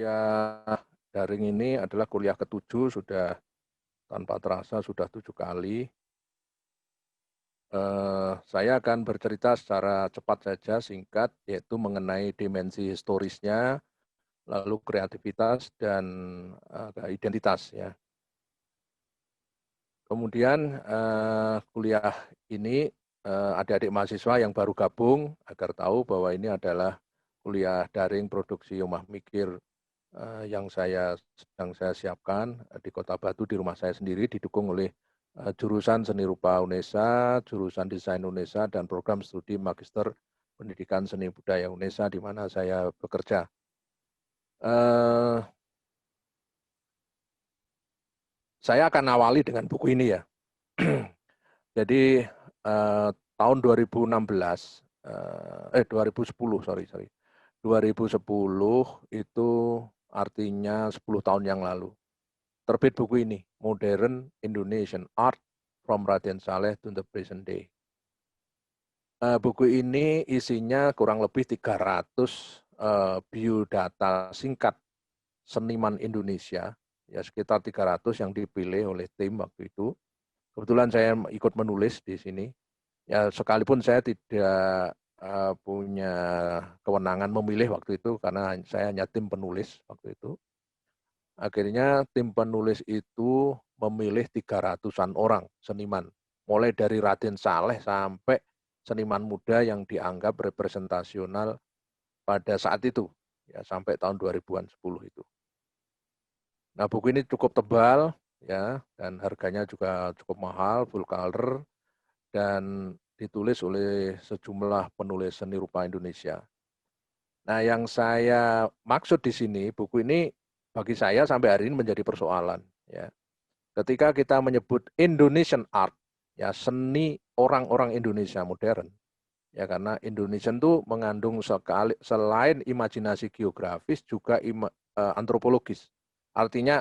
kuliah daring ini adalah kuliah ke-7, sudah tanpa terasa sudah 7 kali. Saya akan bercerita secara cepat saja, singkat, yaitu mengenai dimensi historisnya, lalu kreativitas dan identitas. Ya. Kemudian kuliah ini adik-adik mahasiswa yang baru gabung agar tahu bahwa ini adalah kuliah daring produksi Rumah Mikir yang sedang saya siapkan di Kota Batu di rumah saya sendiri, didukung oleh jurusan Seni Rupa UNESA, jurusan Desain UNESA, dan program studi Magister Pendidikan Seni Budaya UNESA di mana saya bekerja. Saya akan awali dengan buku ini ya. Jadi tahun 2016, 2010, sorry. 2010 itu artinya 10 tahun yang lalu. Terbit buku ini, Modern Indonesian Art from Raden Saleh to the Present Day. Buku ini isinya kurang lebih 300 biodata singkat seniman Indonesia, ya sekitar 300 yang dipilih oleh tim waktu itu. Kebetulan saya ikut menulis di sini. Ya sekalipun saya tidak punya kewenangan memilih waktu itu karena saya hanya tim penulis waktu itu. Akhirnya tim penulis itu memilih 300-an orang seniman, mulai dari Raden Saleh sampai seniman muda yang dianggap representasional pada saat itu, ya sampai tahun 2010 itu. Nah, buku ini cukup tebal, ya, dan harganya juga cukup mahal, full color, dan ditulis oleh sejumlah penulis seni rupa Indonesia. Nah, yang saya maksud di sini, buku ini bagi saya sampai hari ini menjadi persoalan. Ya. Ketika kita menyebut Indonesian art, ya seni orang-orang Indonesia modern, ya karena Indonesian itu mengandung selain imajinasi geografis juga antropologis. Artinya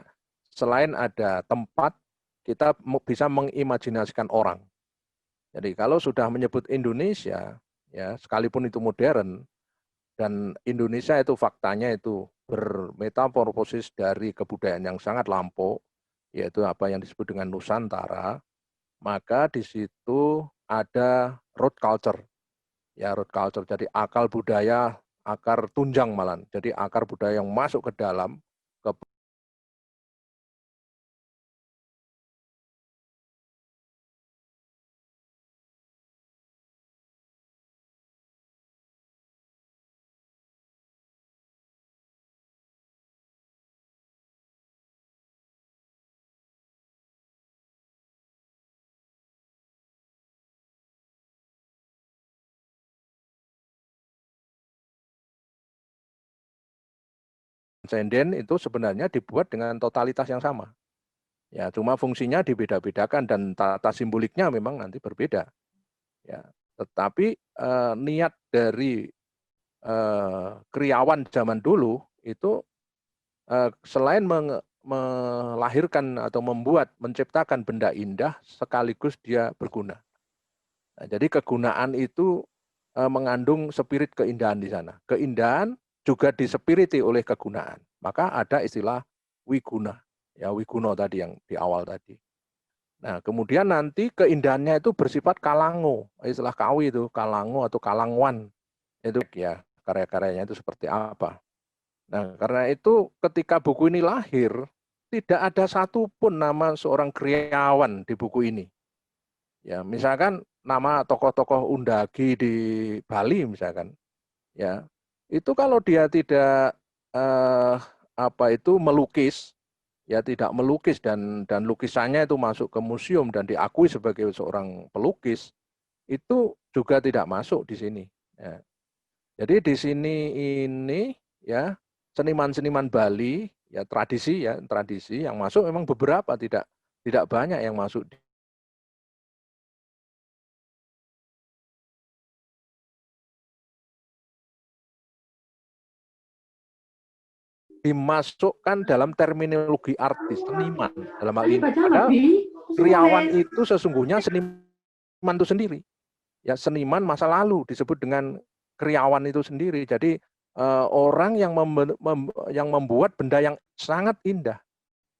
selain ada tempat, kita bisa mengimajinasikan orang. Jadi kalau sudah menyebut Indonesia, ya sekalipun itu modern, dan Indonesia itu faktanya itu bermetamorfosis dari kebudayaan yang sangat lampau, yaitu apa yang disebut dengan Nusantara, maka di situ ada root culture. Ya, root culture, jadi akal budaya, akar tunjang malan. Jadi akar budaya yang masuk ke dalam, senden itu sebenarnya dibuat dengan totalitas yang sama. Ya, cuma fungsinya dibeda-bedakan dan tata simboliknya memang nanti berbeda. Ya, tetapi niat dari kriawan zaman dulu itu selain melahirkan atau menciptakan benda indah, sekaligus dia berguna. Nah, jadi kegunaan itu mengandung spirit keindahan di sana. Keindahan juga disepiriti oleh kegunaan. Maka ada istilah wiguna. Ya, wiguno tadi yang di awal tadi. Nah, kemudian nanti keindahannya itu bersifat kalango. Istilah kawi itu, kalango atau kalangwan. Itu ya, karya-karyanya itu seperti apa. Nah, karena itu ketika buku ini lahir, tidak ada satupun nama seorang kriawan di buku ini. Ya, misalkan nama tokoh-tokoh undagi di Bali misalkan, ya itu kalau dia tidak melukis, ya tidak melukis dan lukisannya itu masuk ke museum dan diakui sebagai seorang pelukis, itu juga tidak masuk di sini. Ya. Jadi di sini ini ya seniman-seniman Bali ya tradisi yang masuk memang beberapa, tidak banyak yang masuk. Dimasukkan dalam terminologi artis seniman dalam hal ini. Padahal kriawan itu sesungguhnya seniman itu sendiri. Ya seniman masa lalu disebut dengan kriawan itu sendiri. Jadi orang yang membuat benda yang sangat indah,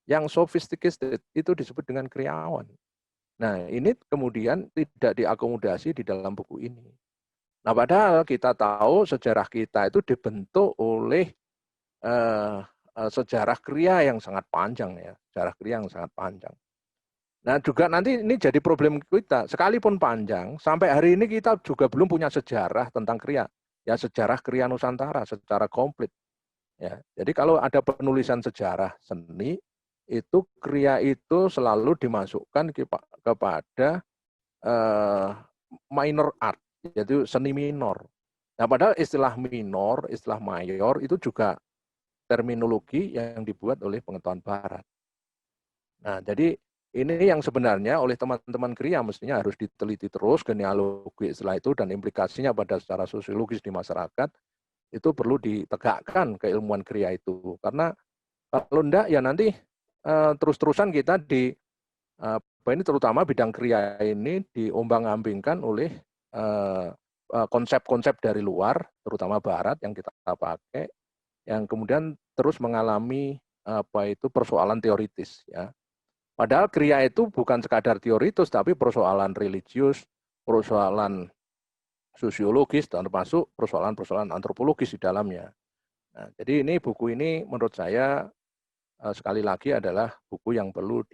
yang sophisticated, itu disebut dengan kriawan. Nah, ini kemudian tidak diakomodasi di dalam buku ini. Nah, padahal kita tahu sejarah kita itu dibentuk oleh sejarah kriya yang sangat panjang ya, sejarah kriya yang sangat panjang. Nah, juga nanti ini jadi problem kita, sekalipun panjang, sampai hari ini kita juga belum punya sejarah tentang kriya. Ya, sejarah kriya Nusantara secara komplit. Ya, jadi kalau ada penulisan sejarah seni, itu kriya itu selalu dimasukkan kepada minor art, yaitu seni minor. Nah, padahal istilah minor, istilah mayor itu juga terminologi yang dibuat oleh pengetahuan Barat. Nah, jadi ini yang sebenarnya oleh teman-teman kriya mestinya harus diteliti terus genealogi istilah itu dan implikasinya pada secara sosiologis di masyarakat itu perlu ditegakkan keilmuan kriya itu. Karena kalau enggak ya nanti terus-terusan kita di ini terutama bidang kriya ini diombang-ambingkan oleh konsep-konsep dari luar, terutama Barat yang kita pakai, yang kemudian terus mengalami persoalan teoritis ya. Padahal kriya itu bukan sekadar teoritis, tapi persoalan religius, persoalan sosiologis, dan termasuk persoalan-persoalan antropologis di dalamnya. Nah, jadi ini buku ini menurut saya sekali lagi adalah buku yang perlu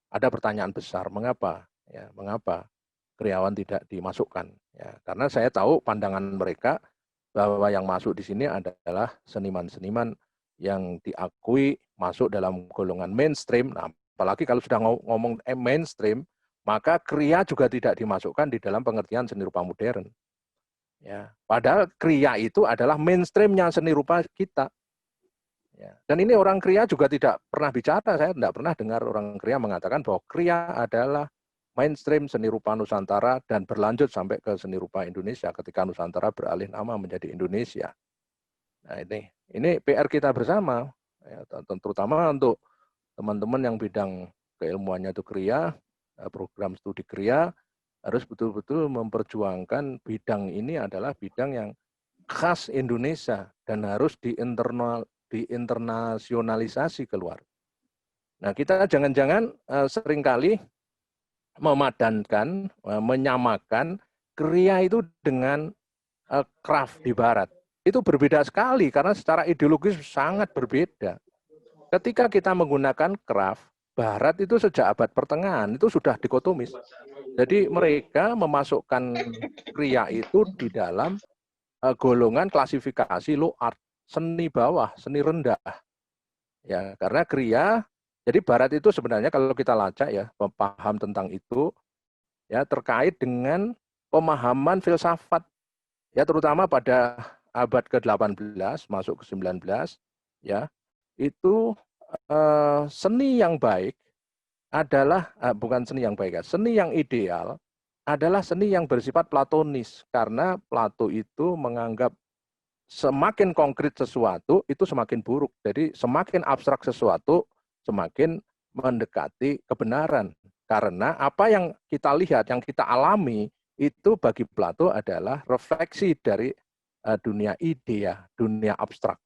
ada pertanyaan besar, mengapa? Ya, mengapa kriawan tidak dimasukkan? Ya, karena saya tahu pandangan mereka bahwa yang masuk di sini adalah seniman-seniman yang diakui masuk dalam golongan mainstream. Nah, apalagi kalau sudah ngomong mainstream, maka kriya juga tidak dimasukkan di dalam pengertian seni rupa modern. Ya, padahal kriya itu adalah mainstreamnya seni rupa kita. Ya. Dan ini orang kriya juga tidak pernah bicara, saya tidak pernah dengar orang kriya mengatakan bahwa kriya adalah mainstream seni rupa Nusantara dan berlanjut sampai ke seni rupa Indonesia ketika Nusantara beralih nama menjadi Indonesia. Nah, ini PR kita bersama, ya, terutama untuk teman-teman yang bidang keilmuannya itu kriya, program studi kriya, harus betul-betul memperjuangkan bidang ini adalah bidang yang khas Indonesia dan harus diinternasionalisasi keluar. Nah, kita jangan-jangan seringkali memadankan, menyamakan kriya itu dengan craft di Barat. Itu berbeda sekali karena secara ideologis sangat berbeda. Ketika kita menggunakan craft, Barat itu sejak abad pertengahan itu sudah dikotomis. Jadi mereka memasukkan kriya itu di dalam golongan klasifikasi low art, seni bawah, seni rendah. Ya, karena kriya, jadi Barat itu sebenarnya kalau kita lacak ya, paham tentang itu ya terkait dengan pemahaman filsafat ya terutama pada abad ke-18 masuk ke 19 ya. Itu seni yang baik adalah bukan seni yang baik ya, seni yang ideal adalah seni yang bersifat platonis karena Plato itu menganggap semakin konkret sesuatu itu semakin buruk. Jadi semakin abstrak sesuatu semakin mendekati kebenaran. Karena apa yang kita lihat, yang kita alami itu bagi Plato adalah refleksi dari dunia idea, dunia abstrak.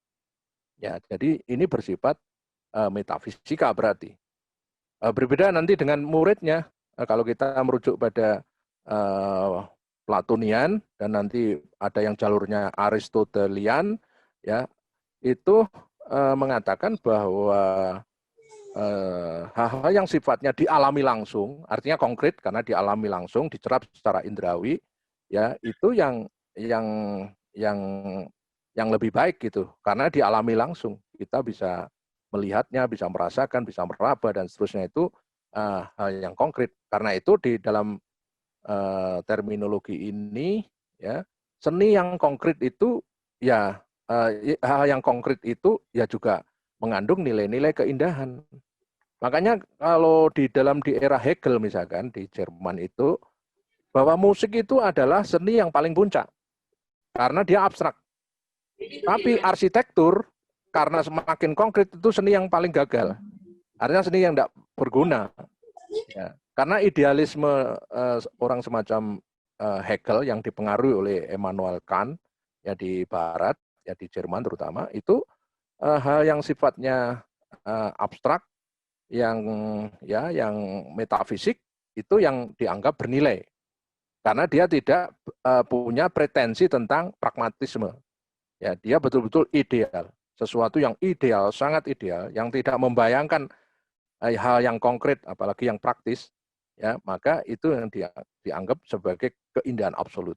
Ya, jadi ini bersifat metafisika berarti. Berbeda nanti dengan muridnya. Kalau kita merujuk pada Platonian dan nanti ada yang jalurnya Aristotelian, ya itu mengatakan bahwa hal-hal yang sifatnya dialami langsung, artinya konkret karena dialami langsung, dicerap secara indrawi, ya itu yang lebih baik gitu, karena dialami langsung kita bisa melihatnya, bisa merasakan, bisa meraba dan seterusnya itu hal yang konkret. Karena itu di dalam terminologi ini ya seni yang konkret itu ya hal yang konkret itu ya juga mengandung nilai-nilai keindahan. Makanya kalau di era Hegel misalkan di Jerman itu bahwa musik itu adalah seni yang paling puncak karena dia abstrak. Tapi arsitektur karena semakin konkret itu seni yang paling gagal. Artinya seni yang tidak berguna. Ya. Karena idealisme orang semacam Hegel yang dipengaruhi oleh Immanuel Kant, ya di Barat, ya di Jerman terutama, itu hal yang sifatnya abstrak, yang metafisik itu yang dianggap bernilai karena dia tidak punya pretensi tentang pragmatisme. Ya, dia betul-betul ideal, sesuatu yang ideal, sangat ideal, yang tidak membayangkan hal yang konkret, apalagi yang praktis, ya maka itu yang dianggap sebagai keindahan absolut.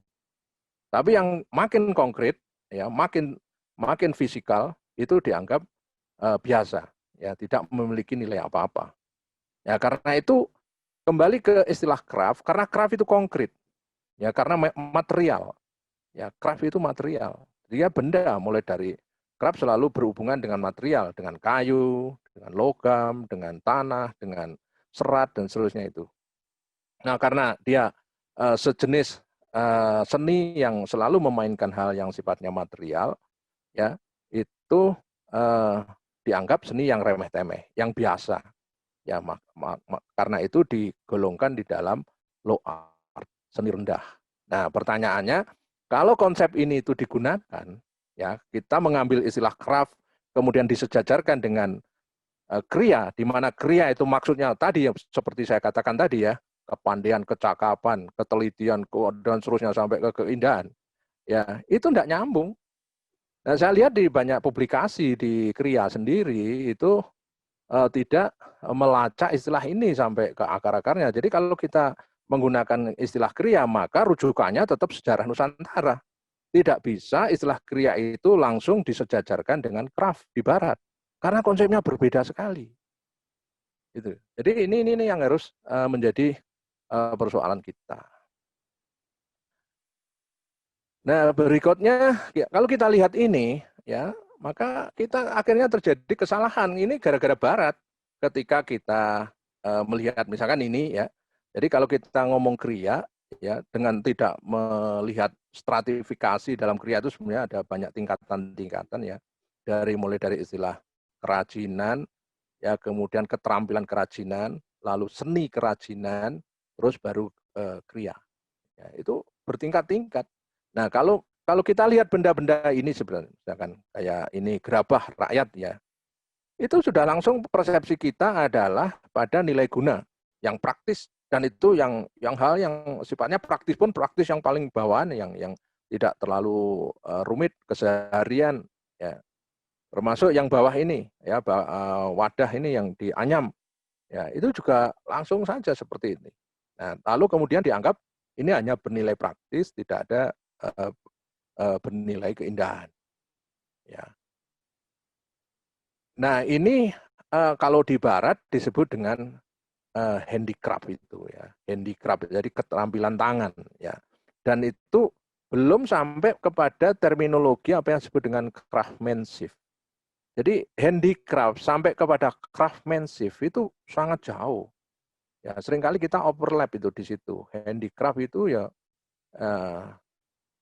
Tapi yang makin konkret, ya makin fisikal itu dianggap biasa, ya tidak memiliki nilai apa-apa. Ya karena itu kembali ke istilah craft, karena craft itu konkret, ya karena material, ya craft itu material. Dia benda, mulai dari craft selalu berhubungan dengan material, dengan kayu, dengan logam, dengan tanah, dengan serat dan seterusnya itu. Nah karena dia sejenis seni yang selalu memainkan hal yang sifatnya material, ya itu dianggap seni yang remeh-temeh, yang biasa. Ya, karena itu digolongkan di dalam low art, seni rendah. Nah, pertanyaannya, kalau konsep ini itu digunakan, ya kita mengambil istilah craft, kemudian disejajarkan dengan kriya, di mana kriya itu maksudnya tadi ya, seperti saya katakan tadi ya, kepandaian, kecakapan, ketelitian, dan seterusnya sampai ke keindahan. Ya, itu tidak nyambung. Nah, saya lihat di banyak publikasi di kriya sendiri itu tidak melacak istilah ini sampai ke akar-akarnya. Jadi kalau kita menggunakan istilah kriya, maka rujukannya tetap sejarah Nusantara. Tidak bisa istilah kriya itu langsung disejajarkan dengan craft di Barat. Karena konsepnya berbeda sekali. Gitu. Jadi ini yang harus menjadi persoalan kita. Nah, berikutnya kalau kita lihat ini ya, maka kita akhirnya terjadi kesalahan. Ini gara-gara Barat ketika kita melihat misalkan ini ya. Jadi kalau kita ngomong kriya ya dengan tidak melihat stratifikasi dalam kriya itu sebenarnya ada banyak tingkatan-tingkatan ya. Mulai dari istilah kerajinan ya, kemudian keterampilan kerajinan, lalu seni kerajinan, terus baru kriya. Ya, itu bertingkat-tingkat. Nah, kalau kita lihat benda-benda ini sebenarnya, misalkan kayak ini gerabah rakyat ya, itu sudah langsung persepsi kita adalah pada nilai guna yang praktis, dan itu yang hal yang sifatnya praktis pun praktis yang paling bawaan, yang tidak terlalu rumit keseharian ya, termasuk yang bawah ini ya, wadah ini yang dianyam ya, itu juga langsung saja seperti ini. Nah, lalu kemudian dianggap ini hanya bernilai praktis, tidak ada bernilai keindahan. Ya. Nah ini kalau di Barat disebut dengan handicraft itu ya, handicraft jadi keterampilan tangan ya, dan itu belum sampai kepada terminologi apa yang disebut dengan craftsmanship. Jadi handicraft sampai kepada craftsmanship itu sangat jauh. Ya seringkali kita overlap itu di situ. Handicraft itu ya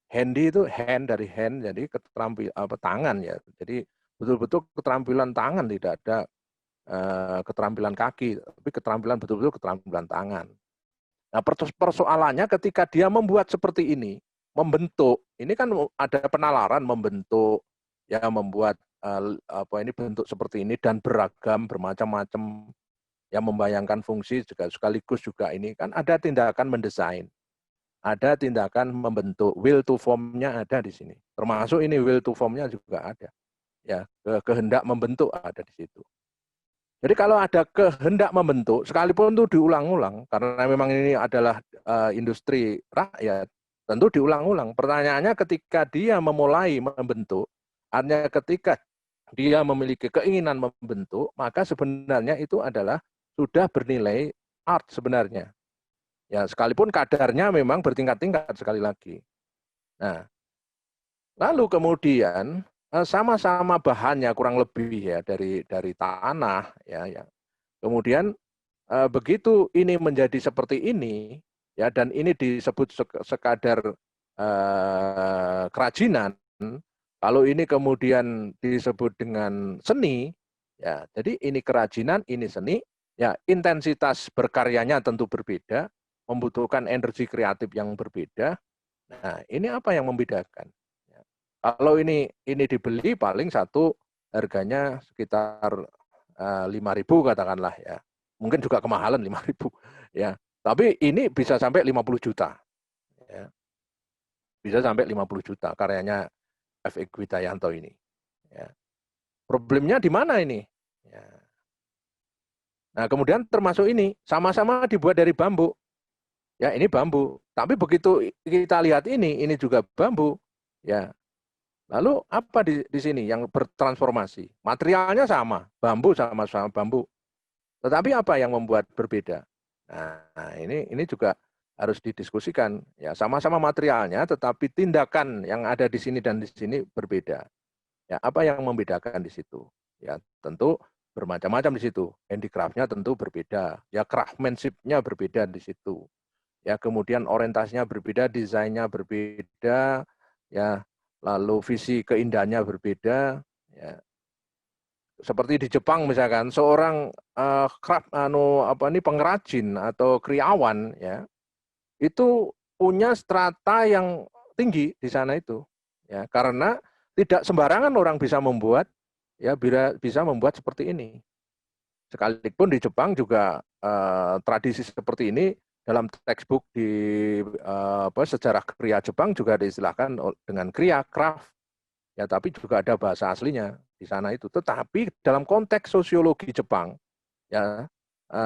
handy itu hand dari hand, jadi keterampilan tangan ya. Jadi betul-betul keterampilan tangan, tidak ada keterampilan kaki, tapi keterampilan betul-betul keterampilan tangan. Nah, persoalannya ketika dia membuat seperti ini, membentuk, ini kan ada penalaran membentuk, ya membuat ini bentuk seperti ini dan beragam, bermacam-macam, yang membayangkan fungsi juga sekaligus juga ini kan ada tindakan mendesain. Ada tindakan membentuk, will to form-nya ada di sini. Termasuk ini will to form-nya juga ada. Ya, kehendak membentuk ada di situ. Jadi kalau ada kehendak membentuk, sekalipun itu diulang-ulang, karena memang ini adalah industri rakyat, tentu diulang-ulang. Pertanyaannya ketika dia memulai membentuk, artinya ketika dia memiliki keinginan membentuk, maka sebenarnya itu adalah sudah bernilai art sebenarnya. Ya, sekalipun kadarnya memang bertingkat-tingkat sekali lagi. Nah, lalu kemudian sama-sama bahannya kurang lebih ya dari tanah ya. Kemudian begitu ini menjadi seperti ini ya, dan ini disebut sekadar kerajinan. Kalau ini kemudian disebut dengan seni ya. Jadi ini kerajinan, ini seni ya, intensitas berkaryanya tentu berbeda, membutuhkan energi kreatif yang berbeda. Nah, ini apa yang membedakan? Kalau ini dibeli paling satu harganya sekitar 5.000 katakanlah ya. Mungkin juga kemahalan 5.000 ya. Tapi ini bisa sampai 50 juta. Ya. Bisa sampai 50 juta karyanya F. Widayanto ini. Ya. Problemnya di mana ini? Ya. Nah, kemudian termasuk ini, sama-sama dibuat dari bambu. Ya, ini bambu. Tapi begitu kita lihat ini juga bambu. Ya. Lalu apa di sini yang bertransformasi? Materialnya sama, bambu sama-sama bambu. Tetapi apa yang membuat berbeda? Nah, ini juga harus didiskusikan. Ya, sama-sama materialnya, tetapi tindakan yang ada di sini dan di sini berbeda. Ya, apa yang membedakan di situ? Ya, tentu bermacam-macam di situ. Handicraft-nya tentu berbeda. Ya, craftsmanship-nya berbeda di situ. Ya, kemudian orientasinya berbeda, desainnya berbeda, ya, lalu visi keindahannya berbeda. Ya, seperti di Jepang misalkan seorang pengrajin atau kriawan ya itu punya strata yang tinggi di sana itu ya karena tidak sembarangan orang bisa membuat ya bisa membuat seperti ini. Sekalipun di Jepang juga tradisi seperti ini dalam textbook di sejarah kriya Jepang juga diistilahkan dengan kriya craft ya tapi juga ada bahasa aslinya di sana itu. Tetapi dalam konteks sosiologi Jepang, ya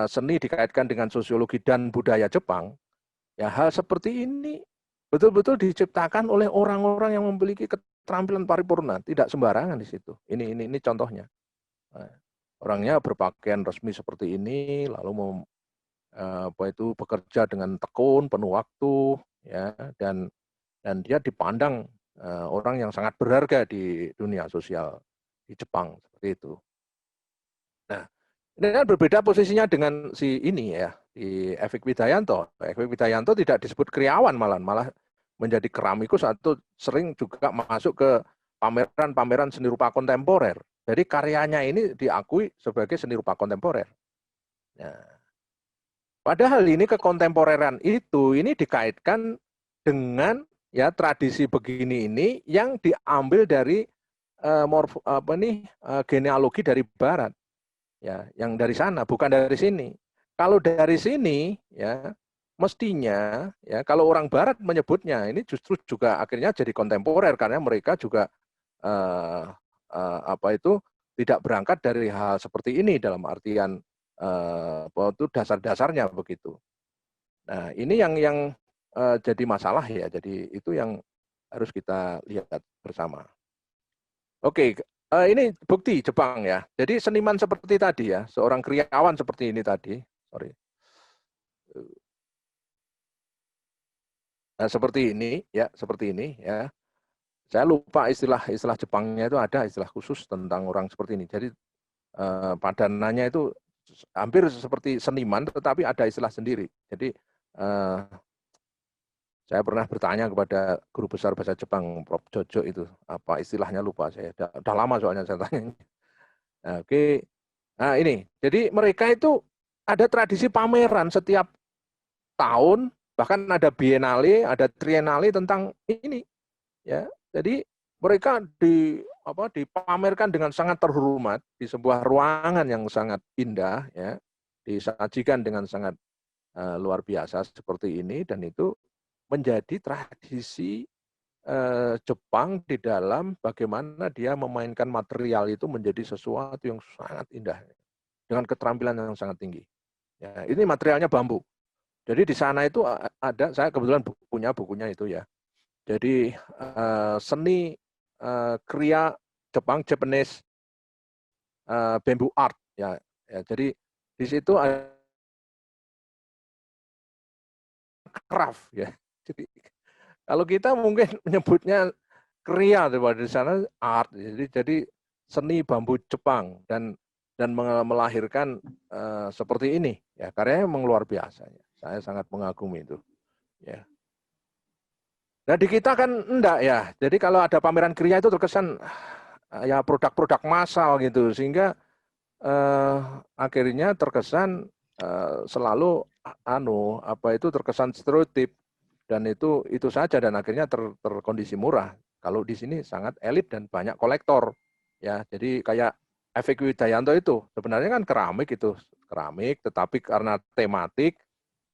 seni dikaitkan dengan sosiologi dan budaya Jepang, ya hal seperti ini betul-betul diciptakan oleh orang-orang yang memiliki keterampilan paripurna, tidak sembarangan di situ. Ini contohnya. Orangnya berpakaian resmi seperti ini, lalu bekerja dengan tekun, penuh waktu, ya dan dia dipandang orang yang sangat berharga di dunia sosial di Jepang seperti itu. Nah, ini kan berbeda posisinya dengan si ini ya, di Efik Widayanto. Efik Widayanto tidak disebut kriawan malah menjadi keramikus atau sering juga masuk ke pameran-pameran seni rupa kontemporer. Jadi karyanya ini diakui sebagai seni rupa kontemporer. Nah, padahal ini kekontemporeran itu ini dikaitkan dengan ya tradisi begini ini yang diambil dari genealogi dari barat ya yang dari sana bukan dari sini. Kalau dari sini ya mestinya ya kalau orang barat menyebutnya ini justru juga akhirnya jadi kontemporer karena mereka juga tidak berangkat dari hal seperti ini dalam artian itu dasar-dasarnya begitu. Nah, ini yang jadi masalah ya. Jadi itu yang harus kita lihat bersama. Oke, ini bukti Jepang ya. Jadi seniman seperti tadi ya, seorang kriawan seperti ini tadi. Sorry. Nah, seperti ini ya. Saya lupa istilah Jepangnya itu ada istilah khusus tentang orang seperti ini. Jadi padanannya itu hampir seperti seniman, tetapi ada istilah sendiri. Jadi saya pernah bertanya kepada guru besar bahasa Jepang, Prof. Jojo itu, apa istilahnya lupa saya. Udah lama soalnya saya tanya. Nah, oke. Nah ini, jadi mereka itu ada tradisi pameran setiap tahun, bahkan ada biennale, ada triennale tentang ini. Ya, jadi mereka dipamerkan dengan sangat terhormat di sebuah ruangan yang sangat indah, ya, disajikan dengan sangat luar biasa seperti ini dan itu menjadi tradisi Jepang di dalam bagaimana dia memainkan material itu menjadi sesuatu yang sangat indah dengan keterampilan yang sangat tinggi. Ya, ini materialnya bambu. Jadi di sana itu ada, saya kebetulan punya bukunya itu ya. Jadi seni kriya Jepang, Japanese bamboo art ya. Jadi di situ ada craft ya. Jadi kalau kita mungkin menyebutnya kriya daripada di sana art. Jadi seni bambu Jepang dan melahirkan seperti ini ya karyanya memang luar biasa ya. Saya sangat mengagumi itu ya. Nah di kita kan enggak ya. Jadi kalau ada pameran kriya itu terkesan ya produk-produk massal gitu sehingga akhirnya terkesan selalu terkesan stereotip dan itu saja dan akhirnya terkondisi murah Kalau di sini sangat elit dan banyak kolektor. Ya, jadi kayak Efek Widayanto itu sebenarnya kan keramik itu, keramik, tetapi karena tematik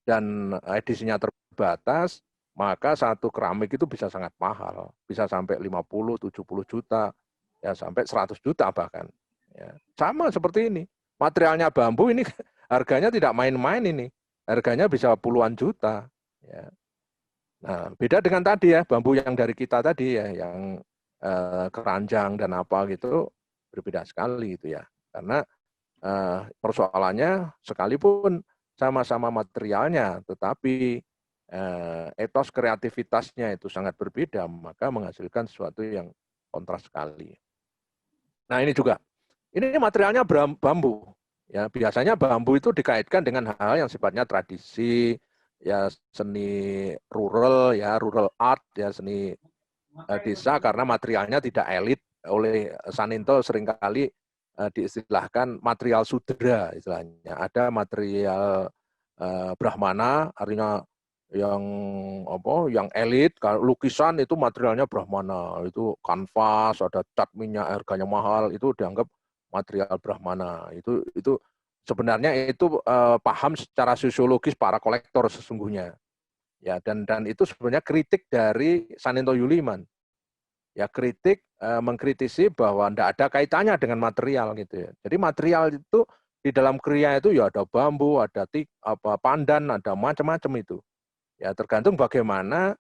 dan edisinya terbatas, maka satu keramik itu bisa sangat mahal, bisa sampai 50, 70 juta, ya sampai 100 juta bahkan. Ya. Sama seperti ini, materialnya bambu ini harganya tidak main-main ini, harganya bisa puluhan juta. Ya. Nah, beda dengan tadi ya, bambu yang dari kita tadi ya, yang keranjang dan apa gitu, berbeda sekali itu ya. Karena persoalannya sekalipun sama-sama materialnya, tetapi etos kreativitasnya itu sangat berbeda, maka menghasilkan sesuatu yang kontras sekali. Nah ini juga, ini materialnya bambu. Ya, biasanya bambu itu dikaitkan dengan hal yang sifatnya tradisi, ya seni rural, ya rural art, ya seni desa karena materialnya tidak elit. Oleh Saninto seringkali diistilahkan material sudra istilahnya. Ada material Brahmana, artinya yang apa, yang elit. Kalau lukisan itu materialnya Brahmana, itu kanvas, ada cat minyak harganya mahal, itu dianggap material Brahmana. Itu sebenarnya itu paham secara sosiologis para kolektor sesungguhnya. Ya, dan itu sebenarnya kritik dari Saninto Yuliman. Ya, kritik mengkritisi bahwa tidak ada kaitannya dengan material gitu ya. Jadi material itu di dalam kriya itu ya ada bambu, ada pandan, ada macam-macam itu. Ya, tergantung bagaimana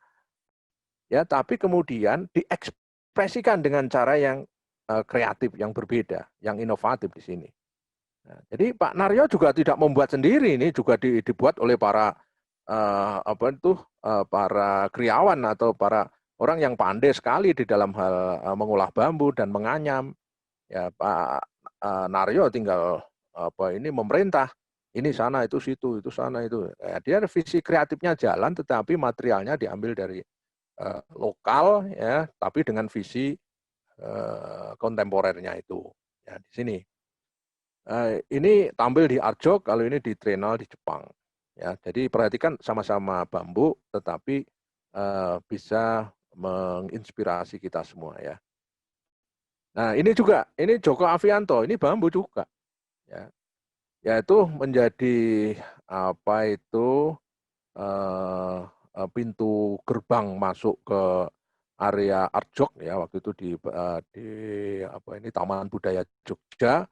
ya, tapi kemudian diekspresikan dengan cara yang kreatif, yang berbeda, yang inovatif di sini. Nah, jadi Pak Naryo juga tidak membuat sendiri, ini juga dibuat oleh para para kriawan atau para orang yang pandai sekali di dalam hal mengolah bambu dan menganyam. Ya Pak Naryo tinggal ini memerintah, ini sana itu situ, itu sana itu. Ya, dia visi kreatifnya jalan, tetapi materialnya diambil dari lokal, ya, tapi dengan visi kontemporernya itu. Ya di sini. Ini tampil di Arjok, kalau ini di Trenal di Jepang. Ya, jadi perhatikan sama-sama bambu, tetapi bisa menginspirasi kita semua ya. Nah ini juga, ini Joko Avianto, ini bambu juga. Ya, yaitu menjadi apa itu pintu gerbang masuk ke area Arjok ya, waktu itu di apa ini Taman Budaya Jogja.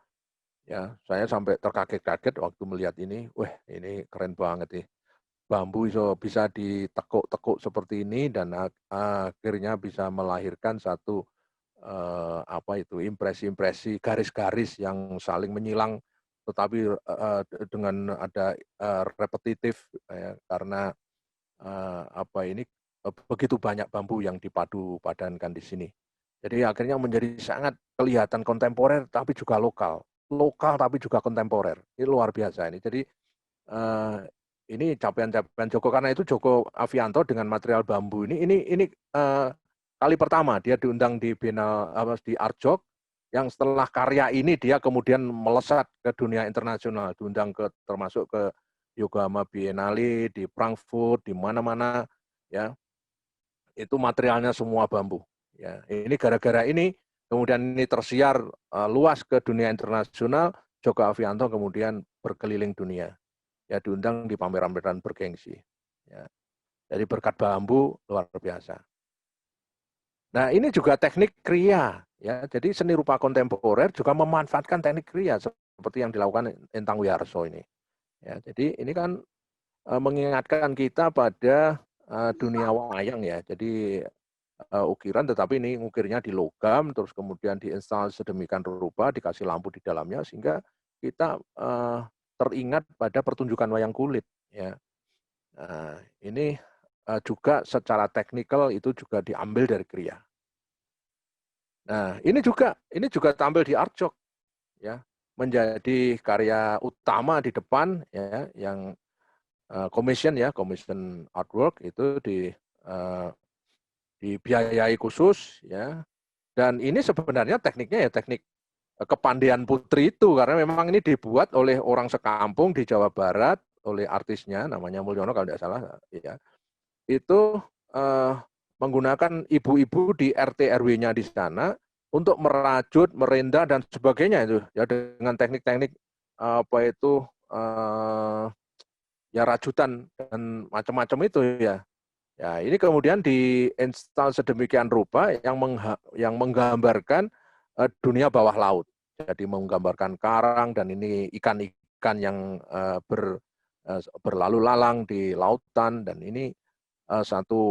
Ya, saya sampai terkaget-kaget waktu melihat ini. Wah, ini keren banget nih. Bambu bisa ditekuk-tekuk seperti ini dan akhirnya bisa melahirkan satu apa itu impresi-impresi garis-garis yang saling menyilang, tetapi dengan ada repetitif ya, karena apa ini begitu banyak bambu yang dipadu padankan di sini. Jadi akhirnya menjadi sangat kelihatan kontemporer tapi juga lokal tapi juga kontemporer. Ini luar biasa ini. Jadi ini capaian-capaian Joko, karena itu Joko Avianto dengan material bambu ini kali pertama dia diundang di Biennale di Arjok, yang setelah karya ini dia kemudian melesat ke dunia internasional, diundang termasuk ke Yokohama Biennale, di Frankfurt, di mana-mana ya. Itu materialnya semua bambu. Ya, ini gara-gara ini kemudian ini tersiar luas ke dunia internasional. Joko Avianto kemudian berkeliling dunia, ya diundang di pameran-pameran bergengsi. Ya. Jadi berkat bambu luar biasa. Nah ini juga teknik kriya, ya. Jadi seni rupa kontemporer juga memanfaatkan teknik kriya seperti yang dilakukan Entang Wiharso ini. Ya, jadi ini kan mengingatkan kita pada dunia wayang ya. Jadi ukiran, tetapi ini ukirnya di logam, terus kemudian diinstal sedemikian rupa, dikasih lampu di dalamnya, sehingga kita teringat pada pertunjukan wayang kulit. Ya. Nah, ini juga secara teknikal itu juga diambil dari kriya. Nah, ini juga tampil di Arjok, ya, menjadi karya utama di depan, ya, yang commission artwork itu dibiayai khusus, ya. Dan ini sebenarnya tekniknya ya teknik kepandaian putri itu, karena memang ini dibuat oleh orang sekampung di Jawa Barat, oleh artisnya namanya Mulyono kalau tidak salah, ya. Itu menggunakan ibu-ibu di RT RW-nya di sana untuk merajut, merendah dan sebagainya itu ya dengan teknik-teknik apa itu ya rajutan dan macam-macam itu ya. Ya, ini kemudian diinstal sedemikian rupa yang menggambarkan dunia bawah laut. Jadi menggambarkan karang dan ini ikan-ikan yang berlalu lalang di lautan dan ini satu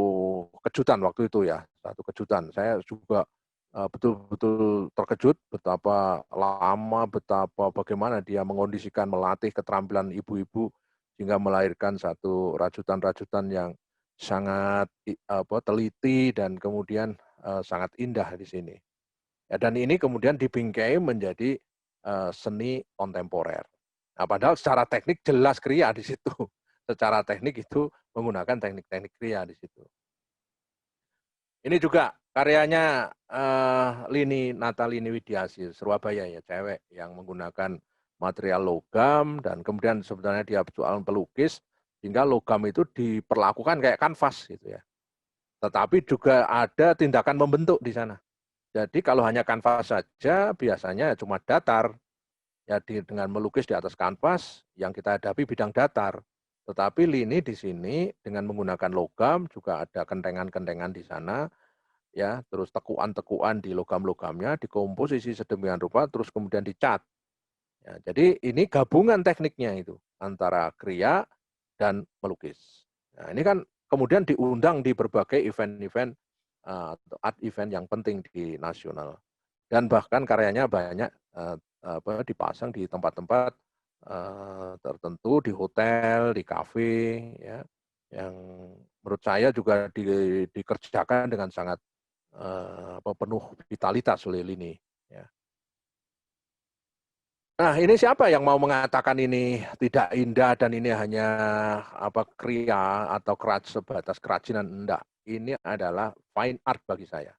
kejutan waktu itu ya, satu kejutan. Saya juga betul-betul terkejut betapa lama, betapa bagaimana dia mengondisikan, melatih keterampilan ibu-ibu sehingga melahirkan satu rajutan-rajutan yang sangat teliti dan kemudian sangat indah di sini. Ya, dan ini kemudian dibingkai menjadi seni kontemporer. Nah, padahal secara teknik jelas kriya di situ. Secara teknik itu menggunakan teknik-teknik kriya di situ. Ini juga karyanya Lini Natalini Widiasih, Surabaya ya, cewek yang menggunakan material logam dan kemudian sebenarnya dia soal pelukis sehingga logam itu diperlakukan kayak kanvas gitu ya. Tetapi juga ada tindakan membentuk di sana. Jadi kalau hanya kanvas saja biasanya cuma datar. Ya dengan melukis di atas kanvas yang kita hadapi bidang datar. Tetapi Lini di sini dengan menggunakan logam juga ada kentengan-kentengan di sana ya, terus tekuan-tekuan di logam-logamnya dikomposisi sedemikian rupa terus kemudian dicat. Ya, jadi ini gabungan tekniknya itu antara kriya dan melukis. Nah, ini kan kemudian diundang di berbagai event-event art event yang penting di nasional. Dan bahkan karyanya banyak dipasang di tempat-tempat tertentu, di hotel, di kafe, ya, yang menurut saya juga dikerjakan dengan sangat penuh vitalitas oleh Lini. Ya. Nah, ini siapa yang mau mengatakan ini tidak indah dan ini hanya kriya atau sebatas kerajinan? Enggak. Ini adalah fine art bagi saya.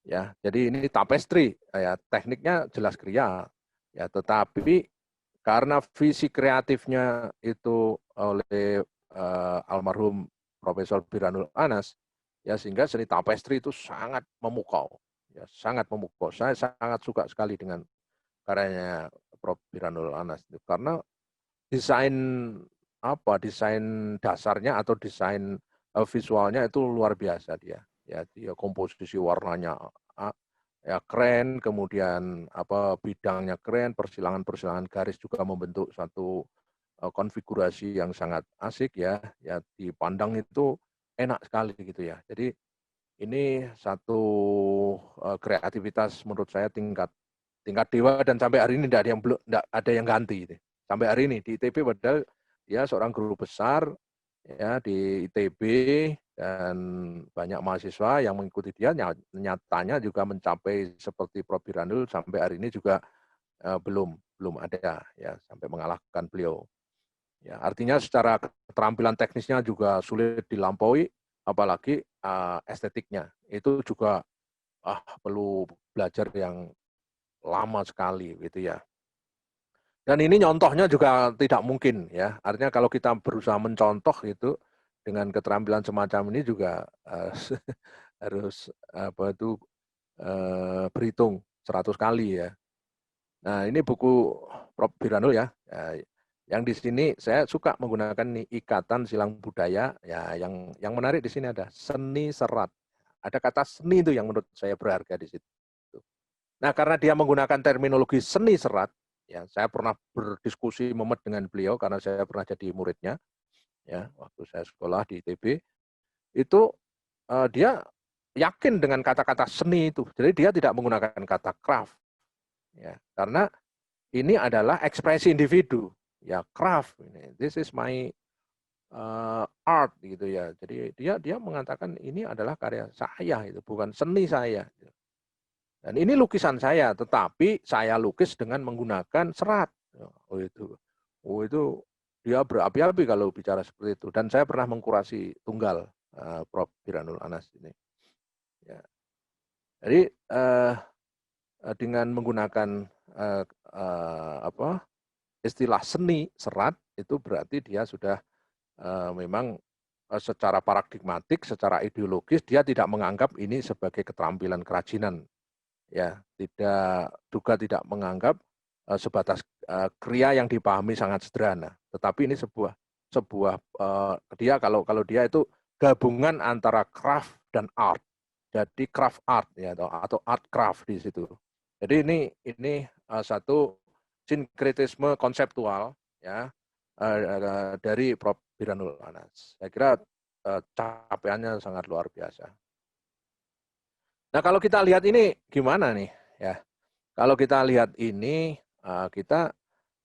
Ya, jadi ini tapestry, ya tekniknya jelas kriya, ya tetapi karena visi kreatifnya itu oleh almarhum Profesor Biranul Anas, ya sehingga seni tapestry itu sangat memukau, ya sangat memukau. Saya sangat suka sekali dengan karyanya Prof Biranul Anas itu karena desain desain dasarnya atau desain visualnya itu luar biasa dia komposisi warnanya ya keren, kemudian bidangnya keren, persilangan garis juga membentuk satu konfigurasi yang sangat asik ya dipandang itu enak sekali gitu ya. Jadi ini satu kreativitas menurut saya tingkat dewa dan sampai hari ini tidak ada yang ganti gitu. Sampai hari ini di ITB padahal dia seorang guru besar ya di ITB dan banyak mahasiswa yang mengikuti dia nyatanya juga mencapai seperti Prof Biranul sampai hari ini juga belum ada ya sampai mengalahkan beliau. Ya, artinya secara keterampilan teknisnya juga sulit dilampaui apalagi estetiknya. Itu juga perlu belajar yang lama sekali gitu ya. Dan ini nyontohnya juga tidak mungkin ya. Artinya kalau kita berusaha mencontoh itu dengan keterampilan semacam ini juga harus berhitung 100 kali ya. Nah, ini buku Prof Biranul ya. Yang di sini saya suka menggunakan nih ikatan silang budaya ya yang menarik di sini ada seni serat. Ada kata seni itu yang menurut saya berharga di situ. Nah, karena dia menggunakan terminologi seni serat, ya saya pernah berdiskusi memet dengan beliau karena saya pernah jadi muridnya, ya waktu saya sekolah di ITB, itu dia yakin dengan kata-kata seni itu, jadi dia tidak menggunakan kata craft, ya karena ini adalah ekspresi individu, ya craft, this is my art gitu ya, jadi dia mengatakan ini adalah karya saya itu bukan seni saya. Dan ini lukisan saya, tetapi saya lukis dengan menggunakan serat. Oh itu dia berapi-api kalau bicara seperti itu. Dan saya pernah mengkurasi tunggal Prof Biranul Anas ini. Ya. Jadi dengan menggunakan istilah seni serat itu berarti dia sudah memang secara paradigmatik, secara ideologis dia tidak menganggap ini sebagai keterampilan kerajinan, ya, tidak menganggap sebatas kriya yang dipahami sangat sederhana, tetapi ini sebuah dia kalau dia itu gabungan antara craft dan art, jadi craft art ya atau art craft di situ. Jadi ini satu sinkretisme konseptual ya dari Prof. Biranul Anas. Saya kira capaiannya sangat luar biasa. Nah, kalau kita lihat ini gimana nih ya? Kalau kita lihat ini kita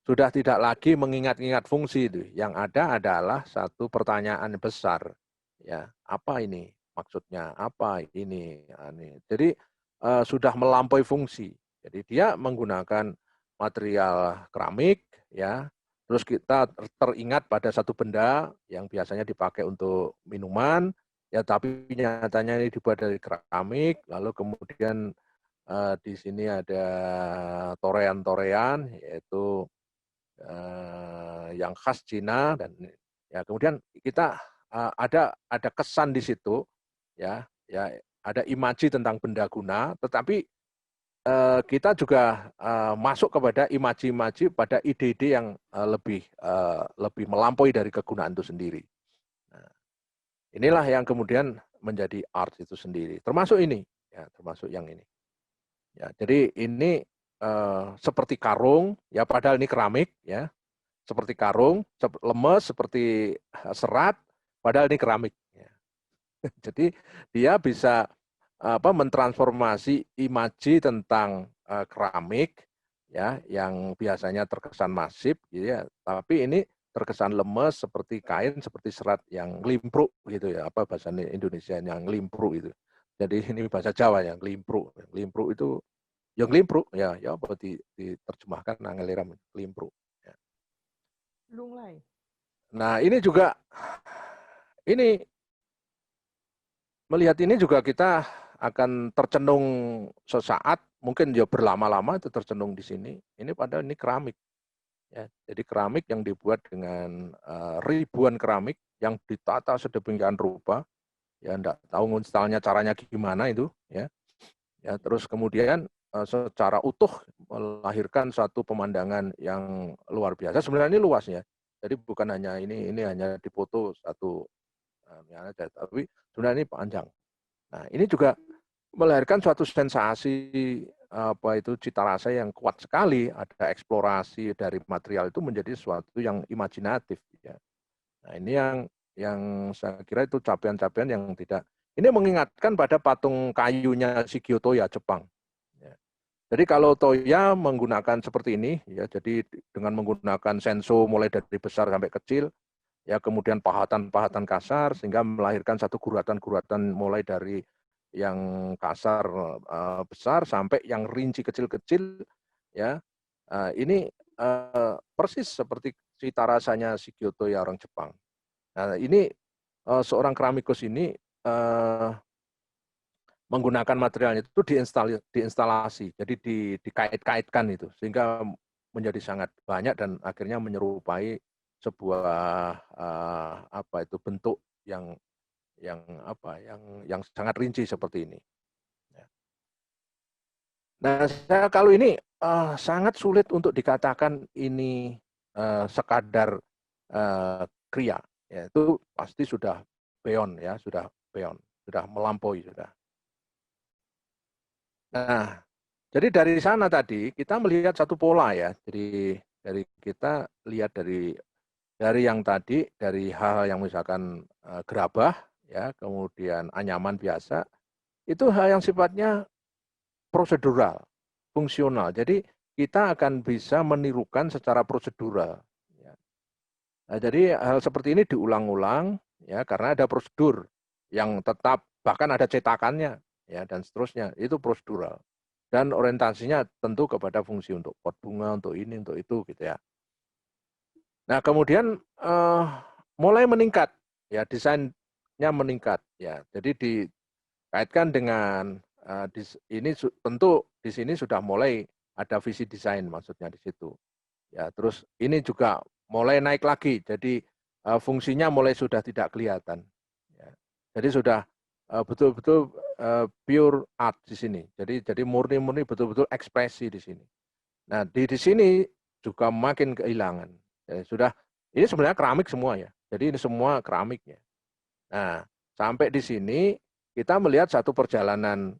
sudah tidak lagi mengingat-ingat fungsi itu. Yang ada adalah satu pertanyaan besar. Ya, apa ini? Maksudnya apa ini? Jadi sudah melampaui fungsi. Jadi dia menggunakan material keramik ya. Terus kita teringat pada satu benda yang biasanya dipakai untuk minuman, ya tapi nyatanya ini dibuat dari keramik, lalu kemudian di sini ada torean-torean, yaitu yang khas Cina, dan ya kemudian kita ada kesan di situ, ya ada imaji tentang benda guna, tetapi kita juga masuk kepada imaji-imaji pada ide-ide yang lebih melampaui dari kegunaan itu sendiri. Nah, inilah yang kemudian menjadi art itu sendiri. Termasuk ini, ya, termasuk yang ini. Ya, jadi ini seperti karung, ya padahal ini keramik, ya, seperti karung, lemes seperti serat, padahal ini keramik. Ya. Jadi dia bisa mentransformasi imaji tentang keramik ya yang biasanya terkesan masif gitu ya, tapi ini terkesan lemes seperti kain, seperti serat yang nglimpruk gitu ya, apa bahasa Indonesia yang nglimpruk itu. Jadi ini bahasa Jawa yang nglimpruk. Nglimpruk itu yang nglimpruk ya apa diterjemahkan angeliram nglimpruk ya. Lunglai. Nah, ini juga ini melihat ini juga kita akan tercenung sesaat, mungkin ya berlama-lama itu tercenung di sini. Ini padahal ini keramik. Ya, jadi keramik yang dibuat dengan ribuan keramik yang ditata sedemikian rupa. Ya, enggak tahu installnya caranya gimana itu. Ya, terus kemudian secara utuh melahirkan satu pemandangan yang luar biasa. Sebenarnya ini luas ya. Jadi bukan hanya ini hanya dipoto satu tapi sebenarnya ini panjang. Nah, ini juga melahirkan suatu sensasi cita rasa yang kuat sekali. Ada eksplorasi dari material itu menjadi sesuatu yang imajinatif. Ya. Nah, ini yang saya kira itu capaian-capaian yang tidak. Ini mengingatkan pada patung kayunya Shigeo Toya Jepang. Ya. Jadi kalau Toya menggunakan seperti ini, ya jadi dengan menggunakan senso mulai dari besar sampai kecil, ya kemudian pahatan-pahatan kasar sehingga melahirkan satu guratan-guratan mulai dari yang kasar besar sampai yang rinci kecil-kecil, ya ini persis seperti cita rasanya Shigeo Toya orang Jepang. Nah, ini seorang keramikus ini menggunakan materialnya itu diinstalasi, jadi dikait-kaitkan itu sehingga menjadi sangat banyak dan akhirnya menyerupai sebuah bentuk yang sangat rinci seperti ini. Nah, kalau ini sangat sulit untuk dikatakan ini sekadar kriya, ya, itu pasti sudah beyond ya, sudah melampaui sudah. Nah, jadi dari sana tadi kita melihat satu pola ya. Jadi dari kita lihat dari yang tadi, dari hal yang misalkan gerabah ya, kemudian anyaman biasa, itu hal yang sifatnya prosedural, fungsional. Jadi kita akan bisa menirukan secara prosedural. Ya. Nah, jadi hal seperti ini diulang-ulang ya karena ada prosedur yang tetap, bahkan ada cetakannya ya dan seterusnya. Itu prosedural. Dan orientasinya tentu kepada fungsi untuk pot bunga, untuk ini, untuk itu gitu ya. Nah, kemudian mulai meningkat ya, desainnya meningkat ya. Jadi dikaitkan dengan ini tentu di sini sudah mulai ada visi desain maksudnya di situ. Ya, terus ini juga mulai naik lagi. Jadi fungsinya mulai sudah tidak kelihatan. Jadi sudah betul-betul pure art di sini. Jadi murni-murni betul-betul ekspresi di sini. Nah, di sini juga makin kehilangan. Ya, sudah ini sebenarnya keramik semua ya. Jadi ini semua keramik ya. Nah, sampai di sini kita melihat satu perjalanan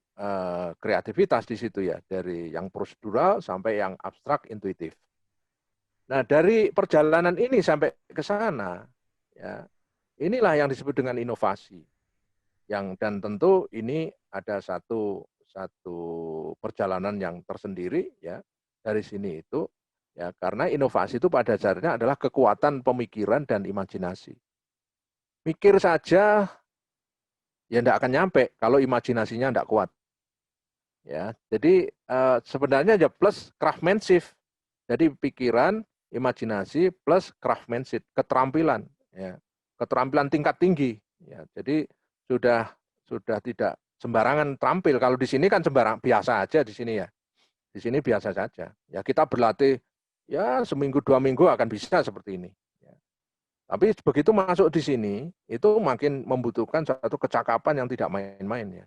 kreativitas di situ ya, dari yang prosedural sampai yang abstrak intuitif. Nah, dari perjalanan ini sampai ke sana, ya, inilah yang disebut dengan inovasi. Dan tentu ini ada satu perjalanan yang tersendiri ya dari sini itu ya, karena inovasi itu pada dasarnya adalah kekuatan pemikiran dan imajinasi. Mikir saja ya tidak akan nyampe kalau imajinasinya tidak kuat. Ya, jadi sebenarnya ya plus craftsmanship. Jadi pikiran, imajinasi plus craftsmanship, keterampilan, ya, keterampilan tingkat tinggi. Ya, jadi sudah tidak sembarangan tampil. Kalau di sini kan sembarang biasa aja di sini ya. Di sini biasa saja. Ya kita berlatih ya seminggu 2 minggu akan bisa seperti ini. Ya. Tapi begitu masuk di sini itu makin membutuhkan satu kecakapan yang tidak main-main ya.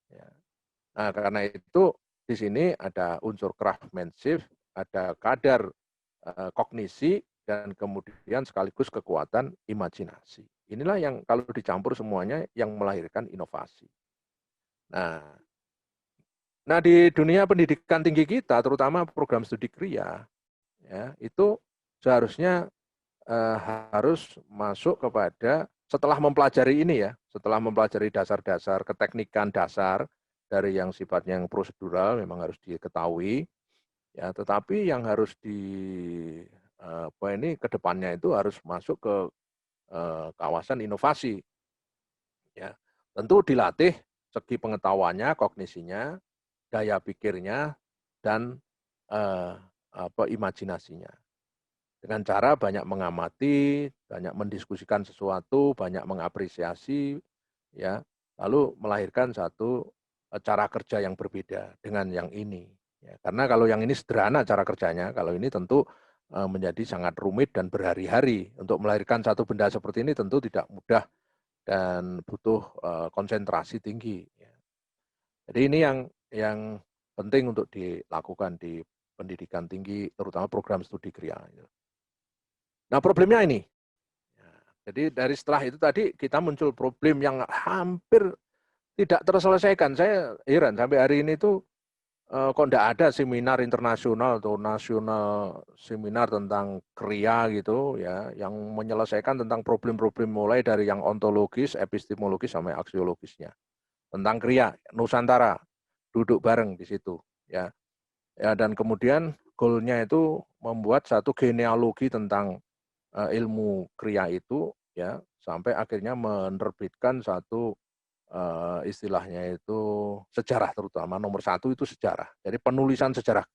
Ya. Nah, karena itu di sini ada unsur craftsmanship, ada kadar kognisi, dan kemudian sekaligus kekuatan imajinasi. Inilah yang kalau dicampur semuanya yang melahirkan inovasi. Nah, di dunia pendidikan tinggi kita, terutama program studi kriya, ya, itu seharusnya harus masuk kepada setelah mempelajari ini ya, setelah mempelajari dasar-dasar keteknikan dasar dari yang sifatnya yang prosedural memang harus diketahui ya, tetapi yang harus ini kedepannya itu harus masuk ke kawasan inovasi ya, tentu dilatih segi pengetahuannya, kognisinya, daya pikirnya, dan imajinasinya. Dengan cara banyak mengamati, banyak mendiskusikan sesuatu, banyak mengapresiasi, ya, lalu melahirkan satu cara kerja yang berbeda dengan yang ini. Ya, karena kalau yang ini sederhana cara kerjanya, kalau ini tentu menjadi sangat rumit dan berhari-hari. Untuk melahirkan satu benda seperti ini tentu tidak mudah dan butuh konsentrasi tinggi. Ya. Jadi ini yang penting untuk dilakukan di pendidikan tinggi, terutama program studi kriya. Nah, problemnya ini. Jadi dari setelah itu tadi kita muncul problem yang hampir tidak terselesaikan. Saya heran sampai hari ini tuh kok tidak ada seminar internasional atau nasional seminar tentang kriya gitu ya, yang menyelesaikan tentang problem-problem mulai dari yang ontologis, epistemologis sampai aksiologisnya. Tentang kriya, Nusantara duduk bareng di situ ya. Ya, dan kemudian goalnya itu membuat satu genealogi tentang ilmu kriya itu ya, sampai akhirnya menerbitkan satu istilahnya itu sejarah, terutama nomor 1 itu sejarah. Jadi penulisan sejarah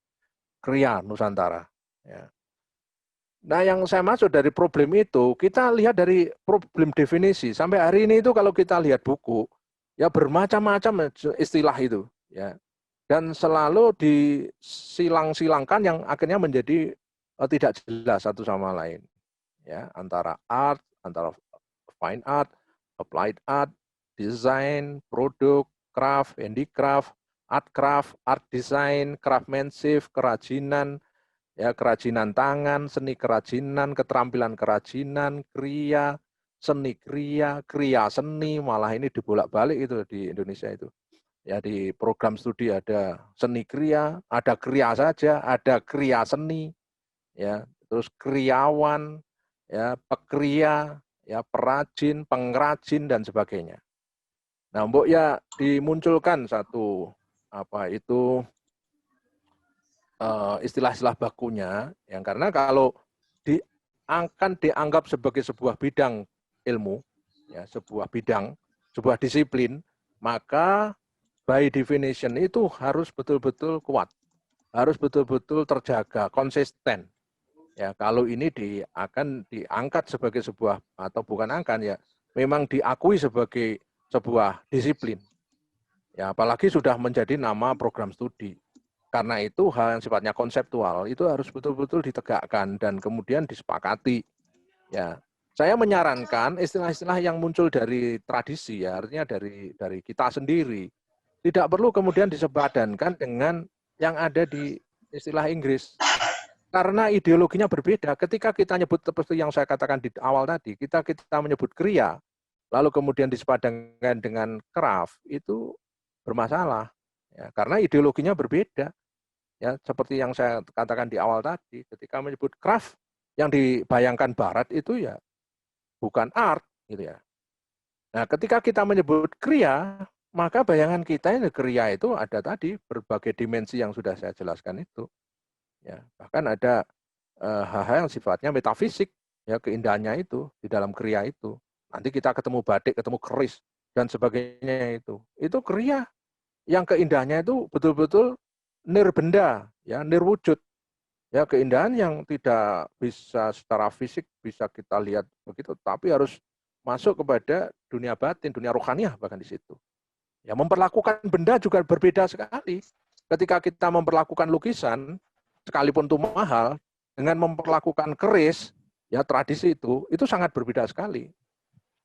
kriya Nusantara. Ya. Nah, yang saya maksud dari problem itu, kita lihat dari problem definisi. Sampai hari ini itu kalau kita lihat buku, ya bermacam-macam istilah itu. Ya. Dan selalu disilang-silangkan yang akhirnya menjadi tidak jelas satu sama lain. Ya, antara art, antara fine art, applied art, desain, produk, craft, handicraft, art design, craftsmanship, kerajinan, ya kerajinan tangan, seni kerajinan, keterampilan kerajinan, kriya, seni kriya, kriya seni, malah ini dibolak-balik itu di Indonesia itu. Ya di program studi ada seni kriya, ada kriya saja, ada kriya seni, ya terus kriyawan, ya pekriya, ya perajin, pengrajin dan sebagainya. Nah, mbok ya dimunculkan satu istilah-istilah bakunya, yang karena kalau akan dianggap sebagai sebuah bidang ilmu, ya sebuah bidang, sebuah disiplin, maka by definition itu harus betul-betul kuat, harus betul-betul terjaga, konsisten. Ya, kalau ini akan diangkat sebagai sebuah, atau bukan angkat ya, memang diakui sebagai sebuah disiplin. Ya, apalagi sudah menjadi nama program studi. Karena itu hal yang sifatnya konseptual itu harus betul-betul ditegakkan dan kemudian disepakati. Ya, saya menyarankan istilah-istilah yang muncul dari tradisi, ya, artinya dari kita sendiri. Tidak perlu kemudian disepadankan dengan yang ada di istilah Inggris. Karena ideologinya berbeda. Ketika kita nyebut seperti yang saya katakan di awal tadi, kita menyebut kriya, lalu kemudian disepadankan dengan craft, itu bermasalah. Ya, karena ideologinya berbeda. Ya, seperti yang saya katakan di awal tadi, ketika menyebut craft, yang dibayangkan Barat itu ya bukan art, gitu ya. Nah, ketika kita menyebut kriya, maka bayangan kita ini kriya itu ada tadi berbagai dimensi yang sudah saya jelaskan itu. Ya, bahkan ada hal-hal yang sifatnya metafisik, ya, keindahannya itu di dalam kriya itu. Nanti kita ketemu batik, ketemu keris dan sebagainya itu. Itu kriya yang keindahannya itu betul-betul nirbenda, ya, nirwujud. Ya, keindahan yang tidak bisa secara fisik bisa kita lihat begitu, tapi harus masuk kepada dunia batin, dunia rohaniah bahkan di situ. Ya, memperlakukan benda juga berbeda sekali. Ketika kita memperlakukan lukisan, sekalipun itu mahal, dengan memperlakukan keris, ya tradisi itu sangat berbeda sekali.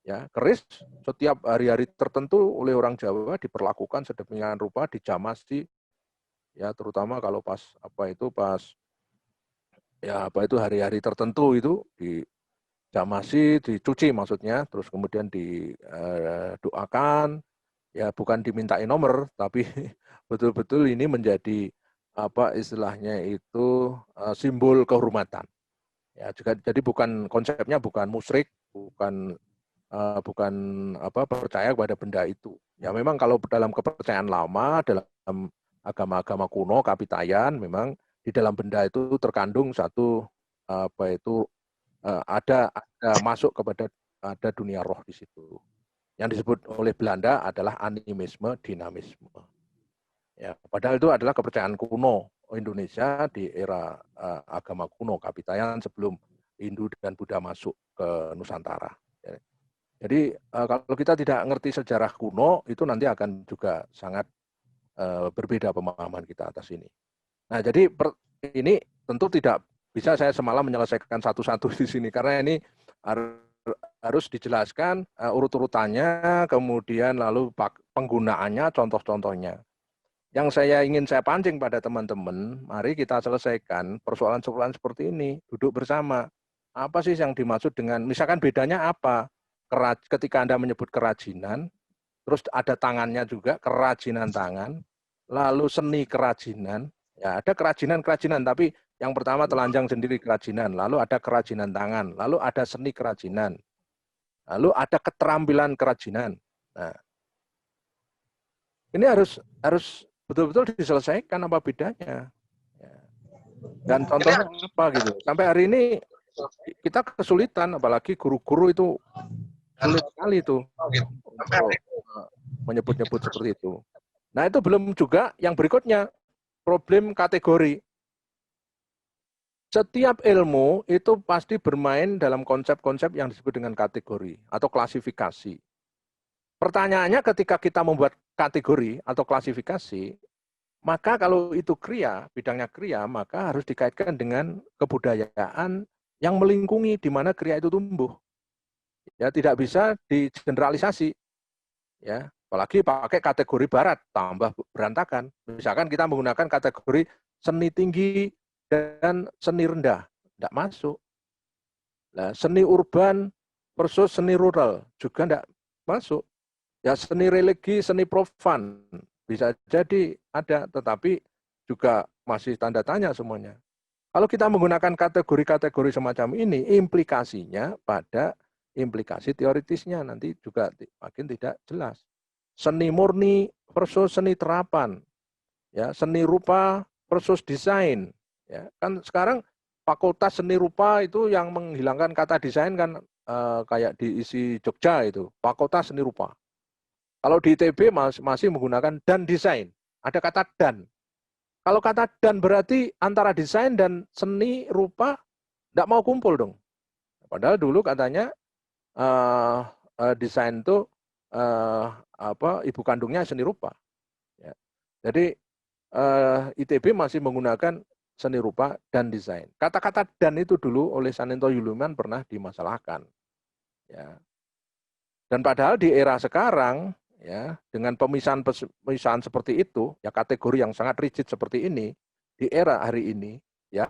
Ya, keris setiap hari-hari tertentu oleh orang Jawa diperlakukan sedemikian rupa, dijamasi, ya terutama kalau pas hari-hari tertentu itu dijamasi, dicuci maksudnya, terus kemudian didoakan, ya bukan dimintain nomor, tapi betul-betul ini menjadi istilahnya itu simbol kehormatan. Ya juga jadi konsepnya bukan musyrik, bukan percaya kepada benda itu. Ya memang kalau dalam kepercayaan lama, dalam agama-agama kuno, Kapitayan, memang di dalam benda itu terkandung satu ada masuk kepada ada dunia roh di situ. Yang disebut oleh Belanda adalah animisme, dinamisme. Ya, padahal itu adalah kepercayaan kuno Indonesia di era agama kuno, Kapitayan sebelum Hindu dan Buddha masuk ke Nusantara. Ya. Jadi kalau kita tidak ngerti sejarah kuno, itu nanti akan juga sangat berbeda pemahaman kita atas ini. Nah, jadi ini tentu tidak bisa saya semalam menyelesaikan satu-satu di sini, karena ini harus dijelaskan urut-urutannya, kemudian lalu penggunaannya, contoh-contohnya. Yang ingin saya pancing pada teman-teman, mari kita selesaikan persoalan-persoalan seperti ini, duduk bersama. Apa sih yang dimaksud dengan, misalkan bedanya apa? Ketika Anda menyebut kerajinan, terus ada tangannya juga, kerajinan tangan, lalu seni kerajinan, ya ada kerajinan-kerajinan, tapi yang pertama telanjang sendiri kerajinan, lalu ada kerajinan tangan, lalu ada seni kerajinan, lalu ada keterampilan kerajinan. Nah, ini harus betul-betul diselesaikan apa bedanya. Dan contohnya apa gitu. Sampai hari ini kita kesulitan, apalagi guru-guru itu sulit sekali itu untuk menyebut-nyebut seperti itu. Nah, itu belum juga yang berikutnya, problem kategori. Setiap ilmu itu pasti bermain dalam konsep-konsep yang disebut dengan kategori atau klasifikasi. Pertanyaannya ketika kita membuat kategori atau klasifikasi, maka kalau itu kriya, bidangnya kriya, maka harus dikaitkan dengan kebudayaan yang melingkungi di mana kriya itu tumbuh. Ya, tidak bisa digeneralisasi. Ya, apalagi pakai kategori barat, tambah berantakan. Misalkan kita menggunakan kategori seni tinggi dan seni rendah, tidak masuk. Nah, seni urban versus seni rural juga tidak masuk. Ya, seni religi, seni profan bisa jadi ada, tetapi juga masih tanda tanya semuanya. Kalau kita menggunakan kategori-kategori semacam ini, implikasinya pada implikasi teoritisnya nanti juga makin tidak jelas. Seni murni versus seni terapan, ya, seni rupa versus desain. Ya, kan sekarang fakultas seni rupa itu yang menghilangkan kata desain kan kayak diisi Jogja itu, fakultas seni rupa. Kalau di ITB masih menggunakan dan desain. Ada kata dan. Kalau kata dan berarti antara desain dan seni rupa tidak mau kumpul dong. Padahal dulu katanya desain itu ibu kandungnya seni rupa. Ya. Jadi ITB masih menggunakan seni rupa dan desain. Kata-kata dan itu dulu oleh Sanento Yuluman pernah dimasalahkan. Ya. Dan padahal di era sekarang, ya, dengan pemisahan seperti itu, ya kategori yang sangat rigid seperti ini, di era hari ini, ya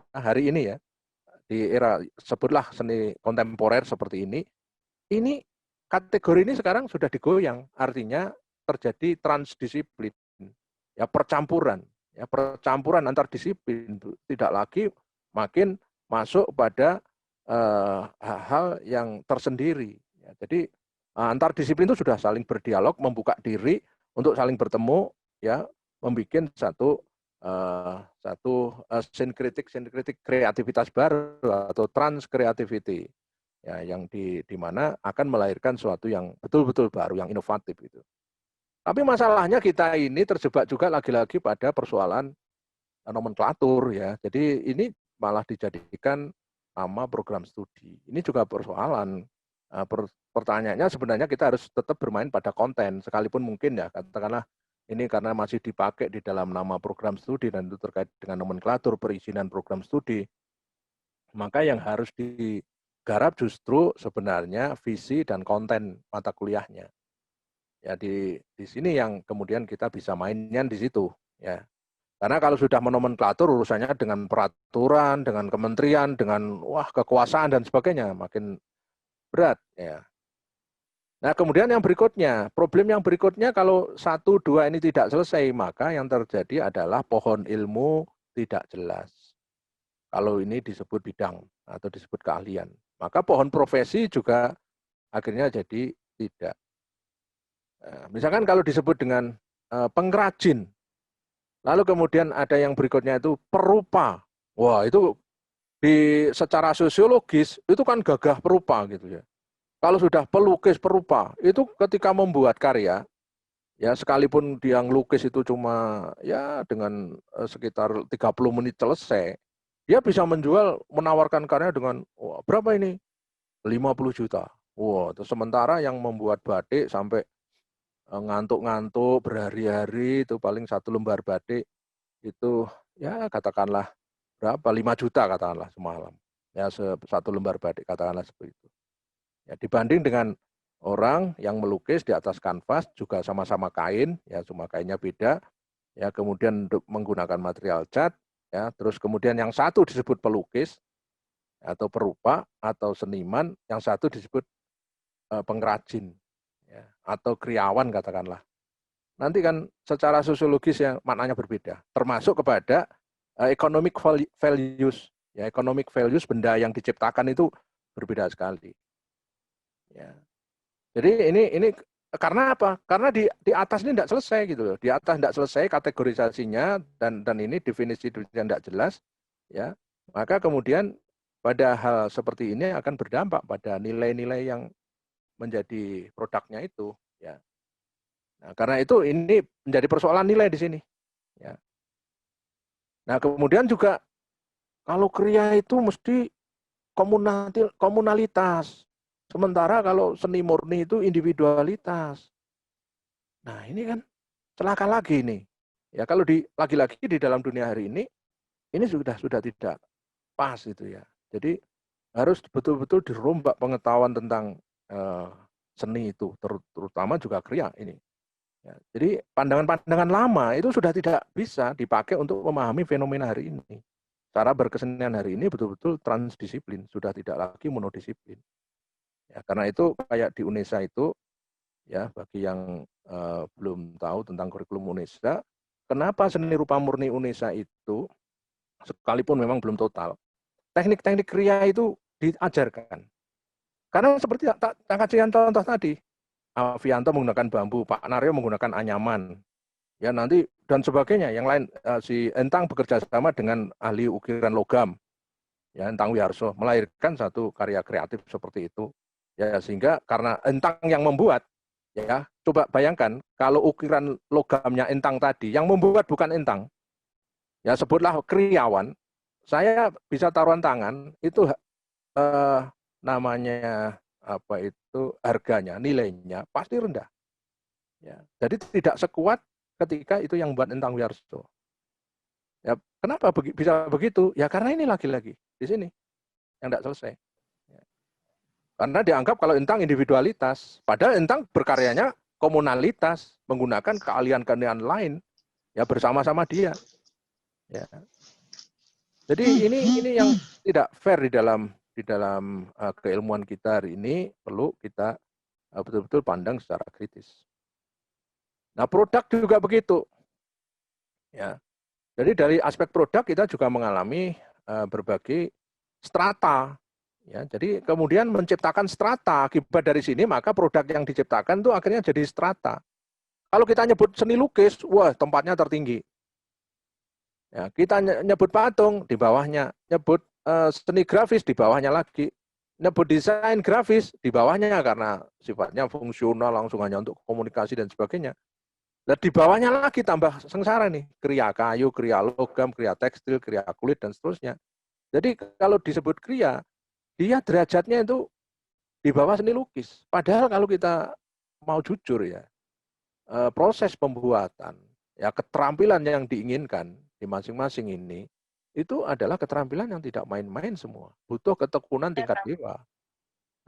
di era sebutlah seni kontemporer seperti ini kategori ini sekarang sudah digoyang, artinya terjadi transdisiplin, ya percampuran antar disiplin, tidak lagi makin masuk pada hal-hal yang tersendiri. Ya, jadi antar disiplin itu sudah saling berdialog, membuka diri untuk saling bertemu, ya, membuat sinkritik kreativitas baru atau trans creativity, ya, yang di mana akan melahirkan sesuatu yang betul-betul baru, yang inovatif itu. Tapi masalahnya kita ini terjebak juga lagi-lagi pada persoalan nomenklatur, ya. Jadi ini malah dijadikan nama program studi. Ini juga persoalan. Pertanyaannya sebenarnya kita harus tetap bermain pada konten, sekalipun mungkin ya katakanlah ini karena masih dipakai di dalam nama program studi dan itu terkait dengan nomenklatur perizinan program studi, maka yang harus digarap justru sebenarnya visi dan konten mata kuliahnya. Ya di sini yang kemudian kita bisa mainnya di situ, ya. Karena kalau sudah menomenklatur urusannya dengan peraturan, dengan kementerian, dengan kekuasaan dan sebagainya makin berat, ya. Nah, kemudian yang berikutnya, problem yang berikutnya kalau 1, 2 ini tidak selesai, maka yang terjadi adalah pohon ilmu tidak jelas. Kalau ini disebut bidang atau disebut keahlian, maka pohon profesi juga akhirnya jadi tidak. Misalkan kalau disebut dengan pengrajin, lalu kemudian ada yang berikutnya itu perupa. Wah, itu secara sosiologis itu kan gagah perupa gitu ya. Kalau sudah pelukis perupa, itu ketika membuat karya, ya sekalipun dia ngelukis itu cuma ya dengan sekitar 30 menit selesai, dia bisa menawarkan karya dengan berapa ini? 50 juta. Wah, sementara yang membuat batik sampai ngantuk-ngantuk berhari-hari itu paling 1 lembar batik itu ya katakanlah berapa? 5 juta katakanlah semalam. Ya 1 lembar batik katakanlah seperti itu. Ya, dibanding dengan orang yang melukis di atas kanvas juga sama-sama kain, ya cuma kainnya beda, ya kemudian menggunakan material cat, ya terus kemudian yang satu disebut pelukis atau perupa atau seniman, yang satu disebut pengrajin, ya, atau kriawan katakanlah. Nanti kan secara sosiologis ya maknanya berbeda, termasuk kepada economic values, ya economic values benda yang diciptakan itu berbeda sekali. Ya. Jadi ini karena apa? Karena di atas ini tidak selesai gitu loh. Di atas tidak selesai kategorisasinya dan ini definisi tidak jelas, ya. Maka kemudian pada hal seperti ini akan berdampak pada nilai-nilai yang menjadi produknya itu, ya. Nah, karena itu ini menjadi persoalan nilai di sini, ya. Nah, kemudian juga kalau kriya itu mesti komunalitas. Sementara kalau seni murni itu individualitas. Nah, ini kan celaka lagi ini. Ya, kalau lagi-lagi di dalam dunia hari ini sudah tidak pas itu ya. Jadi harus betul-betul dirombak pengetahuan tentang seni itu, terutama juga kriya ini. Ya, jadi pandangan-pandangan lama itu sudah tidak bisa dipakai untuk memahami fenomena hari ini. Cara berkesenian hari ini betul-betul transdisiplin, sudah tidak lagi monodisiplin. Ya, karena itu kayak di UNESA itu, ya bagi yang belum tahu tentang kurikulum UNESA, kenapa seni rupa murni UNESA itu, sekalipun memang belum total, teknik-teknik kriya itu diajarkan. Karena seperti tak kasih contoh tadi, Avianto menggunakan bambu, Pak Naryo menggunakan anyaman, ya nanti dan sebagainya. Yang lain si Entang bekerja sama dengan ahli ukiran logam, ya Entang Wiharso melahirkan satu karya kreatif seperti itu. Ya sehingga karena Entang yang membuat, ya coba bayangkan kalau ukiran logamnya Entang tadi, yang membuat bukan Entang, ya sebutlah kriawan, saya bisa taruhan tangan itu namanya apa itu harganya, nilainya pasti rendah. Ya, jadi tidak sekuat ketika itu yang buat Entang Wiharso. Ya, kenapa bisa begitu? Ya karena ini lagi-lagi di sini yang tidak selesai. Ya. Karena dianggap kalau Entang individualitas, padahal Entang berkaryanya komunalitas, menggunakan keahlian-keahlian lain ya bersama-sama dia. Ya. Jadi ini yang tidak fair di dalam keilmuan kita hari ini, perlu kita betul-betul pandang secara kritis. Nah, produk juga begitu. Ya. Jadi dari aspek produk kita juga mengalami berbagai strata. Ya, jadi kemudian menciptakan strata, akibat dari sini maka produk yang diciptakan itu akhirnya jadi strata. Kalau kita nyebut seni lukis, wah tempatnya tertinggi. Ya, kita nyebut patung, di bawahnya. Nyebut seni grafis, di bawahnya lagi. Nyebut desain grafis, di bawahnya karena sifatnya fungsional, langsung hanya untuk komunikasi dan sebagainya. Dan di bawahnya lagi tambah sengsara nih, kriya kayu, kriya logam, kriya tekstil, kriya kulit, dan seterusnya. Jadi kalau disebut kriya, dia derajatnya itu di bawah seni lukis. Padahal kalau kita mau jujur ya, proses pembuatan, ya keterampilan yang diinginkan di masing-masing ini, itu adalah keterampilan yang tidak main-main semua. Butuh ketekunan tingkat dewa.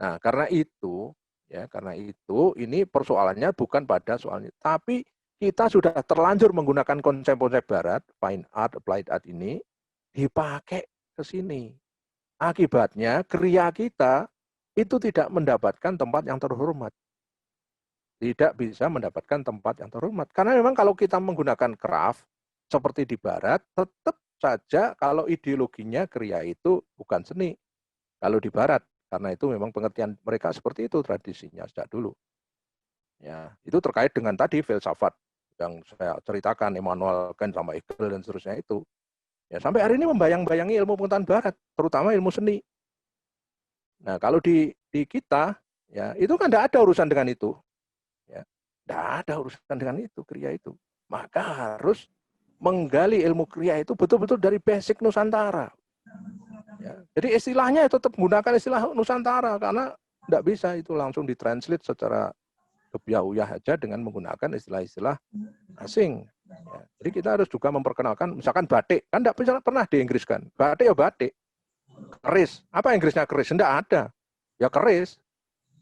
Nah, karena itu ini persoalannya bukan pada soalnya, tapi kita sudah terlanjur menggunakan konsep-konsep barat, fine art, applied art ini dipakai ke sini. Akibatnya kriya kita itu tidak mendapatkan tempat yang terhormat. Tidak bisa mendapatkan tempat yang terhormat. Karena memang kalau kita menggunakan craft seperti di barat, tetap saja kalau ideologinya kriya itu bukan seni. Kalau di barat, karena itu memang pengertian mereka seperti itu tradisinya sejak dulu. Ya, itu terkait dengan tadi filsafat yang saya ceritakan, Immanuel Kant sama Hegel dan seterusnya itu. Ya, sampai hari ini membayang-bayangi ilmu pengetahuan barat, terutama ilmu seni. Nah, kalau di kita, ya itu kan tidak ada urusan dengan itu. Ya, tidak ada urusan dengan itu, kriya itu. Maka harus menggali ilmu kriya itu betul-betul dari basic Nusantara. Ya, jadi istilahnya tetap menggunakan istilah Nusantara, karena tidak bisa itu langsung ditranslate secara kebiah-uyah aja dengan menggunakan istilah-istilah asing. Ya, jadi kita harus juga memperkenalkan, misalkan batik, kan tidak pernah diinggriskan. Batik ya batik. Keris, apa Inggrisnya keris? Tidak ada. Ya keris.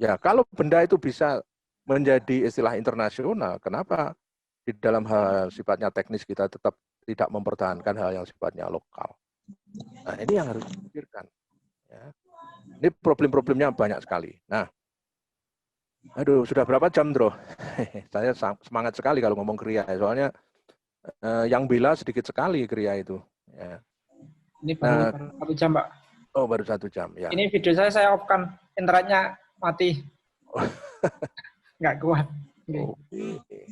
Ya kalau benda itu bisa menjadi istilah internasional, kenapa di dalam hal sifatnya teknis kita tetap tidak mempertahankan hal yang sifatnya lokal? Nah, ini yang harus dipikirkan. Ya. Ini problem-problemnya banyak sekali. Nah, aduh, sudah berapa jam, Bro? Saya semangat sekali kalau ngomong kriya, soalnya yang bila sedikit sekali kriya itu. Ya. Ini baru 1 jam, Pak. Oh, baru 1 jam, ya. Ini video saya off-kan, internetnya mati. Nggak kuat. Okay.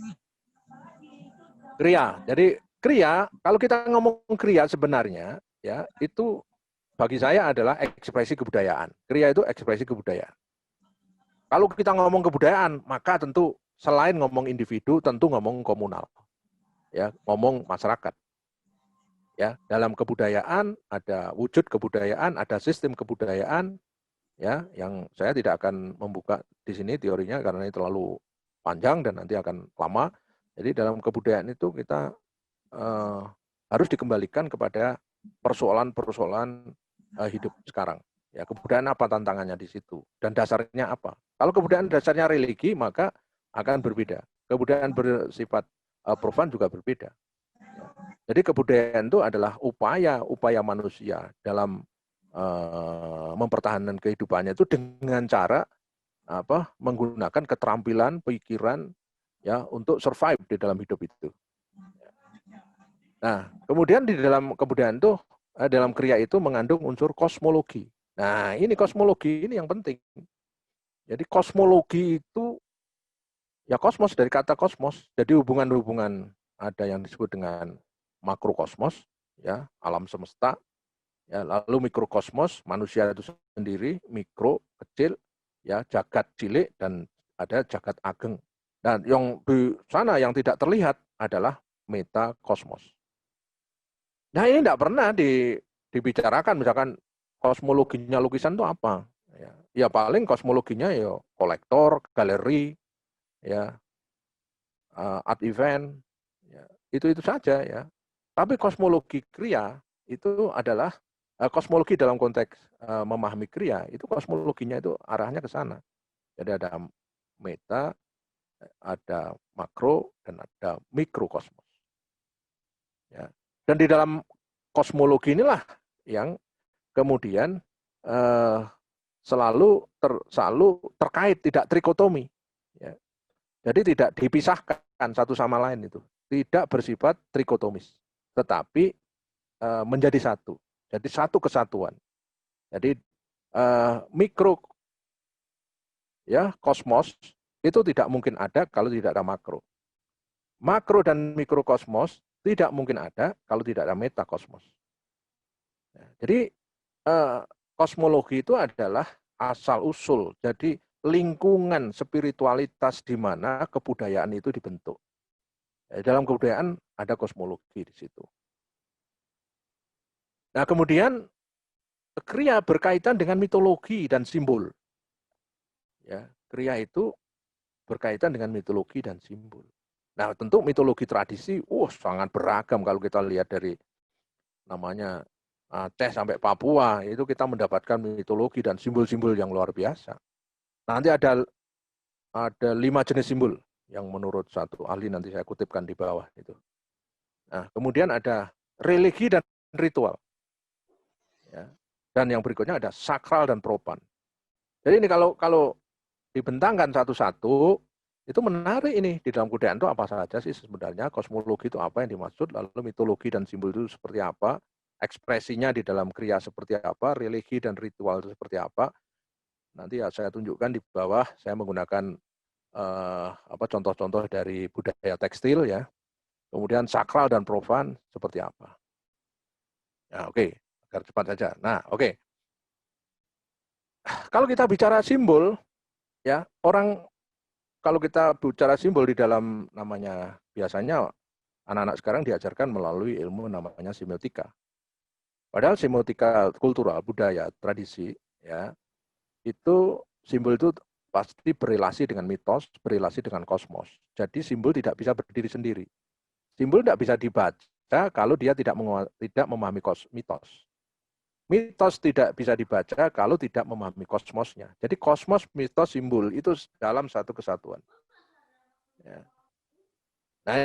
Kriya. Jadi kriya, kalau kita ngomong kriya sebenarnya, ya itu bagi saya adalah ekspresi kebudayaan. Kriya itu ekspresi kebudayaan. Kalau kita ngomong kebudayaan, maka tentu selain ngomong individu, tentu ngomong komunal. Ya, ngomong masyarakat. Ya, dalam kebudayaan ada wujud kebudayaan, ada sistem kebudayaan, ya, yang saya tidak akan membuka di sini teorinya karena ini terlalu panjang dan nanti akan lama. Jadi dalam kebudayaan itu kita harus dikembalikan kepada persoalan-persoalan hidup sekarang. Ya, kebudayaan apa tantangannya di situ dan dasarnya apa? Kalau kebudayaan dasarnya religi maka akan berbeda. Kebudayaan bersifat profan juga berbeda. Ya. Jadi kebudayaan itu adalah upaya manusia dalam mempertahankan kehidupannya itu dengan cara menggunakan keterampilan pikiran ya untuk survive di dalam hidup itu. Nah, kemudian di dalam kebudayaan itu, dalam kriya itu mengandung unsur kosmologi. Nah, ini kosmologi ini yang penting. Jadi kosmologi itu, ya kosmos dari kata kosmos. Jadi hubungan-hubungan ada yang disebut dengan makrokosmos, ya alam semesta. Ya, lalu mikrokosmos, manusia itu sendiri, mikro, kecil, ya jagat cilik, dan ada jagat ageng. Dan yang di sana yang tidak terlihat adalah metakosmos. Nah, ini tidak pernah dibicarakan, misalkan kosmologinya lukisan itu apa? Ya paling kosmologinya ya kolektor, galeri, ya art event, ya, itu saja ya. Tapi kosmologi kriya itu adalah kosmologi dalam konteks memahami kriya, itu kosmologinya itu arahnya ke sana. Jadi ada meta, ada makro, dan ada mikrokosmos. Ya. Dan di dalam kosmologi inilah yang kemudian selalu terkait, tidak trikotomi. Ya. Jadi tidak dipisahkan satu sama lain itu. Tidak bersifat trikotomis. Tetapi menjadi satu. Jadi satu kesatuan. Jadi mikro ya kosmos itu tidak mungkin ada kalau tidak ada makro. Makro dan mikrokosmos tidak mungkin ada kalau tidak ada metakosmos. Ya, jadi kosmologi itu adalah asal usul. Jadi lingkungan spiritualitas di mana kebudayaan itu dibentuk. Ya, dalam kebudayaan ada kosmologi di situ. Nah, kemudian kriya berkaitan dengan mitologi dan simbol. Ya, kriya itu berkaitan dengan mitologi dan simbol. Nah, tentu mitologi tradisi, sangat beragam kalau kita lihat dari namanya Aceh sampai Papua, itu kita mendapatkan mitologi dan simbol-simbol yang luar biasa. Nanti ada 5 jenis simbol yang menurut satu ahli nanti saya kutipkan di bawah itu. Nah, kemudian ada religi dan ritual. Ya. Dan yang berikutnya ada sakral dan profan. Jadi ini kalau dibentangkan satu-satu, itu menarik ini. Di dalam kebudayaan itu apa saja sih sebenarnya, kosmologi itu apa yang dimaksud, lalu mitologi dan simbol itu seperti apa, ekspresinya di dalam kriya seperti apa, religi dan ritual itu seperti apa. Nanti ya saya tunjukkan di bawah, saya menggunakan contoh-contoh dari budaya tekstil ya. Kemudian sakral dan profan seperti apa. Nah, oke, agar cepat saja. Nah, oke. Kalau kita bicara simbol, ya kalau kita bicara simbol di dalam namanya biasanya anak-anak sekarang diajarkan melalui ilmu namanya semiotika. Padahal semiotika kultural, budaya, tradisi, ya itu simbol itu pasti berrelasi dengan mitos, berrelasi dengan kosmos. Jadi simbol tidak bisa berdiri sendiri. Simbol tidak bisa dibaca kalau dia tidak memahami mitos. Mitos tidak bisa dibaca kalau tidak memahami kosmosnya. Jadi kosmos, mitos, simbol itu dalam satu kesatuan. Ya. Nah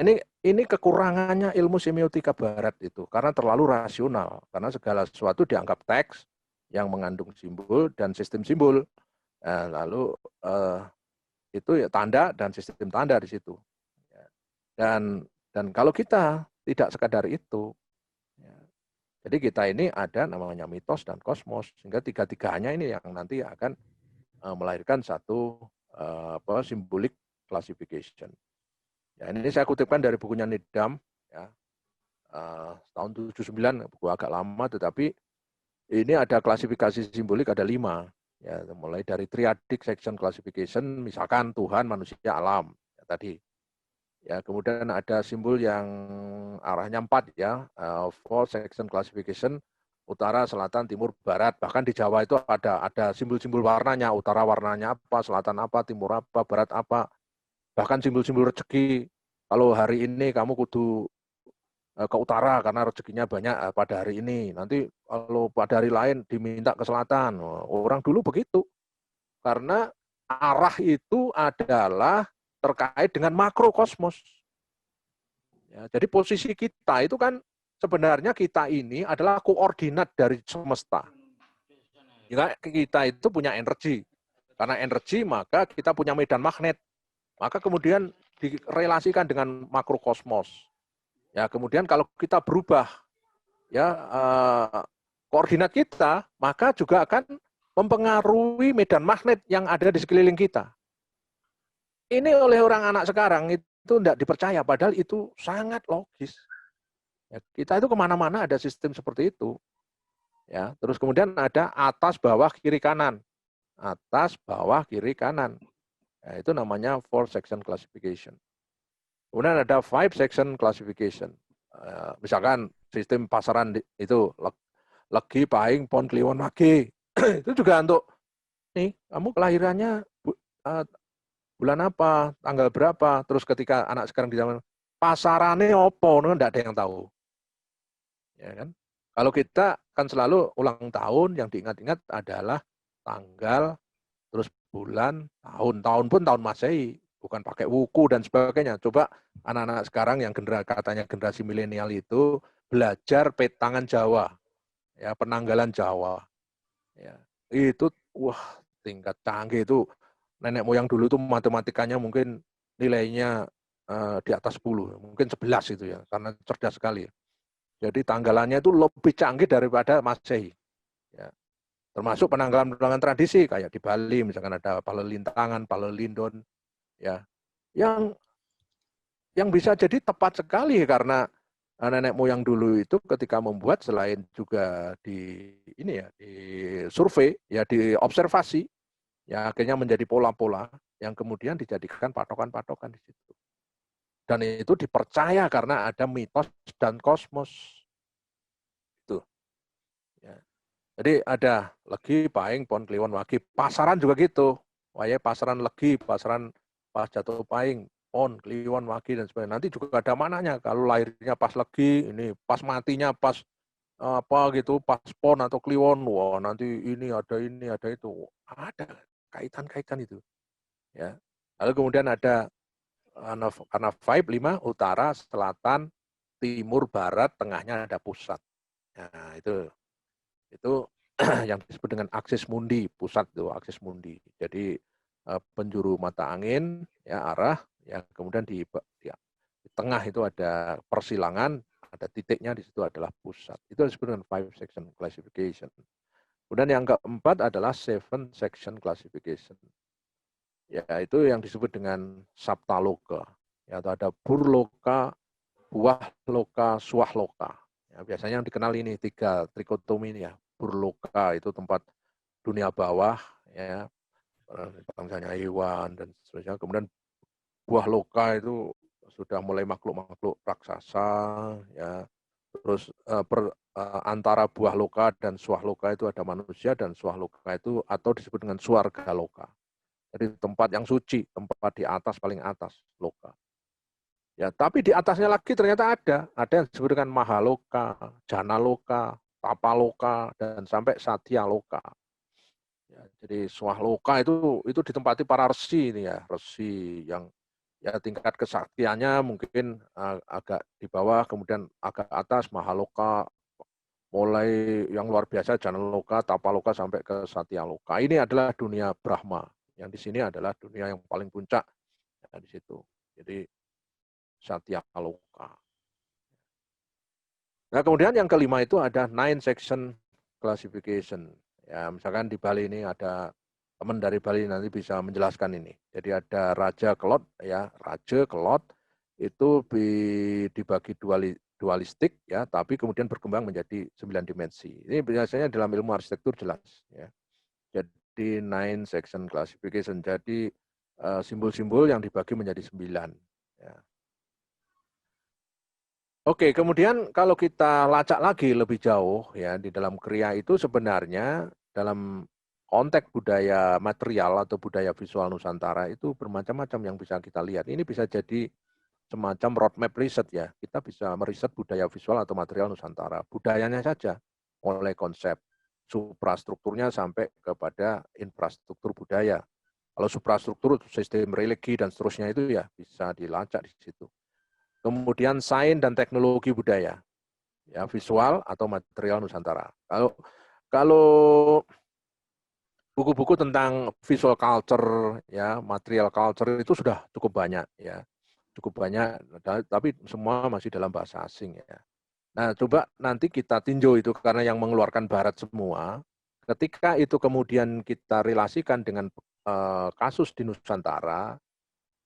ini kekurangannya ilmu semiotika barat itu karena terlalu rasional. Karena segala sesuatu dianggap teks yang mengandung simbol dan sistem simbol. Nah, lalu itu ya tanda dan sistem tanda di situ. Ya. Dan kalau kita tidak sekadar itu, ya, jadi kita ini ada namanya mitos dan kosmos, sehingga tiga-tiganya ini yang nanti akan melahirkan satu symbolic classification. Ya, ini saya kutipkan dari bukunya Needham, ya, tahun 79, buku agak lama, tetapi ini ada klasifikasi simbolik ada 5, ya, mulai dari triadic section classification, misalkan Tuhan, manusia, alam, ya, tadi. Ya, kemudian ada simbol yang arahnya 4 ya, 4 section classification, utara, selatan, timur, barat. Bahkan di Jawa itu ada simbol-simbol warnanya, utara warnanya apa, selatan apa, timur apa, barat apa. Bahkan simbol-simbol rezeki. Kalau hari ini kamu kudu ke utara karena rezekinya banyak pada hari ini. Nanti kalau pada hari lain diminta ke selatan. Orang dulu begitu. Karena arah itu adalah terkait dengan makrokosmos. Ya, jadi posisi kita itu kan sebenarnya kita ini adalah koordinat dari semesta. Ya, kita itu punya energi. Karena energi maka kita punya medan magnet. Maka kemudian direlasikan dengan makrokosmos. Ya, kemudian kalau kita berubah ya koordinat kita, maka juga akan mempengaruhi medan magnet yang ada di sekeliling kita. Ini oleh orang anak sekarang itu tidak dipercaya, padahal itu sangat logis. Ya, kita itu kemana-mana ada sistem seperti itu. Ya, terus kemudian ada atas, bawah, kiri, kanan. Atas, bawah, kiri, kanan. Ya, itu namanya 4 section classification. Kemudian ada 5 section classification. Misalkan sistem pasaran itu legi, pahing, pon, kliwon, mage. Itu juga untuk nih, kamu kelahirannya bulan apa, tanggal berapa, terus ketika anak sekarang di zaman pasarannya opo, enggak ada yang tahu. Ya kan? kan selalu ulang tahun yang diingat-ingat adalah tanggal, terus bulan, tahun. Tahun pun tahun Masehi, bukan pakai wuku dan sebagainya. Coba anak-anak sekarang yang katanya generasi milenial itu belajar petangan Jawa, ya penanggalan Jawa. Ya, itu wah tingkat canggih itu. Nenek moyang dulu itu matematikanya mungkin nilainya di atas 10, mungkin 11 itu ya, karena cerdas sekali. Jadi tanggalannya itu lebih canggih daripada Masehi. Ya. Termasuk penanggalan-penanggalan tradisi kayak di Bali, misalkan ada Palelintangan, Palelindon, ya, yang bisa jadi tepat sekali karena nenek moyang dulu itu ketika membuat selain juga di survei, ya di observasi, ya akhirnya menjadi pola-pola yang kemudian dijadikan patokan-patokan di situ. Dan itu dipercaya karena ada mitos dan kosmos. Itu. Ya. Jadi ada legi, paing, pon, kliwon, wagi. Pasaran juga gitu. Waya pasaran legi, pasaran pas jatuh paing, pon, kliwon, wagi, dan sebagainya. Nanti juga ada mananya. Kalau lahirnya pas legi, ini pas matinya pas apa gitu, pas pon atau kliwon, wah nanti ini, ada itu. Ada kaitan-kaitan itu. Ya. Lalu kemudian ada karena vibe 5, utara, selatan, timur, barat, tengahnya ada pusat. Nah, itu yang disebut dengan aksis mundi, pusat itu aksis mundi. Jadi penjuru mata angin, ya arah, ya kemudian di tengah itu ada persilangan, ada titiknya di situ adalah pusat. Itu disebut dengan 5 section classification. Kemudian yang keempat adalah 7 section classification. Ya, itu yang disebut dengan saptaloka. Ya, atau ada burloka, buah loka, suah loka. Ya, biasanya yang dikenal ini 3 trikotomi ini ya. Burloka itu tempat dunia bawah, ya, bangsanya hewan dan seterusnya. Kemudian buah loka itu sudah mulai makhluk-makhluk raksasa, ya. Terus antara buah loka dan suah loka itu ada manusia, dan suah loka itu atau disebut dengan suarga loka. Jadi tempat yang suci, tempat di atas, paling atas, loka. Ya, tapi di atasnya lagi ternyata ada yang disebut dengan mahaloka, janaloka, tapaloka, dan sampai satyaloka. Ya, jadi swahloka itu ditempati para resi ini ya, resi yang ya tingkat kesaktiannya mungkin agak di bawah, kemudian agak atas mahaloka, mulai yang luar biasa janaloka, tapaloka sampai ke satyaloka. Ini adalah dunia Brahma. Yang di sini adalah dunia yang paling puncak ya, di situ. Jadi satyaloka. Nah, kemudian yang kelima itu ada 9 section classification. Ya, misalkan di Bali ini ada teman dari Bali nanti bisa menjelaskan ini. Jadi ada Raja Kelot, ya, Raja Kelot itu dibagi dualistik, ya, tapi kemudian berkembang menjadi 9 dimensi. Ini biasanya dalam ilmu arsitektur jelas, ya. Jadi 9 section classification. Jadi simbol-simbol yang dibagi menjadi 9. Ya. Oke, kemudian kalau kita lacak lagi lebih jauh ya di dalam kriya itu sebenarnya dalam konteks budaya material atau budaya visual Nusantara itu bermacam-macam yang bisa kita lihat. Ini bisa jadi semacam roadmap riset ya. Kita bisa meriset budaya visual atau material Nusantara. Budayanya saja, mulai konsep suprastrukturnya sampai kepada infrastruktur budaya. Kalau suprastruktur, sistem religi dan seterusnya itu ya bisa dilacak di situ. Kemudian sains dan teknologi budaya, ya visual atau material Nusantara. Kalau buku-buku tentang visual culture, ya material culture itu sudah cukup banyak, ya cukup banyak, tapi semua masih dalam bahasa asing, ya. Nah, coba nanti kita tinjau itu karena yang mengeluarkan Barat semua. Ketika itu kemudian kita relasikan dengan kasus di Nusantara,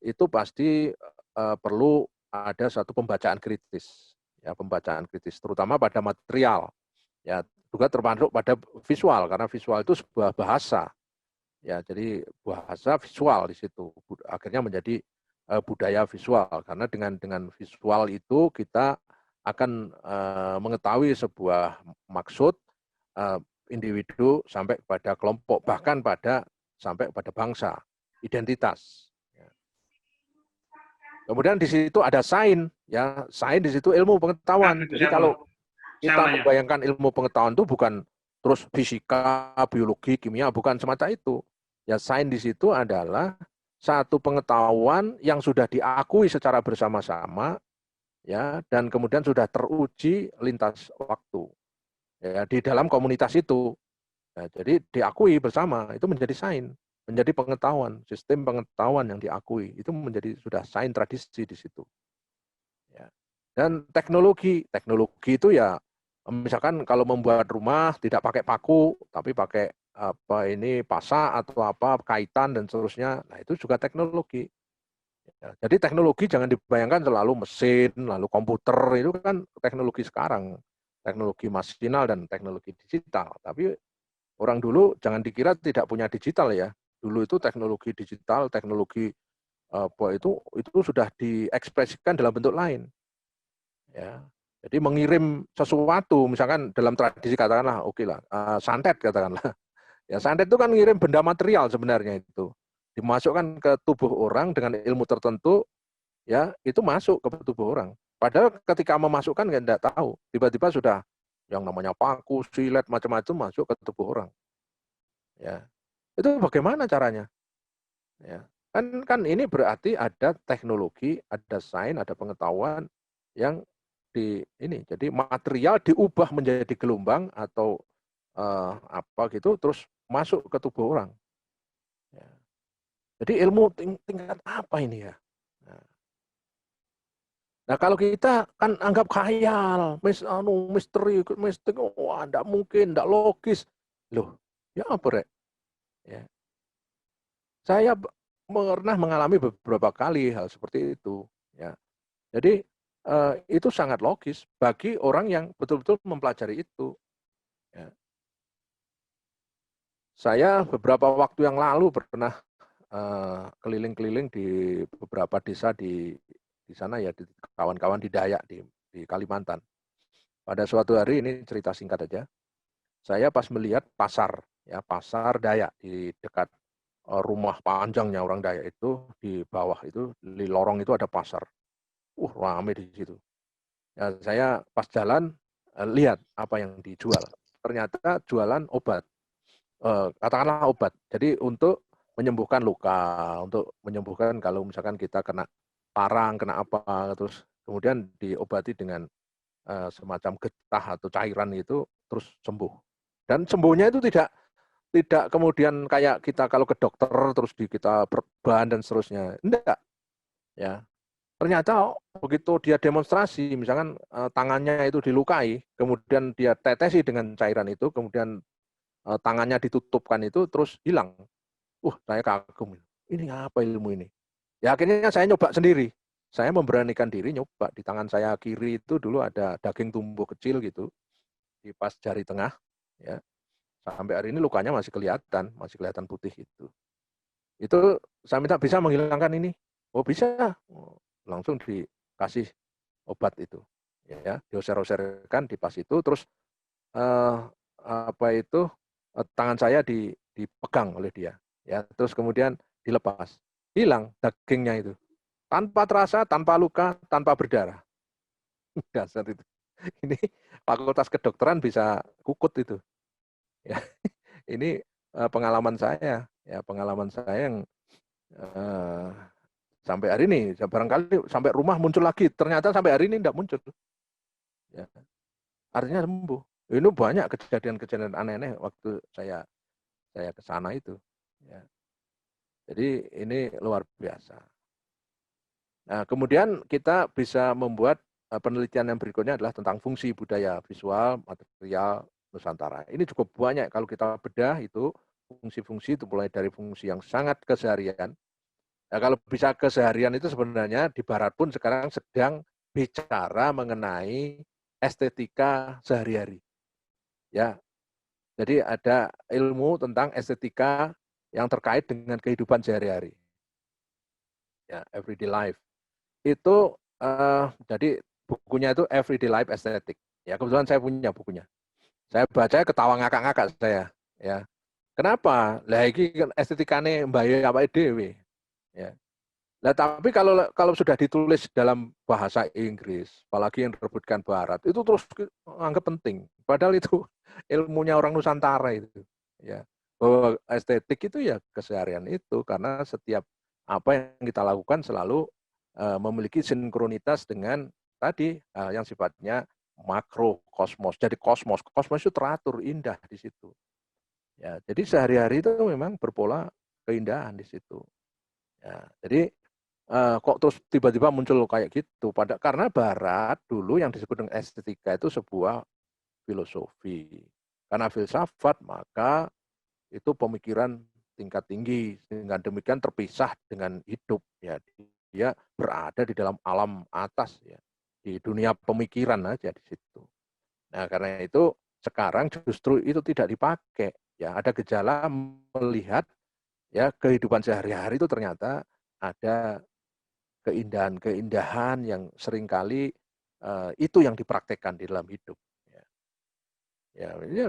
itu pasti perlu ada satu pembacaan kritis, ya pembacaan kritis, terutama pada material, ya juga termasuk pada visual karena visual itu sebuah bahasa, ya jadi bahasa visual di situ akhirnya menjadi budaya visual karena dengan visual itu kita akan mengetahui sebuah maksud individu sampai pada kelompok bahkan sampai pada bangsa, identitas. Kemudian di situ ada sains, ya sains di situ ilmu pengetahuan. Jadi kita membayangkan ilmu pengetahuan itu bukan terus fisika, biologi, kimia, bukan semata itu. Ya, sains di situ adalah satu pengetahuan yang sudah diakui secara bersama-sama, ya, dan kemudian sudah teruji lintas waktu, ya, di dalam komunitas itu. Nah, jadi diakui bersama, itu menjadi sains, menjadi pengetahuan, sistem pengetahuan yang diakui, itu menjadi sudah sains tradisi di situ. Ya. Dan teknologi itu ya, misalkan kalau membuat rumah tidak pakai paku, tapi pakai pasak atau apa, kaitan dan seterusnya, nah itu juga teknologi. Ya, jadi teknologi jangan dibayangkan selalu mesin, lalu komputer, itu kan teknologi sekarang, teknologi masinal dan teknologi digital. Tapi orang dulu jangan dikira tidak punya digital ya. Dulu itu teknologi digital, teknologi itu sudah diekspresikan dalam bentuk lain. Ya. Jadi mengirim sesuatu, misalkan dalam tradisi katakanlah, oke lah, santet katakanlah. Ya, santet itu kan ngirim benda material sebenarnya itu. Dimasukkan ke tubuh orang dengan ilmu tertentu, ya itu masuk ke tubuh orang. Padahal ketika memasukkan nggak tahu, tiba-tiba sudah yang namanya paku, silet, macam-macam masuk ke tubuh orang. Ya, itu bagaimana caranya? Ya, kan ini berarti ada teknologi, ada sains, ada pengetahuan yang ini. Jadi material diubah menjadi gelombang atau apa gitu, terus masuk ke tubuh orang. Ya. Jadi ilmu tingkat apa ini ya? Nah kalau kita kan anggap khayal, misteri, wah enggak mungkin, enggak logis. Loh, ya apa rek? Ya. Saya pernah mengalami beberapa kali hal seperti itu. Ya. Jadi itu sangat logis bagi orang yang betul-betul mempelajari itu. Ya. Saya beberapa waktu yang lalu pernah keliling-keliling di beberapa desa di sana ya, di kawan-kawan di Dayak di Kalimantan. Pada suatu hari, ini cerita singkat aja, saya pas melihat pasar, ya pasar Dayak di dekat rumah panjangnya orang Dayak itu, di bawah itu di lorong itu ada pasar. Ramai di situ. Ya, saya pas jalan lihat apa yang dijual. Ternyata jualan obat. Katakanlah obat. Jadi untuk menyembuhkan luka, untuk menyembuhkan kalau misalkan kita kena parang, kena apa, terus kemudian diobati dengan semacam getah atau cairan itu, terus sembuh. Dan sembuhnya itu tidak kemudian kayak kita kalau ke dokter terus kita berbahan dan seterusnya. Enggak. Ya. Ternyata begitu dia demonstrasi, misalkan tangannya itu dilukai, kemudian dia tetesi dengan cairan itu, kemudian tangannya ditutupkan itu, terus hilang. Saya kagum. Ini apa ilmu ini? Ya akhirnya saya nyoba sendiri. Saya memberanikan diri nyoba. Di tangan saya kiri itu dulu ada daging tumbuh kecil gitu, di pas jari tengah. Ya. Sampai hari ini lukanya masih kelihatan putih itu. Itu saya minta bisa menghilangkan ini. Oh bisa. Langsung dikasih obat itu. Ya, dioser-oserkan di pas itu, terus tangan saya dipegang oleh dia. Ya, terus kemudian dilepas, hilang dagingnya itu, tanpa terasa, tanpa luka, tanpa berdarah. Dasar itu. Ini fakultas kedokteran bisa kukut itu. Ya, ini pengalaman saya, ya pengalaman saya yang sampai hari ini, barangkali sampai rumah muncul lagi, ternyata sampai hari ini tidak muncul. Ya, artinya sembuh. Ini banyak kejadian-kejadian aneh-aneh waktu saya ke sana itu. Ya. Jadi ini luar biasa. Nah, kemudian kita bisa membuat penelitian yang berikutnya adalah tentang fungsi budaya visual material Nusantara. Ini cukup banyak kalau kita bedah itu fungsi-fungsi itu mulai dari fungsi yang sangat keseharian. Nah, kalau bisa keseharian itu sebenarnya di Barat pun sekarang sedang bicara mengenai estetika sehari-hari. Ya, jadi ada ilmu tentang estetika yang terkait dengan kehidupan sehari-hari. Ya, everyday life. Itu jadi bukunya itu Everyday Life Aesthetic. Ya, kebetulan saya punya bukunya. Saya baca ketawa ngakak-ngakak saya, ya. Kenapa? Lah iki estetikane mbaye awake dhewe. Ya. Nah, tapi kalau sudah ditulis dalam bahasa Inggris, apalagi yang direbutkan Barat, itu terus anggap penting. Padahal itu ilmunya orang Nusantara itu. Ya, bahwa estetik itu ya keseharian itu, karena setiap apa yang kita lakukan selalu memiliki sinkronitas dengan tadi yang sifatnya makro kosmos. Jadi kosmos itu teratur, indah di situ. Ya, jadi sehari-hari itu memang berpola keindahan di situ. Ya, jadi kok terus tiba-tiba muncul kayak gitu? Karena Barat dulu yang disebut dengan estetika itu sebuah filosofi. Karena filsafat maka itu pemikiran tingkat tinggi, dengan demikian terpisah dengan hidup. Ya, dia berada di dalam alam atas, ya, di dunia pemikiran aja di situ. Nah, karena itu sekarang justru itu tidak dipakai. Ya, ada gejala melihat ya kehidupan sehari-hari itu ternyata ada keindahan-keindahan yang seringkali itu yang dipraktekkan di dalam hidup. Ya, ini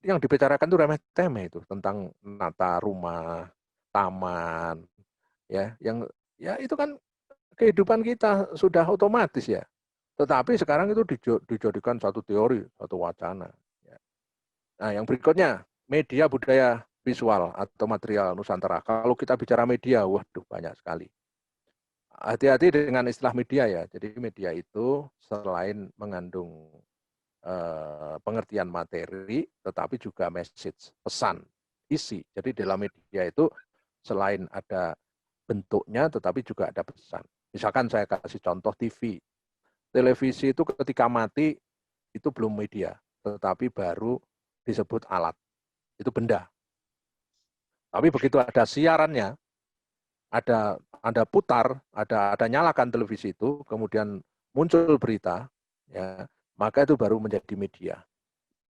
yang dibicarakan itu remeh-temeh itu tentang nata rumah, taman, ya, yang ya itu kan kehidupan kita sudah otomatis ya. Tetapi sekarang itu dijadikan satu teori, satu wacana. Ya. Nah, yang berikutnya media budaya visual atau material Nusantara. Kalau kita bicara media, waduh banyak sekali. Hati-hati dengan istilah media ya. Jadi media itu selain mengandung pengertian materi, tetapi juga message, pesan, isi. Jadi dalam media itu selain ada bentuknya, tetapi juga ada pesan. Misalkan saya kasih contoh TV. Televisi itu ketika mati, itu belum media, tetapi baru disebut alat. Itu benda. Tapi begitu ada siarannya, ada Anda putar, ada nyalakan televisi itu, kemudian muncul berita, ya, maka itu baru menjadi media.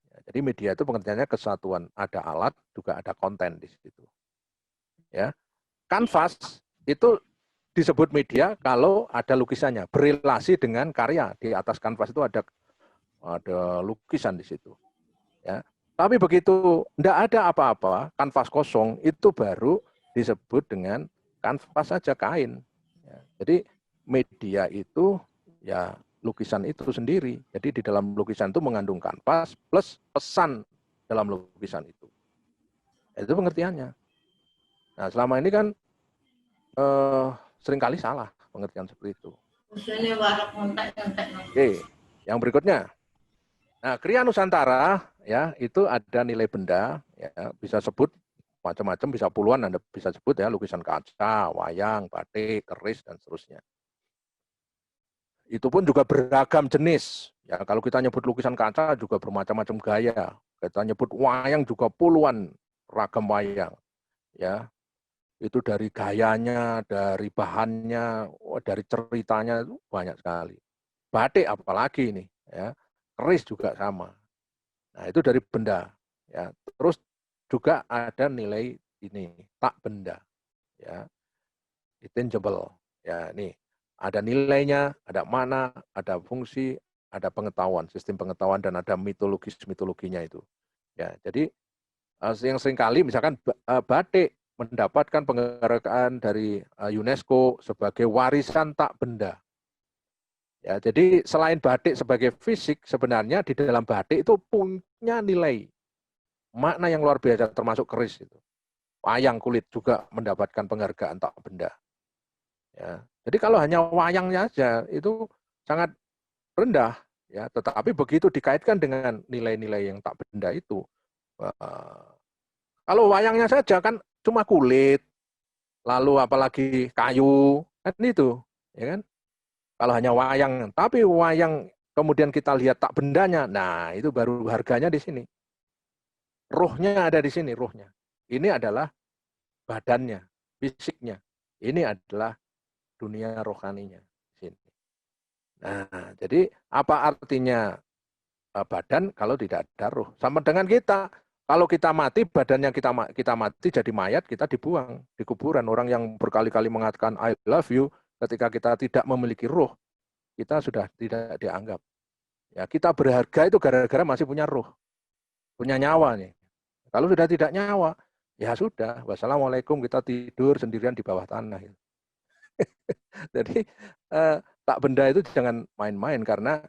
Ya, jadi media itu pengertiannya kesatuan, ada alat, juga ada konten di situ. Ya, kanvas itu disebut media kalau ada lukisannya, berelasi dengan karya di atas kanvas itu ada lukisan di situ. Ya, tapi begitu tidak ada apa-apa, kanvas kosong itu baru disebut dengan kanvas saja, kain. Ya, jadi media itu ya lukisan itu sendiri. Jadi di dalam lukisan itu mengandung kanvas plus pesan dalam lukisan itu. Itu pengertiannya. Nah, selama ini kan seringkali salah pengertian seperti itu. Oke, yang berikutnya. Nah, Kriya Nusantara ya itu ada nilai benda, ya, bisa sebut macam-macam, bisa puluhan, Anda bisa sebut ya, lukisan kaca, wayang, batik, keris dan seterusnya. Itu pun juga beragam jenis. Ya, kalau kita nyebut lukisan kaca juga bermacam-macam gaya. Kita nyebut wayang juga puluhan ragam wayang. Ya, itu dari gayanya, dari bahannya, dari ceritanya itu banyak sekali. Batik apalagi ini, ya. Keris juga sama. Nah, itu dari benda. Ya. Terus juga ada nilai ini, tak benda. Ya. Intangible. Ya, ini ada nilainya, ada mana, ada fungsi, ada pengetahuan, sistem pengetahuan dan ada mitologinya itu. Ya, jadi yang seringkali misalkan batik mendapatkan penghargaan dari UNESCO sebagai warisan tak benda. Ya, jadi selain batik sebagai fisik, sebenarnya di dalam batik itu punya nilai makna yang luar biasa, termasuk keris itu. Wayang kulit juga mendapatkan penghargaan tak benda. Ya, jadi kalau hanya wayangnya saja itu sangat rendah, ya. Tetapi begitu dikaitkan dengan nilai-nilai yang tak benda itu, kalau wayangnya saja kan cuma kulit, lalu apalagi kayu, kan itu, ya kan? Kalau hanya wayang, tapi wayang kemudian kita lihat tak bendanya, nah itu baru harganya di sini. Rohnya ada di sini, rohnya. Ini adalah badannya, fisiknya. Ini adalah dunia rohaninya di sini. Nah, jadi apa artinya badan kalau tidak ada roh? Sama dengan kita. Kalau kita mati, badannya kita mati jadi mayat, kita dibuang di kuburan. Orang yang berkali-kali mengatakan I love you, ketika kita tidak memiliki roh, kita sudah tidak dianggap. Ya, kita berharga itu gara-gara masih punya roh, punya nyawa nih. Kalau sudah tidak nyawa, ya sudah. Wassalamualaikum, kita tidur sendirian di bawah tanah. Jadi tak benda itu jangan main-main karena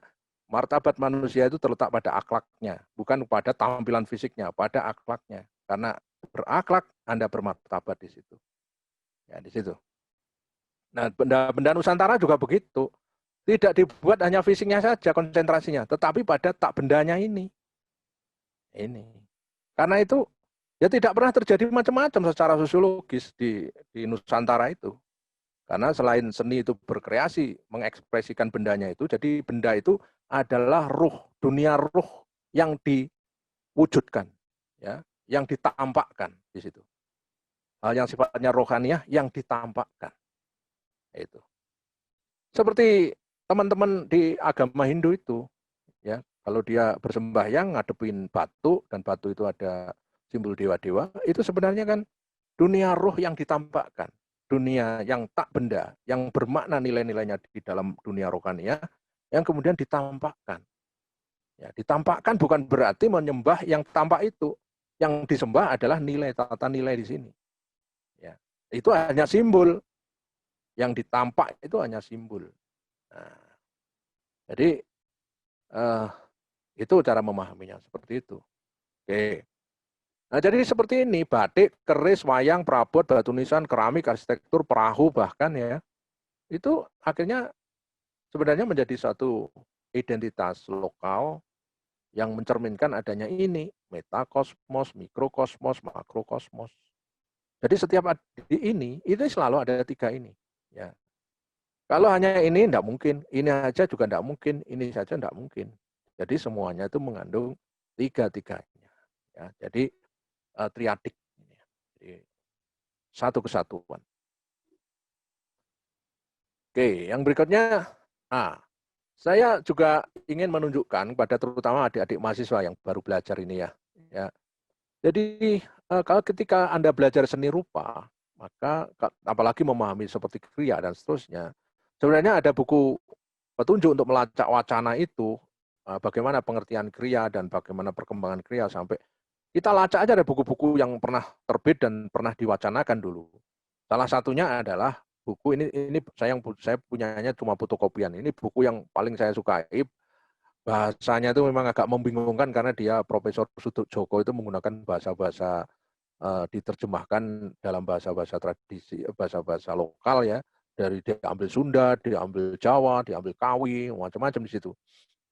martabat manusia itu terletak pada akhlaknya, bukan pada tampilan fisiknya, pada akhlaknya. Karena berakhlak Anda bermartabat di situ. Ya, di situ. Nah, benda-benda Nusantara juga begitu. Tidak dibuat hanya fisiknya saja konsentrasinya, tetapi pada tak bendanya ini. Ini. Karena itu ya tidak pernah terjadi macam-macam secara sosiologis di Nusantara itu. Karena selain seni itu berkreasi, mengekspresikan bendanya itu, jadi benda itu adalah ruh, dunia ruh yang diwujudkan, ya, yang ditampakkan di situ. Hal yang sifatnya rohaniah yang ditampakkan. Itu. Seperti teman-teman di agama Hindu itu, ya, kalau dia bersembahyang ngadepin batu dan batu itu ada simbol dewa-dewa, itu sebenarnya kan dunia roh yang ditampakkan, dunia yang tak benda, yang bermakna nilai-nilainya di dalam dunia rohania, yang kemudian ditampakkan. Ya, ditampakkan bukan berarti menyembah yang tampak itu. Yang disembah adalah nilai, tata nilai di sini. Ya, itu hanya simbol. Yang ditampak itu hanya simbol. Nah, jadi itu cara memahaminya seperti itu. Oke. Nah, jadi seperti ini, batik, keris, wayang, perabot, batu nisan, keramik, arsitektur, perahu bahkan ya, itu akhirnya sebenarnya menjadi satu identitas lokal yang mencerminkan adanya ini, metakosmos, mikrokosmos, makrokosmos. Jadi setiap ini, itu selalu ada tiga ini. Ya. Kalau hanya ini tidak mungkin, ini aja juga tidak mungkin, ini saja tidak mungkin. Jadi semuanya itu mengandung tiga-tiganya. Ya, jadi triadik. Jadi, satu kesatuan. Oke, yang berikutnya, saya juga ingin menunjukkan pada terutama adik-adik mahasiswa yang baru belajar ini ya. Jadi kalau ketika Anda belajar seni rupa, maka apalagi memahami seperti kriya dan seterusnya, sebenarnya ada buku petunjuk untuk melacak wacana itu, bagaimana pengertian kriya dan bagaimana perkembangan kriya sampai kita lacak aja ada buku-buku yang pernah terbit dan pernah diwacanakan dulu. Salah satunya adalah buku ini saya punyanya cuma fotokopian. Ini buku yang paling saya sukai. Bahasanya itu memang agak membingungkan karena dia Profesor Sudjoko itu menggunakan bahasa-bahasa diterjemahkan dalam bahasa-bahasa tradisi, bahasa-bahasa lokal ya. Dari dia ambil Sunda, dia ambil Jawa, dia ambil Kawi, macam-macam di situ.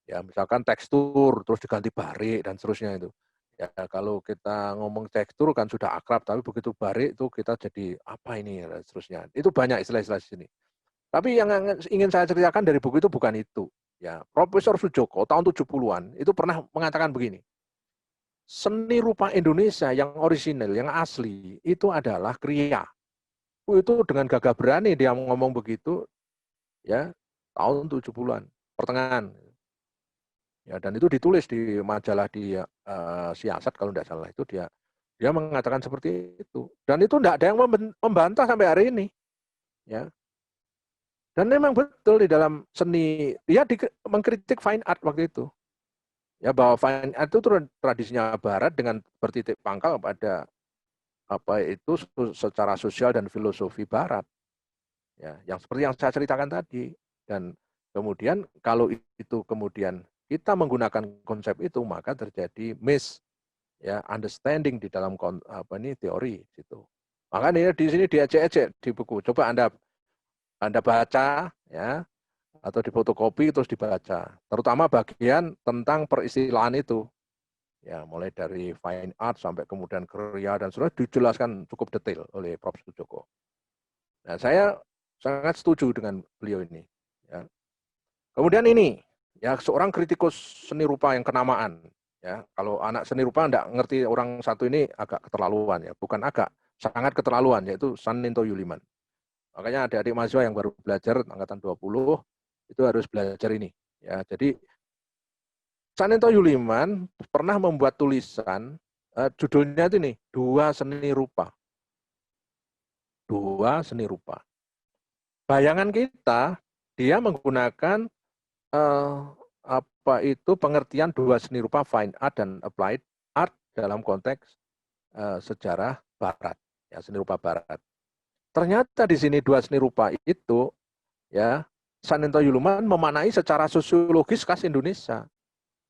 Ya, misalkan tekstur terus diganti barik dan seterusnya itu. Ya, kalau kita ngomong tekstur kan sudah akrab, tapi begitu barik itu kita jadi apa ini dan seterusnya. Itu banyak istilah-istilah di sini. Tapi yang ingin saya ceritakan dari buku itu bukan itu. Ya, Profesor Sudjoko tahun 70-an itu pernah mengatakan begini. Seni rupa Indonesia yang orisinal, yang asli itu adalah kriya. Itu dengan gagah berani dia ngomong begitu ya, tahun 70-an, pertengahan. Ya, dan itu ditulis di majalah di Siasat kalau tidak salah itu dia mengatakan seperti itu. Dan itu tidak ada yang membantah sampai hari ini. Ya. Dan memang betul di dalam seni, dia mengkritik fine art waktu itu. Ya, bahwa fine art itu tradisinya Barat dengan bertitik pangkal pada apa itu secara sosial dan filosofi Barat. Ya, yang seperti yang saya ceritakan tadi. Dan kemudian kalau itu kemudian kita menggunakan konsep itu maka terjadi understanding di dalam teori gitu. Makanya di sini diejek-ejek di buku. Coba Anda baca ya atau difotokopi terus dibaca. Terutama bagian tentang peristilahan itu. Ya, mulai dari fine art sampai kemudian kriya dan seterusnya dijelaskan cukup detail oleh Prof. Sudjoko. Nah, saya sangat setuju dengan beliau ini. Ya. Kemudian ini, ya seorang kritikus seni rupa yang kenamaan. Ya, kalau anak seni rupa enggak ngerti orang satu ini agak keterlaluan ya, bukan agak, sangat keterlaluan yaitu Saninto Yuliman. Makanya adik-adik mahasiswa yang baru belajar angkatan 20 itu harus belajar ini. Ya, jadi Saninto Yuliman pernah membuat tulisan judulnya itu nih, Dua Seni Rupa. Dua Seni Rupa. Bayangan kita dia menggunakan pengertian dua seni rupa fine art dan applied art dalam konteks sejarah Barat, ya seni rupa Barat. Ternyata di sini dua seni rupa itu ya, Sanento Yuluman memaknai secara sosiologis khas Indonesia.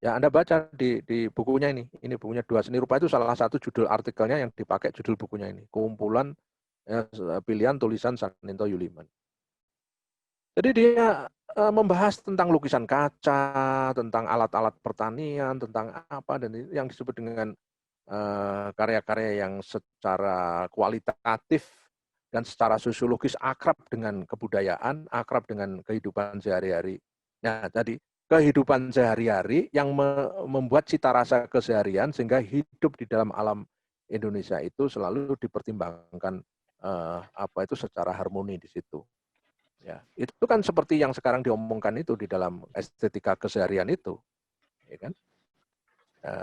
Ya, Anda baca di bukunya ini bukunya Dua Seni Rupa itu salah satu judul artikelnya yang dipakai judul bukunya ini, kumpulan ya, pilihan tulisan Sanento Yuliman. Jadi dia membahas tentang lukisan kaca, tentang alat-alat pertanian, tentang apa dan yang disebut dengan karya-karya yang secara kualitatif dan secara sosiologis akrab dengan kebudayaan, akrab dengan kehidupan sehari-hari. Nah, tadi kehidupan sehari-hari yang membuat cita rasa keseharian sehingga hidup di dalam alam Indonesia itu selalu dipertimbangkan apa itu secara harmoni di situ. Ya, itu kan seperti yang sekarang diomongkan itu di dalam estetika keseharian itu, ya kan?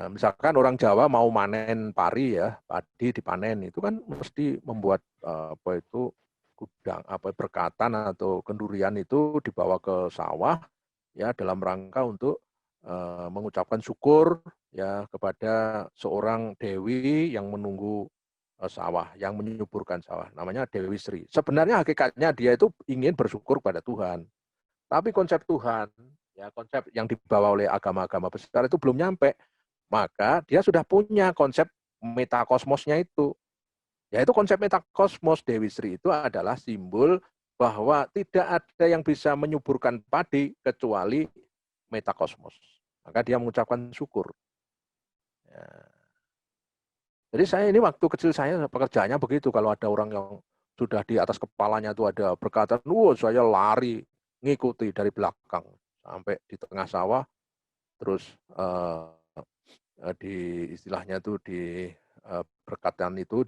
Misalkan orang Jawa mau manen pari ya, padi dipanen itu kan mesti membuat apa itu gudang apa berkatan atau kendurian itu dibawa ke sawah ya dalam rangka untuk mengucapkan syukur ya kepada seorang dewi yang menunggu sawah, yang menyuburkan sawah, namanya Dewi Sri. Sebenarnya hakikatnya dia itu ingin bersyukur pada Tuhan. Tapi konsep Tuhan, ya konsep yang dibawa oleh agama-agama besar itu belum nyampe. Maka dia sudah punya konsep metakosmosnya itu. Yaitu konsep metakosmos Dewi Sri itu adalah simbol bahwa tidak ada yang bisa menyuburkan padi kecuali metakosmos. Maka dia mengucapkan syukur. Ya. Jadi saya ini waktu kecil saya pekerjaannya begitu. Kalau ada orang yang sudah di atas kepalanya itu ada berkata, saya lari ngikuti dari belakang sampai di tengah sawah, terus di istilahnya itu di berkatan itu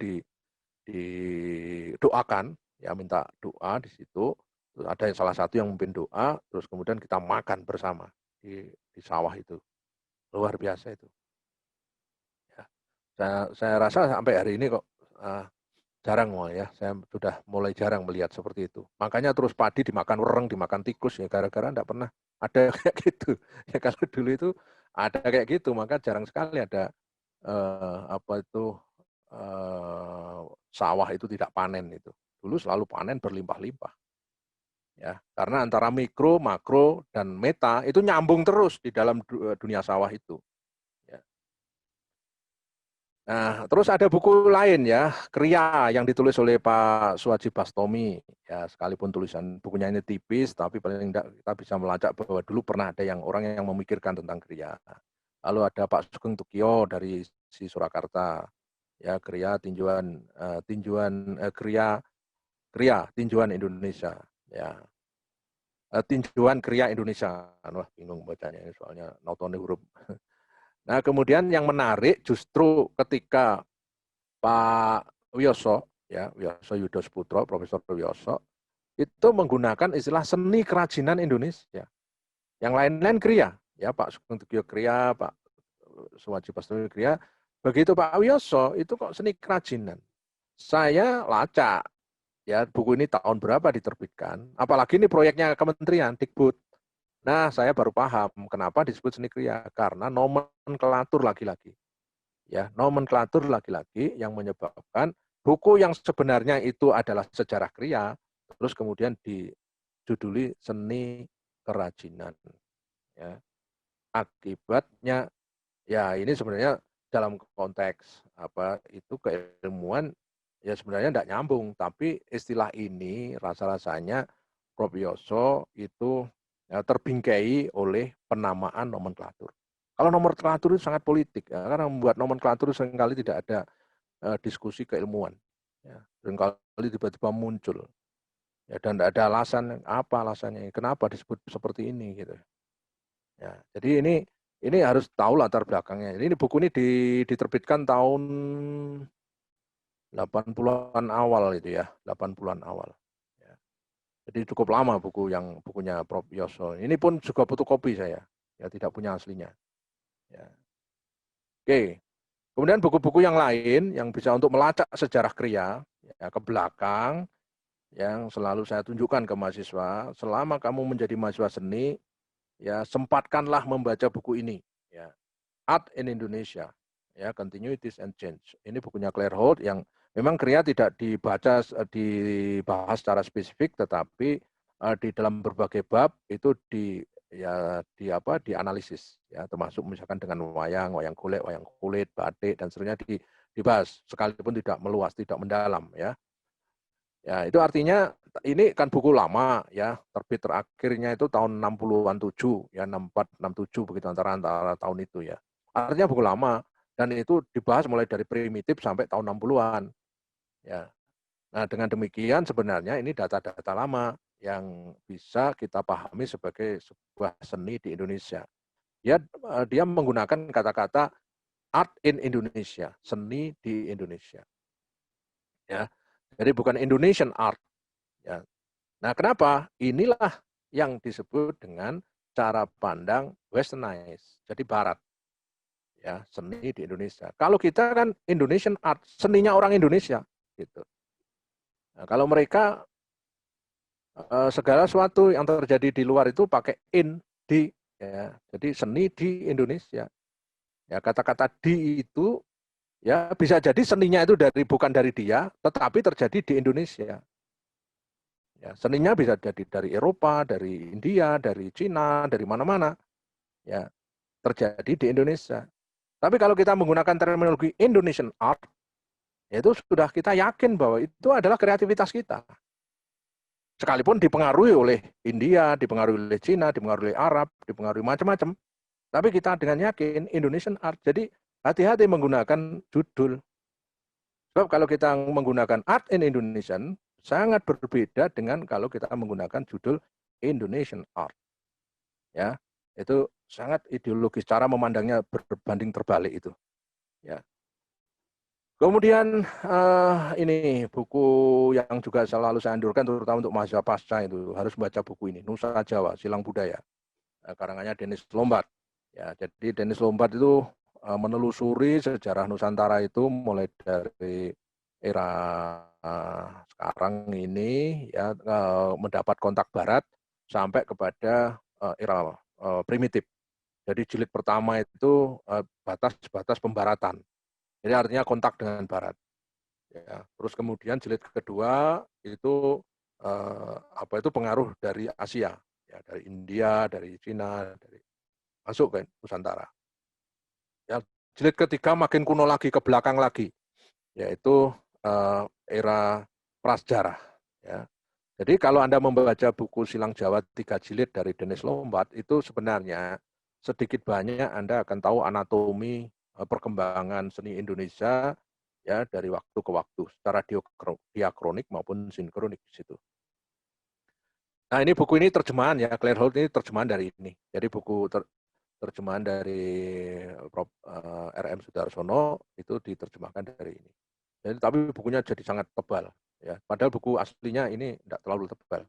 didoakan, ya minta doa di situ. Terus ada yang salah satu yang memimpin doa, terus kemudian kita makan bersama di sawah itu. Luar biasa itu. Ya. Saya rasa sampai hari ini kok jarang ya, saya sudah mulai jarang melihat seperti itu. Makanya terus padi dimakan wereng, dimakan tikus ya gara-gara enggak pernah ada kayak gitu. Ya kalau dulu itu ada kayak gitu, maka jarang sekali ada apa itu sawah itu tidak panen itu. Dulu selalu panen berlimpah-limpah. Ya, karena antara mikro, makro dan meta itu nyambung terus di dalam dunia sawah itu. Nah, terus ada buku lain ya, Kriya yang ditulis oleh Pak Suhaji Bastomi. Ya, sekalipun tulisan bukunya ini tipis, tapi paling tidak kita bisa melacak bahwa dulu pernah ada orang yang memikirkan tentang Kriya. Lalu ada Pak Sugeng Tukio dari si Surakarta. Ya, Kriya Kriya tinjuan Indonesia. Ya. Tinjuan Kriya Indonesia. Wah, bingung bacanya soalnya notone huruf. Nah, kemudian yang menarik justru ketika Pak Wiyoso, ya Wiyoso Yudo Sputro, Profesor Wiyoso, itu menggunakan istilah seni kerajinan Indonesia. Yang lain-lain kriya, ya Pak Sugeng Tukio kriya, Pak Suhaji Bastomi kriya. Begitu Pak Wiyoso itu kok seni kerajinan. Saya lacak, ya buku ini tahun berapa diterbitkan. Apalagi ini proyeknya Kementerian Dikbud. Nah, saya baru paham kenapa disebut seni kriya karena nomenklatur lagi-lagi. Ya, nomenklatur laki-laki yang menyebabkan buku yang sebenarnya itu adalah sejarah kriya, terus kemudian dijuduli seni kerajinan. Ya. Akibatnya, ya ini sebenarnya dalam konteks apa itu keilmuan ya sebenarnya tidak nyambung, tapi istilah ini rasa-rasanya Prof. Wiyoso itu ya, terbingkai oleh penamaan nomenklatur. Kalau nomenklatur itu sangat politik, ya, karena membuat nomenklatur seringkali tidak ada diskusi keilmuan. Ya. Seringkali tiba-tiba muncul. Ya, dan tidak ada alasan, apa alasannya, kenapa disebut seperti ini. Gitu. Ya, jadi ini harus tahu latar belakangnya. Ini buku ini diterbitkan tahun 80-an awal itu ya, 80-an awal. Ya. Jadi cukup lama bukunya Prof. Wiyoso. Ini pun juga fotokopi saya, ya tidak punya aslinya. Ya. Oke, kemudian buku-buku yang lain yang bisa untuk melacak sejarah kriya ya, ke belakang, yang selalu saya tunjukkan ke mahasiswa, selama kamu menjadi mahasiswa seni, ya sempatkanlah membaca buku ini, ya. Art in Indonesia, ya Continuities and Change. Ini bukunya Claire Holt yang memang kriya tidak dibahas secara spesifik, tetapi di dalam berbagai bab itu dianalisis ya, termasuk misalkan dengan wayang golek, wayang kulit, batik dan seterusnya dibahas sekalipun tidak meluas, tidak mendalam ya. Ya, itu artinya ini kan buku lama ya, terbit terakhirnya itu tahun 60-an 7 ya, 64 67 begitu antara tahun itu ya. Artinya buku lama dan itu dibahas mulai dari primitif sampai tahun 60-an ya. Nah, dengan demikian sebenarnya ini data-data lama yang bisa kita pahami sebagai sebuah seni di Indonesia. Dia menggunakan kata-kata art in Indonesia, seni di Indonesia. Ya. Jadi bukan Indonesian art. Ya. Nah, kenapa? Inilah yang disebut dengan cara pandang westernized, jadi barat. Ya, seni di Indonesia. Kalau kita kan Indonesian art, seninya orang Indonesia gitu. Nah, kalau mereka segala sesuatu yang terjadi di luar itu pakai di ya. Jadi seni di Indonesia. Ya, kata-kata di itu ya bisa jadi seninya itu bukan dari dia, tetapi terjadi di Indonesia. Ya, seninya bisa jadi dari Eropa, dari India, dari Cina, dari mana-mana. Ya, terjadi di Indonesia. Tapi kalau kita menggunakan terminologi Indonesian art, itu sudah kita yakin bahwa itu adalah kreativitas kita. Sekalipun dipengaruhi oleh India, dipengaruhi oleh Cina, dipengaruhi oleh Arab, dipengaruhi macam-macam. Tapi kita dengan yakin Indonesian art. Jadi hati-hati menggunakan judul. Sebab kalau kita menggunakan art in Indonesian, sangat berbeda dengan kalau kita menggunakan judul Indonesian art. Ya, itu sangat ideologis, cara memandangnya berbanding terbalik itu. Ya. Kemudian ini buku yang juga selalu saya anjurkan terutama untuk mahasiswa pasca itu harus baca buku ini, Nusa Jawa, Silang Budaya. Karangannya Dennis Lombard. Ya, jadi Dennis Lombard itu menelusuri sejarah Nusantara itu mulai dari era sekarang ini ya mendapat kontak barat sampai kepada era primitif. Jadi jilid pertama itu batas-batas pembaratan. Jadi artinya kontak dengan barat. Ya, terus kemudian jilid kedua itu itu pengaruh dari Asia, ya dari India, dari Cina, dari masuk ke Nusantara. Ya, jilid ketiga makin kuno lagi ke belakang lagi, yaitu era prasejarah. Ya. Jadi kalau Anda membaca buku Silang Jawa 3 jilid dari Dennis Lombard itu sebenarnya sedikit banyak Anda akan tahu anatomi perkembangan seni Indonesia ya dari waktu ke waktu secara diakronik maupun sinkronik di situ. Nah, ini buku ini terjemahan ya, Claire Holt ini terjemahan dari ini. Jadi buku terjemahan dari Prof. R.M. Sudarsono itu diterjemahkan dari ini. Jadi tapi bukunya jadi sangat tebal ya. Padahal buku aslinya ini tidak terlalu tebal.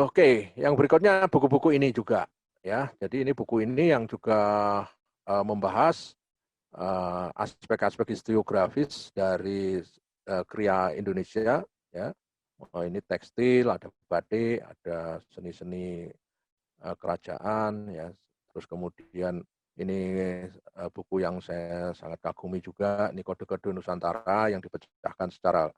Oke, yang berikutnya buku-buku ini juga ya. Jadi ini buku ini yang juga membahas aspek-aspek historiografis dari kriya Indonesia ya. Ini tekstil, ada batik, ada seni-seni kerajaan ya. Terus kemudian ini buku yang saya sangat kagumi juga, ini kode-kode Nusantara yang dipecahkan secara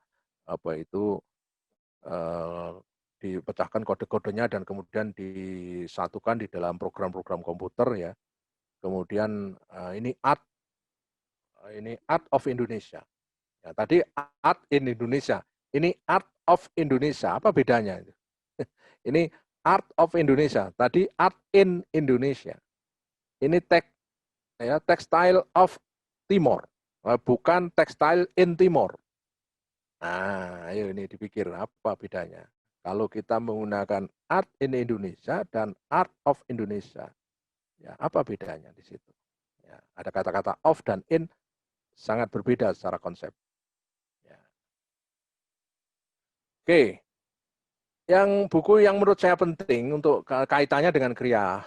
dipecahkan kode-kodenya dan kemudian disatukan di dalam program-program komputer ya. Kemudian ini art of Indonesia. Ya, tadi art in Indonesia, ini art of Indonesia. Apa bedanya? Ini art of Indonesia. Tadi art in Indonesia. Ini textile of Timor, bukan textile in Timor. Nah, ayo ini dipikir apa bedanya. Kalau kita menggunakan art in Indonesia dan art of Indonesia, ya apa bedanya di situ? Ya, ada kata-kata of dan in sangat berbeda secara konsep. Ya. Oke, buku yang menurut saya penting untuk kaitannya dengan kriya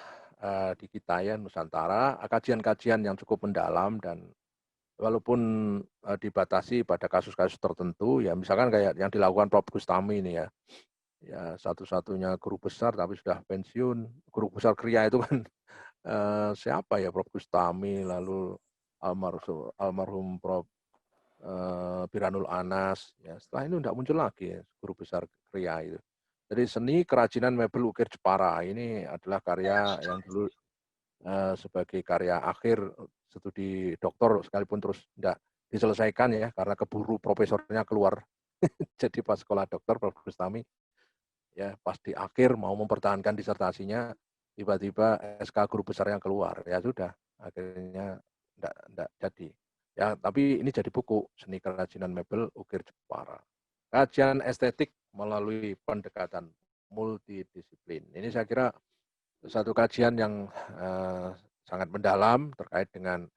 di kita ya Nusantara, kajian-kajian yang cukup mendalam dan walaupun dibatasi pada kasus-kasus tertentu, ya misalkan kayak yang dilakukan Prof. Gustami ini ya, satu-satunya guru besar tapi sudah pensiun, guru besar kriya itu kan siapa ya Prof. Gustami, lalu almarhum Prof. Biranul Anas. Ya, setelah itu tidak muncul lagi guru besar Kriya itu. Jadi seni kerajinan mebel ukir Jepara ini adalah karya yang dulu sebagai karya akhir studi doktor sekalipun terus tidak diselesaikan ya karena keburu profesornya keluar. Jadi pas sekolah dokter Prof. Bustami ya pas di akhir mau mempertahankan disertasinya tiba-tiba SK guru besar yang keluar ya sudah akhirnya tidak jadi ya tapi ini jadi buku seni kerajinan mebel ukir Jepara kajian estetik melalui pendekatan multidisiplin ini saya kira satu kajian yang sangat mendalam terkait dengan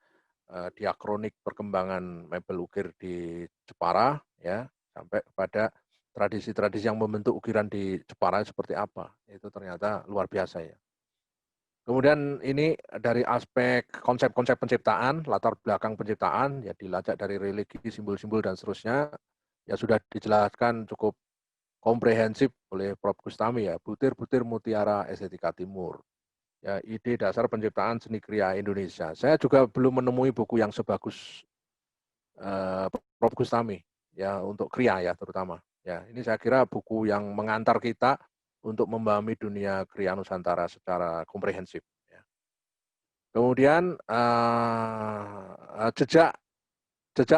diakronik perkembangan mebel ukir di Jepara ya sampai kepada tradisi-tradisi yang membentuk ukiran di Jepara seperti apa. Itu ternyata luar biasa ya. Kemudian ini dari aspek konsep-konsep penciptaan, latar belakang penciptaan, ya dilacak dari religi, simbol-simbol, dan seterusnya, ya sudah dijelaskan cukup komprehensif oleh Prof. Bustami ya, butir-butir mutiara estetika timur. Ya, ide dasar penciptaan seni kriya Indonesia. Saya juga belum menemui buku yang sebagus Prof. Bustami, ya untuk kriya ya terutama. Ya, ini saya kira buku yang mengantar kita untuk memahami dunia kriya Nusantara secara komprehensif. Ya. Kemudian jejak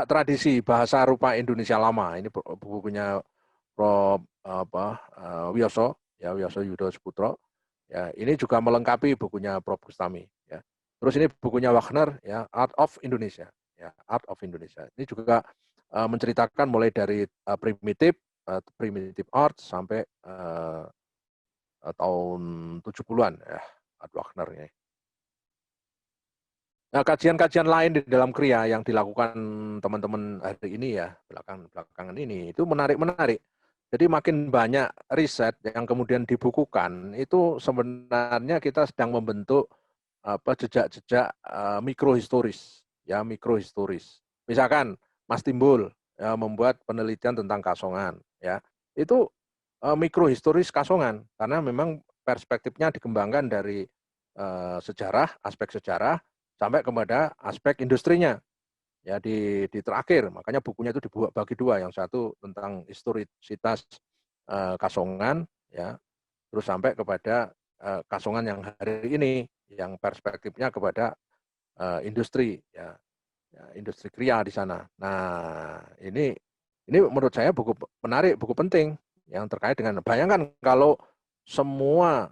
tradisi bahasa rupa Indonesia lama. Ini bukunya Prof. Wiyoso, ya Wiyoso Yudo Sputro. Ya, ini juga melengkapi bukunya Prof. Bustami. Ya. Terus ini bukunya Wagner, ya Art of Indonesia. Ya, Art of Indonesia. Ini juga menceritakan mulai dari primitive art sampai tahun 70-an ya, Art Wagner ini. Nah, kajian-kajian lain di dalam kriya yang dilakukan teman-teman hari ini ya, belakangan ini itu menarik-menarik. Jadi makin banyak riset yang kemudian dibukukan, itu sebenarnya kita sedang membentuk jejak-jejak mikrohistoris, ya mikrohistoris. Misalkan Mas Timbul ya, membuat penelitian tentang Kasongan, ya itu mikrohistoris Kasongan karena memang perspektifnya dikembangkan dari sejarah, aspek sejarah sampai kepada aspek industrinya. Ya di terakhir, makanya bukunya itu dibuat bagi dua, yang satu tentang historisitas Kasongan, ya, terus sampai kepada Kasongan yang hari ini, yang perspektifnya kepada industri, ya, industri kriya di sana. Nah, ini menurut saya buku menarik, buku penting yang terkait dengan bayangkan kalau semua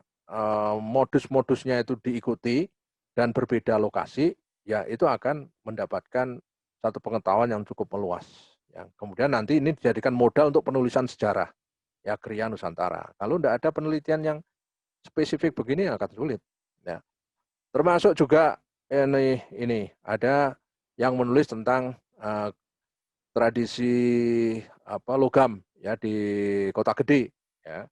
modus-modusnya itu diikuti dan berbeda lokasi, ya itu akan mendapatkan satu pengetahuan yang cukup meluas. Ya, kemudian nanti ini dijadikan modal untuk penulisan sejarah ya kriya Nusantara. Kalau tidak ada penelitian yang spesifik begini akan sulit. Ya. Termasuk juga ini ada yang menulis tentang tradisi logam ya di Kota Gede. Ya.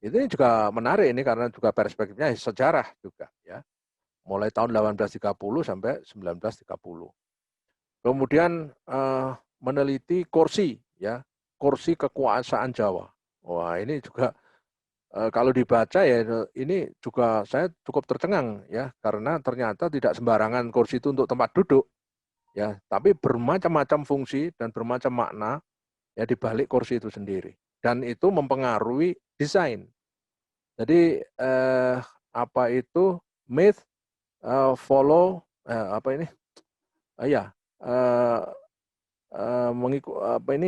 Ini juga menarik ini karena juga perspektifnya sejarah juga ya. Mulai tahun 1830 sampai 1930. Kemudian meneliti kursi ya, kursi kekuasaan Jawa. Wah, ini juga kalau dibaca ya ini juga saya cukup tercengang ya karena ternyata tidak sembarangan kursi itu untuk tempat duduk ya, tapi bermacam-macam fungsi dan bermacam makna ya di balik kursi itu sendiri dan itu mempengaruhi desain. Jadi apa itu myth follow apa ini? Ya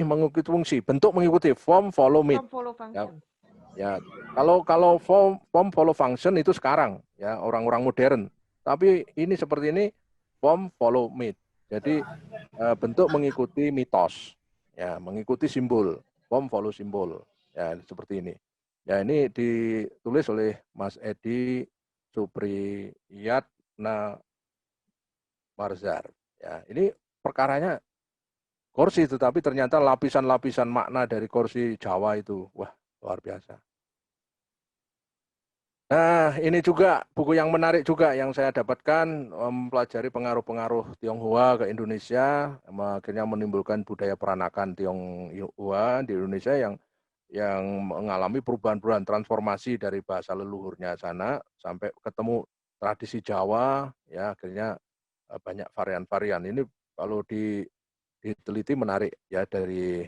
mengikuti fungsi, bentuk mengikuti form follow myth. Form follow function. Ya, kalau form follow function itu sekarang ya orang-orang modern. Tapi ini seperti ini form follow myth. Jadi bentuk mengikuti mitos, ya mengikuti simbol, form follow simbol, ya seperti ini. Ya ini ditulis oleh Mas Edi Supriyatna Marzar. Ya ini perkaranya kursi, tetapi ternyata lapisan-lapisan makna dari kursi Jawa itu, wah luar biasa. Nah, ini juga buku yang menarik juga yang saya dapatkan, mempelajari pengaruh-pengaruh Tionghoa ke Indonesia, akhirnya menimbulkan budaya peranakan Tionghoa di Indonesia yang mengalami perubahan-perubahan transformasi dari bahasa leluhurnya sana sampai ketemu tradisi Jawa, ya akhirnya banyak varian-varian. Ini kalau diteliti menarik ya dari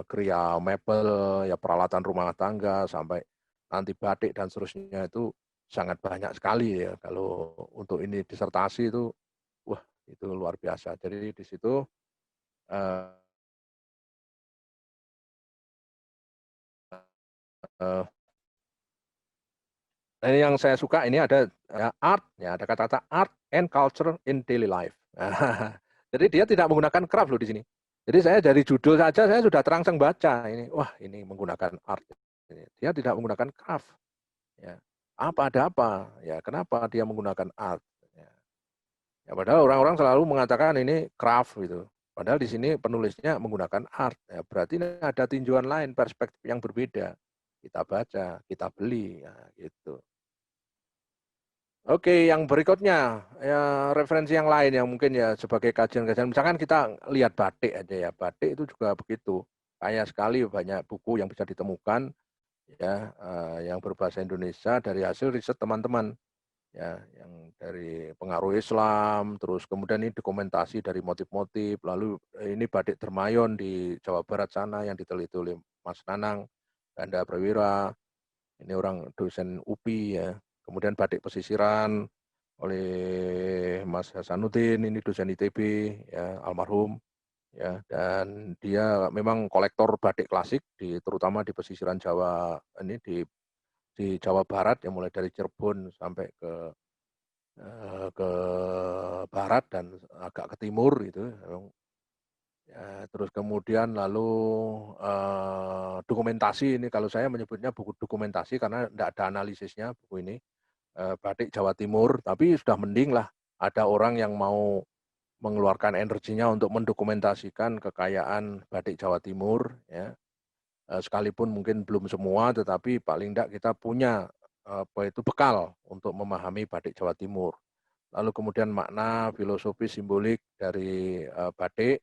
kria mebel, ya peralatan rumah tangga sampai nanti batik dan seterusnya itu sangat banyak sekali ya. Kalau untuk ini disertasi itu, wah itu luar biasa. Jadi di situ eh, eh, ini yang saya suka ini ada art, ya ada kata-kata art and culture in daily life. Jadi dia tidak menggunakan craft loh di sini. Jadi saya dari judul saja saya sudah terangsang baca ini, wah ini menggunakan art. Dia tidak menggunakan craft. Ya. Apa ada apa? Ya kenapa dia menggunakan art? Ya, ya padahal orang-orang selalu mengatakan ini craft gitu. Padahal di sini penulisnya menggunakan art. Ya, berarti ada tinjauan lain, perspektif yang berbeda. Kita baca, kita beli, ya, gitu. Oke, yang berikutnya ya referensi yang lain yang mungkin ya sebagai kajian-kajian. Misalkan kita lihat batik aja ya, batik itu juga begitu. Kaya sekali banyak buku yang bisa ditemukan ya yang berbahasa Indonesia dari hasil riset teman-teman ya, yang dari pengaruh Islam, terus kemudian ini dokumentasi dari motif-motif, lalu ini batik Dermayon di Jawa Barat sana yang diteliti oleh Mas Nanang Ganda Prawira, ini orang dosen UPI ya. Kemudian batik pesisiran oleh Mas Hasanuddin, ini dosen ITB ya, almarhum ya, dan dia memang kolektor batik klasik terutama di pesisiran Jawa ini di Jawa Barat yang mulai dari Cirebon sampai ke barat dan agak ke timur itu. Ya, terus kemudian lalu dokumentasi ini kalau saya menyebutnya buku dokumentasi karena tidak ada analisisnya buku ini. Batik Jawa Timur, tapi sudah mending lah ada orang yang mau mengeluarkan energinya untuk mendokumentasikan kekayaan batik Jawa Timur ya. Sekalipun mungkin belum semua, tetapi paling tidak kita punya apa itu bekal untuk memahami batik Jawa Timur. Lalu kemudian makna filosofi simbolik dari batik,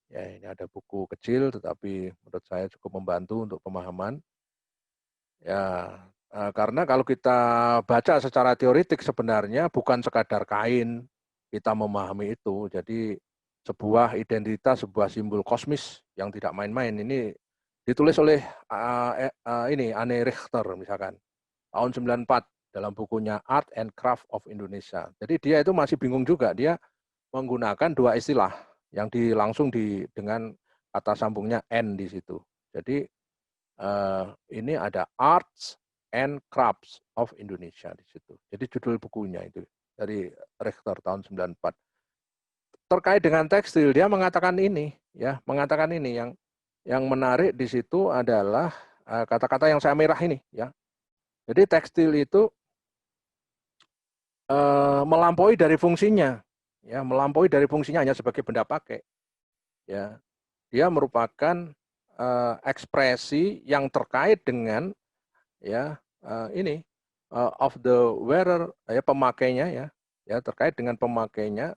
ya ini ada buku kecil, tetapi menurut saya cukup membantu untuk pemahaman. Ya, karena kalau kita baca secara teoritik sebenarnya bukan sekadar kain kita memahami itu. Jadi sebuah identitas, sebuah simbol kosmis yang tidak main-main. Ini ditulis oleh ini Anne Richter misalkan tahun 94 dalam bukunya Art and Craft of Indonesia. Jadi dia itu masih bingung juga, dia menggunakan dua istilah yang langsung dengan kata sambungnya N di situ. Jadi ini ada Arts and Crafts of Indonesia di situ. Jadi judul bukunya itu dari Richter tahun 94. Terkait dengan tekstil dia mengatakan ini ya, mengatakan ini yang menarik di situ adalah kata-kata yang saya merah ini ya. Jadi tekstil itu melampaui dari fungsinya ya, melampaui dari fungsinya hanya sebagai benda pakai. Ya. Dia merupakan ekspresi yang terkait dengan ya ini of the wearer ya pemakainya ya terkait dengan pemakainya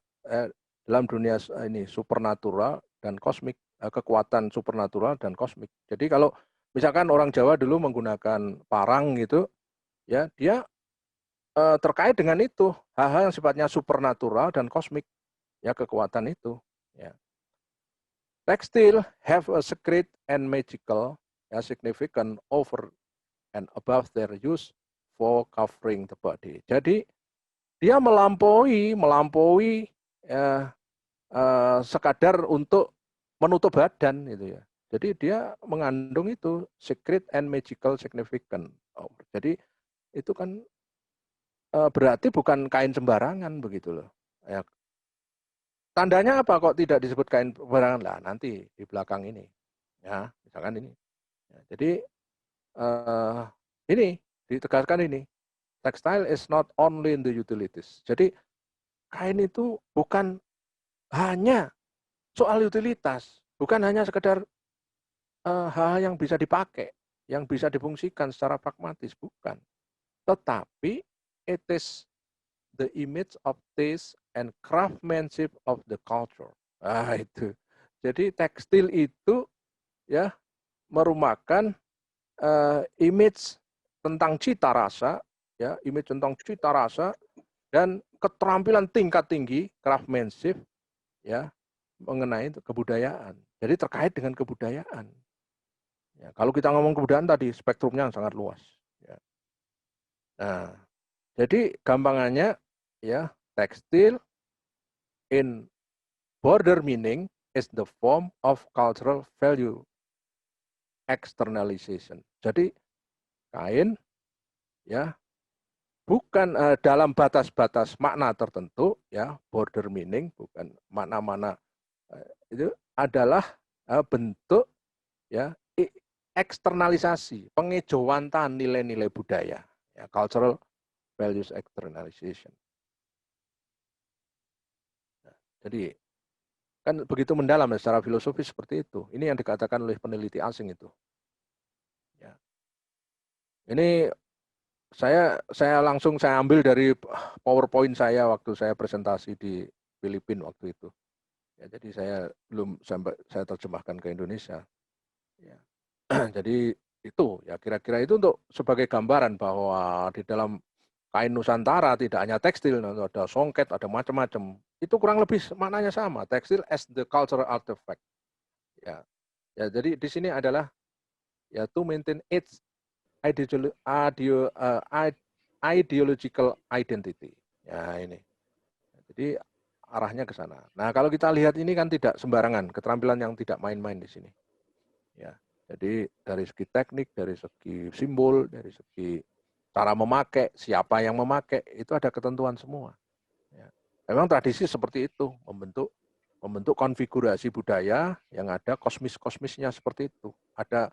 dalam dunia ini supernatural dan kosmik, kekuatan supernatural dan kosmik. Jadi kalau misalkan orang Jawa dulu menggunakan parang gitu ya, dia terkait dengan itu hal-hal yang sifatnya supernatural dan kosmik ya, kekuatan itu ya. Textile have a secret and magical significant over and above their use for covering the body. Jadi dia melampaui sekadar untuk menutup badan gitu ya. Jadi dia mengandung itu secret and magical significant. Jadi itu kan berarti bukan kain sembarangan begitu loh. Ya. Tandanya apa kok tidak disebut kain sembarangan lah? Nanti di belakang ini, ya misalkan ini. Ya, jadi ini ditegaskan ini, textile is not only in the utilities. Jadi kain itu bukan hanya soal utilitas, bukan hanya sekedar hal yang bisa dipakai, yang bisa difungsikan secara pragmatis, bukan. Tetapi it is the image of taste and craftsmanship of the culture. Ah itu. Jadi tekstil itu ya merupakan image tentang cita rasa, ya, image tentang cita rasa dan keterampilan tingkat tinggi craftsmanship, ya, mengenai kebudayaan. Jadi terkait dengan kebudayaan. Ya, kalau kita ngomong kebudayaan tadi spektrumnya sangat luas. Ya. Nah, jadi gampangannya ya tekstil in broader meaning is the form of cultural value externalization. Jadi kain ya bukan dalam batas-batas makna tertentu ya border meaning bukan makna-makna itu adalah bentuk ya eksternalisasi pengejauhantan nilai-nilai budaya ya cultural values externalization. Nah, jadi kan begitu mendalam ya, secara filosofis seperti itu. Ini yang dikatakan oleh peneliti asing itu. Ya. Ini saya langsung saya ambil dari PowerPoint saya waktu saya presentasi di Filipina waktu itu. Ya, jadi saya belum sampai saya terjemahkan ke Indonesia. Ya. Jadi itu ya kira-kira itu untuk sebagai gambaran bahwa di dalam kain Nusantara tidak hanya tekstil, ada songket, ada macam-macam. Itu kurang lebih maknanya sama. Tekstil as the cultural artifact. Ya, ya jadi di sini adalah ya to maintain its ideological identity. Ya ini. Jadi arahnya ke sana. Nah kalau kita lihat ini kan tidak sembarangan, keterampilan yang tidak main-main di sini. Ya, jadi dari segi teknik, dari segi simbol, dari segi cara memakai, siapa yang memakai, itu ada ketentuan semua. Ya. Memang tradisi seperti itu, membentuk konfigurasi budaya yang ada kosmis-kosmisnya seperti itu. Ada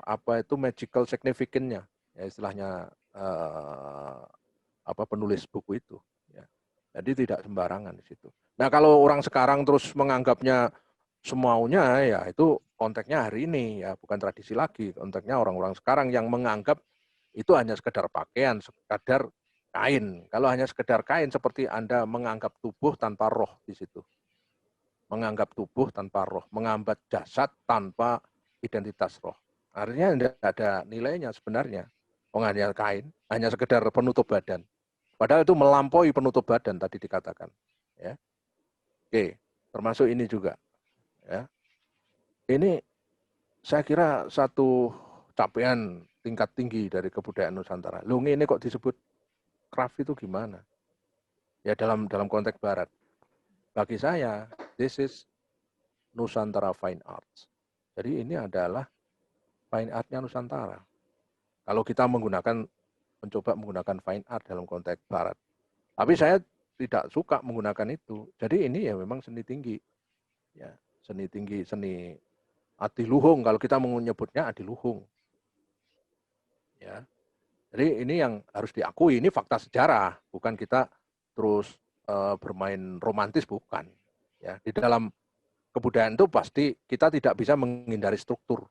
apa itu magical significance-nya, ya istilahnya apa penulis buku itu. Ya. Jadi tidak sembarangan di situ. Nah kalau orang sekarang terus menganggapnya semaunya, ya itu konteksnya hari ini, ya bukan tradisi lagi. Konteksnya orang-orang sekarang yang menganggap itu hanya sekedar pakaian, sekedar kain. Kalau hanya sekedar kain, seperti Anda menganggap tubuh tanpa roh di situ. Menganggap tubuh tanpa roh, menganggap jasad tanpa identitas roh. Artinya tidak ada nilainya sebenarnya. Hanya kain, hanya sekedar penutup badan. Padahal itu melampaui penutup badan tadi dikatakan. Ya. Oke, termasuk ini juga. Ya. Ini saya kira satu capaian tingkat tinggi dari kebudayaan Nusantara. Loh ini kok disebut craft itu gimana? Ya dalam konteks barat. Bagi saya, this is Nusantara Fine Arts. Jadi ini adalah fine art-nya Nusantara. Kalau kita mencoba menggunakan fine art dalam konteks barat. Tapi saya tidak suka menggunakan itu. Jadi ini ya memang seni tinggi. Ya, seni tinggi, seni adiluhung, kalau kita menyebutnya adiluhung. Ya. Jadi ini yang harus diakui, ini fakta sejarah, bukan kita terus bermain romantis, bukan. Ya, di dalam kebudayaan itu pasti kita tidak bisa menghindari struktur.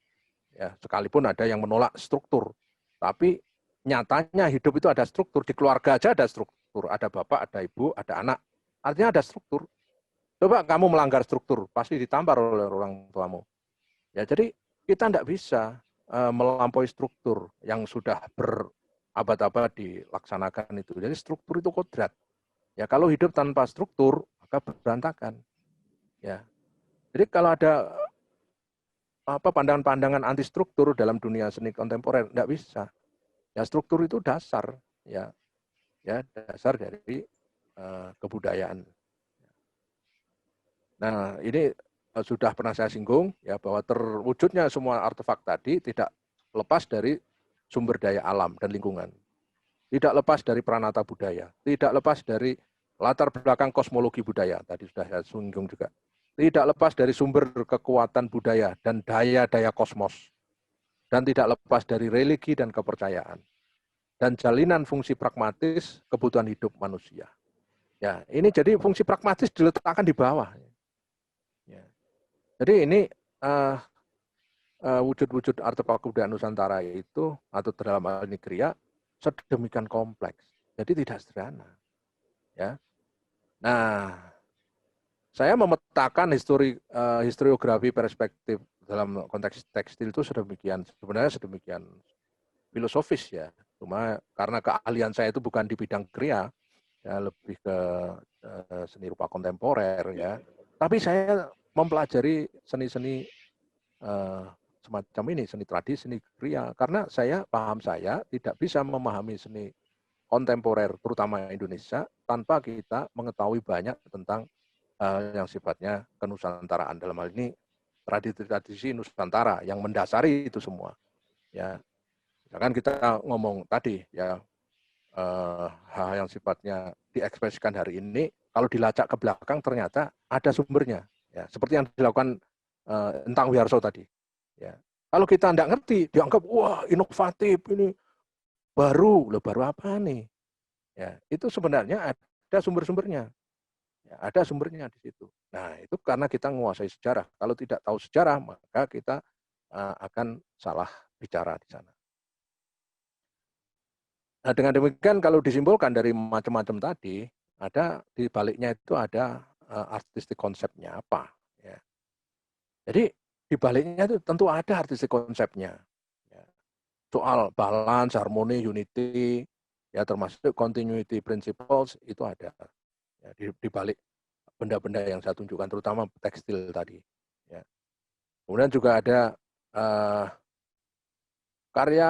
Ya, sekalipun ada yang menolak struktur, tapi nyatanya hidup itu ada struktur, di keluarga aja ada struktur, ada bapak, ada ibu, ada anak. Artinya ada struktur. Coba kamu melanggar struktur, pasti ditampar oleh orang tuamu. Ya, jadi kita tidak bisa melampaui struktur yang sudah berabad-abad dilaksanakan itu. Jadi struktur itu kodrat. Ya, kalau hidup tanpa struktur, maka berantakan. Ya. Jadi kalau ada pandangan-pandangan anti struktur dalam dunia seni kontemporer, tidak bisa. Ya, struktur itu dasar, ya dasar dari kebudayaan. Nah, ini sudah pernah saya singgung ya bahwa terwujudnya semua artefak tadi tidak lepas dari sumber daya alam dan lingkungan. Tidak lepas dari pranata budaya, tidak lepas dari latar belakang kosmologi budaya, tadi sudah saya singgung juga. Tidak lepas dari sumber kekuatan budaya dan daya-daya kosmos. Dan tidak lepas dari religi dan kepercayaan. Dan jalinan fungsi pragmatis kebutuhan hidup manusia. Ya, ini jadi fungsi pragmatis diletakkan di bawah. Ya. Jadi ini wujud-wujud artefak kebudayaan Nusantara itu atau dalam hal ini kriya sedemikian kompleks. Jadi tidak sederhana. Ya. Nah, saya memetakan historiografi perspektif dalam konteks tekstil itu sebenarnya sedemikian filosofis ya. Cuma karena keahlian saya itu bukan di bidang kriya, ya lebih ke seni rupa kontemporer ya. Tapi saya mempelajari seni-seni semacam ini, seni tradisi, seni kriya, karena paham saya tidak bisa memahami seni kontemporer, terutama Indonesia, tanpa kita mengetahui banyak tentang yang sifatnya kenusantaraan. Dalam hal ini tradisi Nusantara yang mendasari itu semua. Ya, misalkan kita ngomong tadi ya hal yang sifatnya diekspresikan hari ini, kalau dilacak ke belakang ternyata ada sumbernya. Ya, seperti yang dilakukan Entang Wiharso tadi. Ya. Kalau kita tidak ngerti, dianggap wah inovatif ini baru apa nih? Ya, itu sebenarnya ada sumber-sumbernya. Ya, ada sumbernya di situ. Nah, itu karena kita menguasai sejarah. Kalau tidak tahu sejarah, maka kita akan salah bicara di sana. Nah, dengan demikian kalau disimpulkan dari macam-macam tadi, ada di baliknya itu ada artistik konsepnya apa. Ya. Jadi di baliknya itu tentu ada artistik konsepnya. Ya. Soal balance, harmoni, unity, ya termasuk continuity principles itu ada. Ya, di balik benda-benda yang saya tunjukkan, terutama tekstil tadi. Ya. Kemudian juga ada karya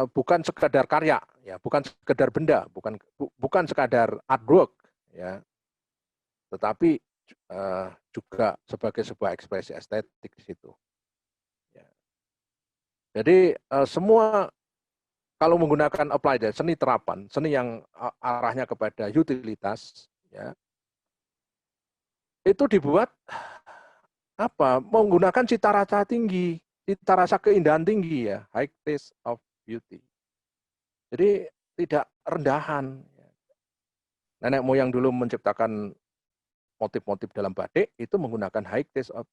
bukan sekadar karya, ya, bukan sekadar benda, bukan sekadar artwork, ya, tetapi juga sebagai sebuah ekspresi estetik di situ. Ya. Jadi semua kalau menggunakan applied, seni terapan, seni yang arahnya kepada utilitas, ya, itu dibuat menggunakan cita rasa tinggi, cita rasa keindahan tinggi, ya, high taste of beauty. Jadi tidak rendahan. Nenek moyang dulu menciptakan motif-motif dalam batik itu menggunakan high taste of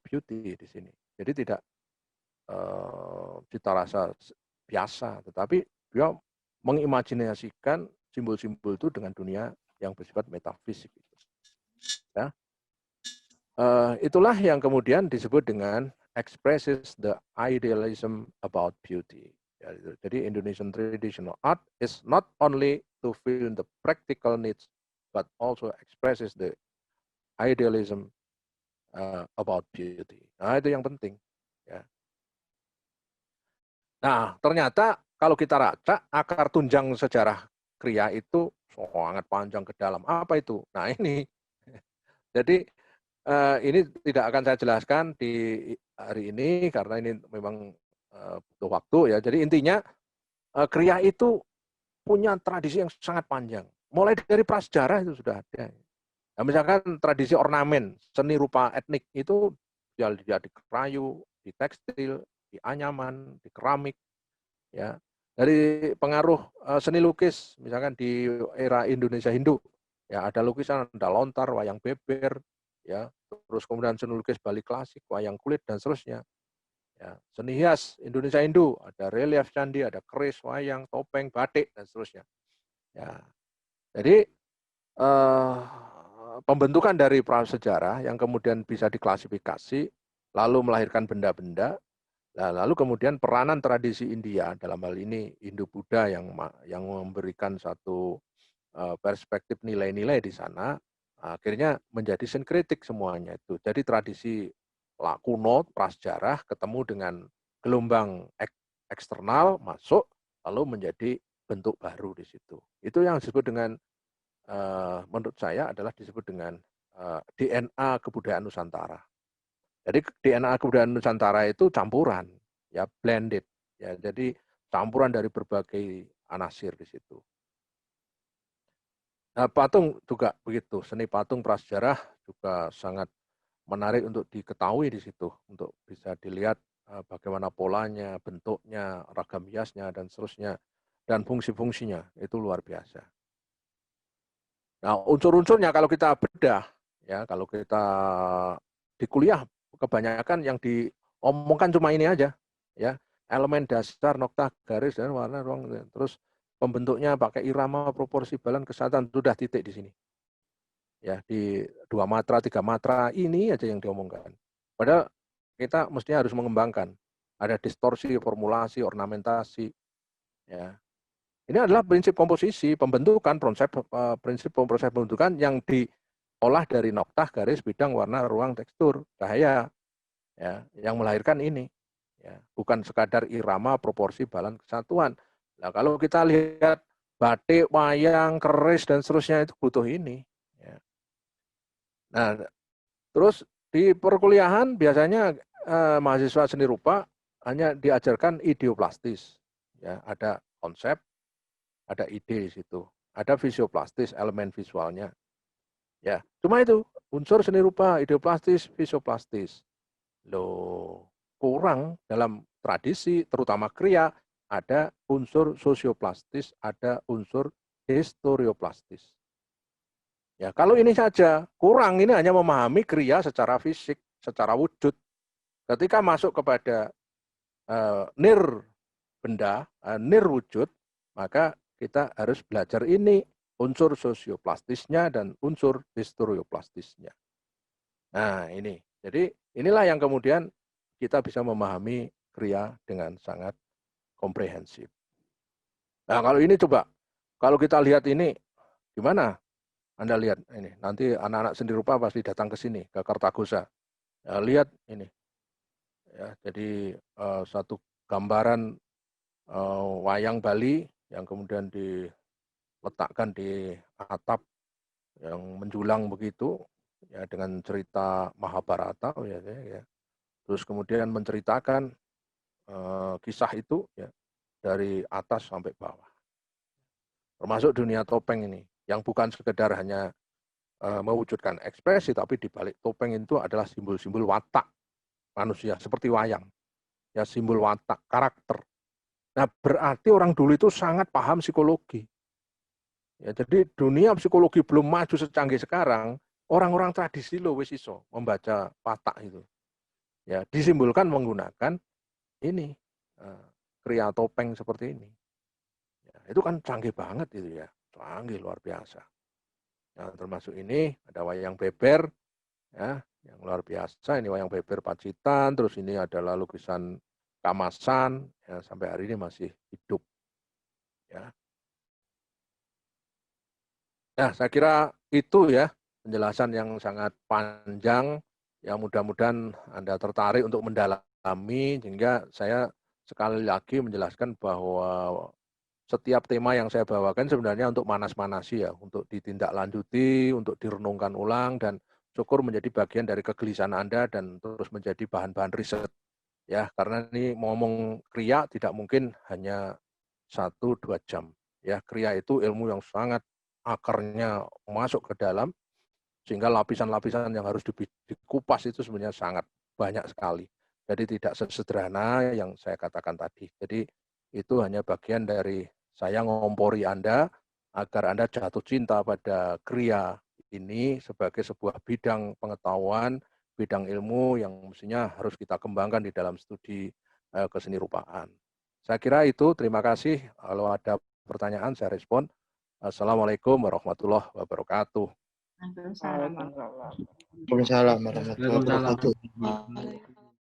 beauty di sini. Jadi tidak cita rasa biasa, tetapi dia mengimajinasikan simbol-simbol itu dengan dunia yang bersifat metafisik. Ya. Itulah yang kemudian disebut dengan expresses the idealism about beauty. Ya, jadi Indonesian traditional art is not only to fill the practical needs, but also expresses the idealism about beauty. Nah, itu yang penting. Ya. Nah, ternyata kalau kita racak, akar tunjang sejarah kriya itu sangat panjang ke dalam. Apa itu? Nah, ini. Jadi, ini tidak akan saya jelaskan di hari ini, karena ini memang butuh waktu. Ya. Jadi intinya, kriya itu punya tradisi yang sangat panjang. Mulai dari prasejarah itu sudah ada. Nah, misalkan tradisi ornamen, seni rupa etnik itu dia di kayu, di tekstil, di anyaman, di keramik, ya. Dari pengaruh seni lukis, misalkan di era Indonesia Hindu, ya ada lukisan, ada lontar, wayang beber, ya. Terus kemudian seni lukis Bali klasik, wayang kulit dan seterusnya. Ya, seni hias Indonesia Hindu, ada relief candi, ada keris, wayang, topeng, batik dan seterusnya. Ya. Jadi pembentukan dari prasejarah yang kemudian bisa diklasifikasi, lalu melahirkan benda-benda, lalu kemudian peranan tradisi India, dalam hal ini Hindu-Buddha yang memberikan satu perspektif nilai-nilai di sana, akhirnya menjadi sinkretik semuanya itu. Jadi tradisi kuno, prasejarah, ketemu dengan gelombang eksternal, masuk, lalu menjadi bentuk baru di situ. Itu yang disebut dengan menurut saya adalah disebut dengan DNA kebudayaan Nusantara. Jadi DNA kebudayaan Nusantara itu campuran, ya blended, ya jadi campuran dari berbagai anasir di situ. Nah, patung juga begitu, seni patung prasejarah juga sangat menarik untuk diketahui di situ, untuk bisa dilihat bagaimana polanya, bentuknya, ragam hiasnya dan seterusnya, dan fungsi-fungsinya itu luar biasa. Nah, unsur-unsurnya kalau kita bedah, ya kalau kita di kuliah kebanyakan yang diomongkan cuma ini aja, ya elemen dasar, nokta, garis dan warna, ruang, terus pembentuknya pakai irama, proporsi, balan, kesatuan, sudah titik di sini. Ya di 2 matra, 3 matra ini aja yang diomongkan. Padahal kita mestinya harus mengembangkan. Ada distorsi, formulasi, ornamentasi, ya. Ini adalah prinsip komposisi, pembentukan, prinsip proses pembentukan yang olah dari noktah, garis, bidang, warna, ruang, tekstur, cahaya, ya, yang melahirkan ini. Ya, bukan sekadar irama, proporsi, balan, kesatuan. Nah, kalau kita lihat batik, wayang, keris, dan seterusnya itu butuh ini. Ya. Nah, terus di perkuliahan biasanya mahasiswa seni rupa hanya diajarkan ideoplastis. Ya, ada konsep, ada ide di situ. Ada visioplastis, elemen visualnya. Ya, cuma itu unsur seni rupa, ideoplastis, visioplastis. Loh, kurang dalam tradisi, terutama kriya, ada unsur sosioplastis, ada unsur historioplastis. Ya, kalau ini saja kurang, ini hanya memahami kriya secara fisik, secara wujud. Ketika masuk kepada nir benda, nir wujud, maka kita harus belajar ini unsur sosioplastisnya dan unsur historioplastisnya. Nah, ini. Jadi inilah yang kemudian kita bisa memahami kriya dengan sangat komprehensif. Nah, kalau ini coba, kalau kita lihat ini, gimana? Anda lihat ini, nanti anak-anak seni rupa pasti datang ke sini, ke Kartagosa. Ya, lihat ini. Ya, jadi satu gambaran wayang Bali yang kemudian diletakkan di atap yang menjulang begitu, ya dengan cerita Mahabharata, ya. Terus kemudian menceritakan kisah itu ya dari atas sampai bawah. Termasuk dunia topeng ini, yang bukan sekedar hanya mewujudkan ekspresi, tapi di balik topeng itu adalah simbol-simbol watak manusia, seperti wayang. Ya, simbol watak, karakter. Nah, berarti orang dulu itu sangat paham psikologi. Ya, jadi dunia psikologi belum maju secanggih sekarang, orang-orang tradisi loh wis iso membaca watak itu. Ya, disimbolkan menggunakan ini kriya topeng seperti ini. Ya, itu kan canggih banget itu ya, canggih luar biasa. Nah, termasuk ini ada wayang beber, ya, yang luar biasa. Ini wayang beber Pacitan, terus ini adalah lukisan Kamasan, ya, sampai hari ini masih hidup. Ya. Nah, saya kira itu ya penjelasan yang sangat panjang, yang mudah-mudahan Anda tertarik untuk mendalami, sehingga saya sekali lagi menjelaskan bahwa setiap tema yang saya bawakan sebenarnya untuk manas-manasi ya, untuk ditindaklanjuti, untuk direnungkan ulang, dan syukur menjadi bagian dari kegelisahan Anda dan terus menjadi bahan-bahan riset. Ya, karena ini ngomong kriya tidak mungkin hanya 1-2 jam. Ya, kriya itu ilmu yang sangat akarnya masuk ke dalam, sehingga lapisan-lapisan yang harus dikupas itu sebenarnya sangat banyak sekali. Jadi tidak sesederhana yang saya katakan tadi. Jadi itu hanya bagian dari saya ngompori Anda agar Anda jatuh cinta pada kriya ini sebagai sebuah bidang pengetahuan, bidang ilmu yang mestinya harus kita kembangkan di dalam studi kesenirupaan. Saya kira itu, terima kasih. Kalau ada pertanyaan saya respon. Assalamualaikum warahmatullahi wabarakatuh. Waalaikumsalam. Waalaikumsalam warahmatullahi wabarakatuh.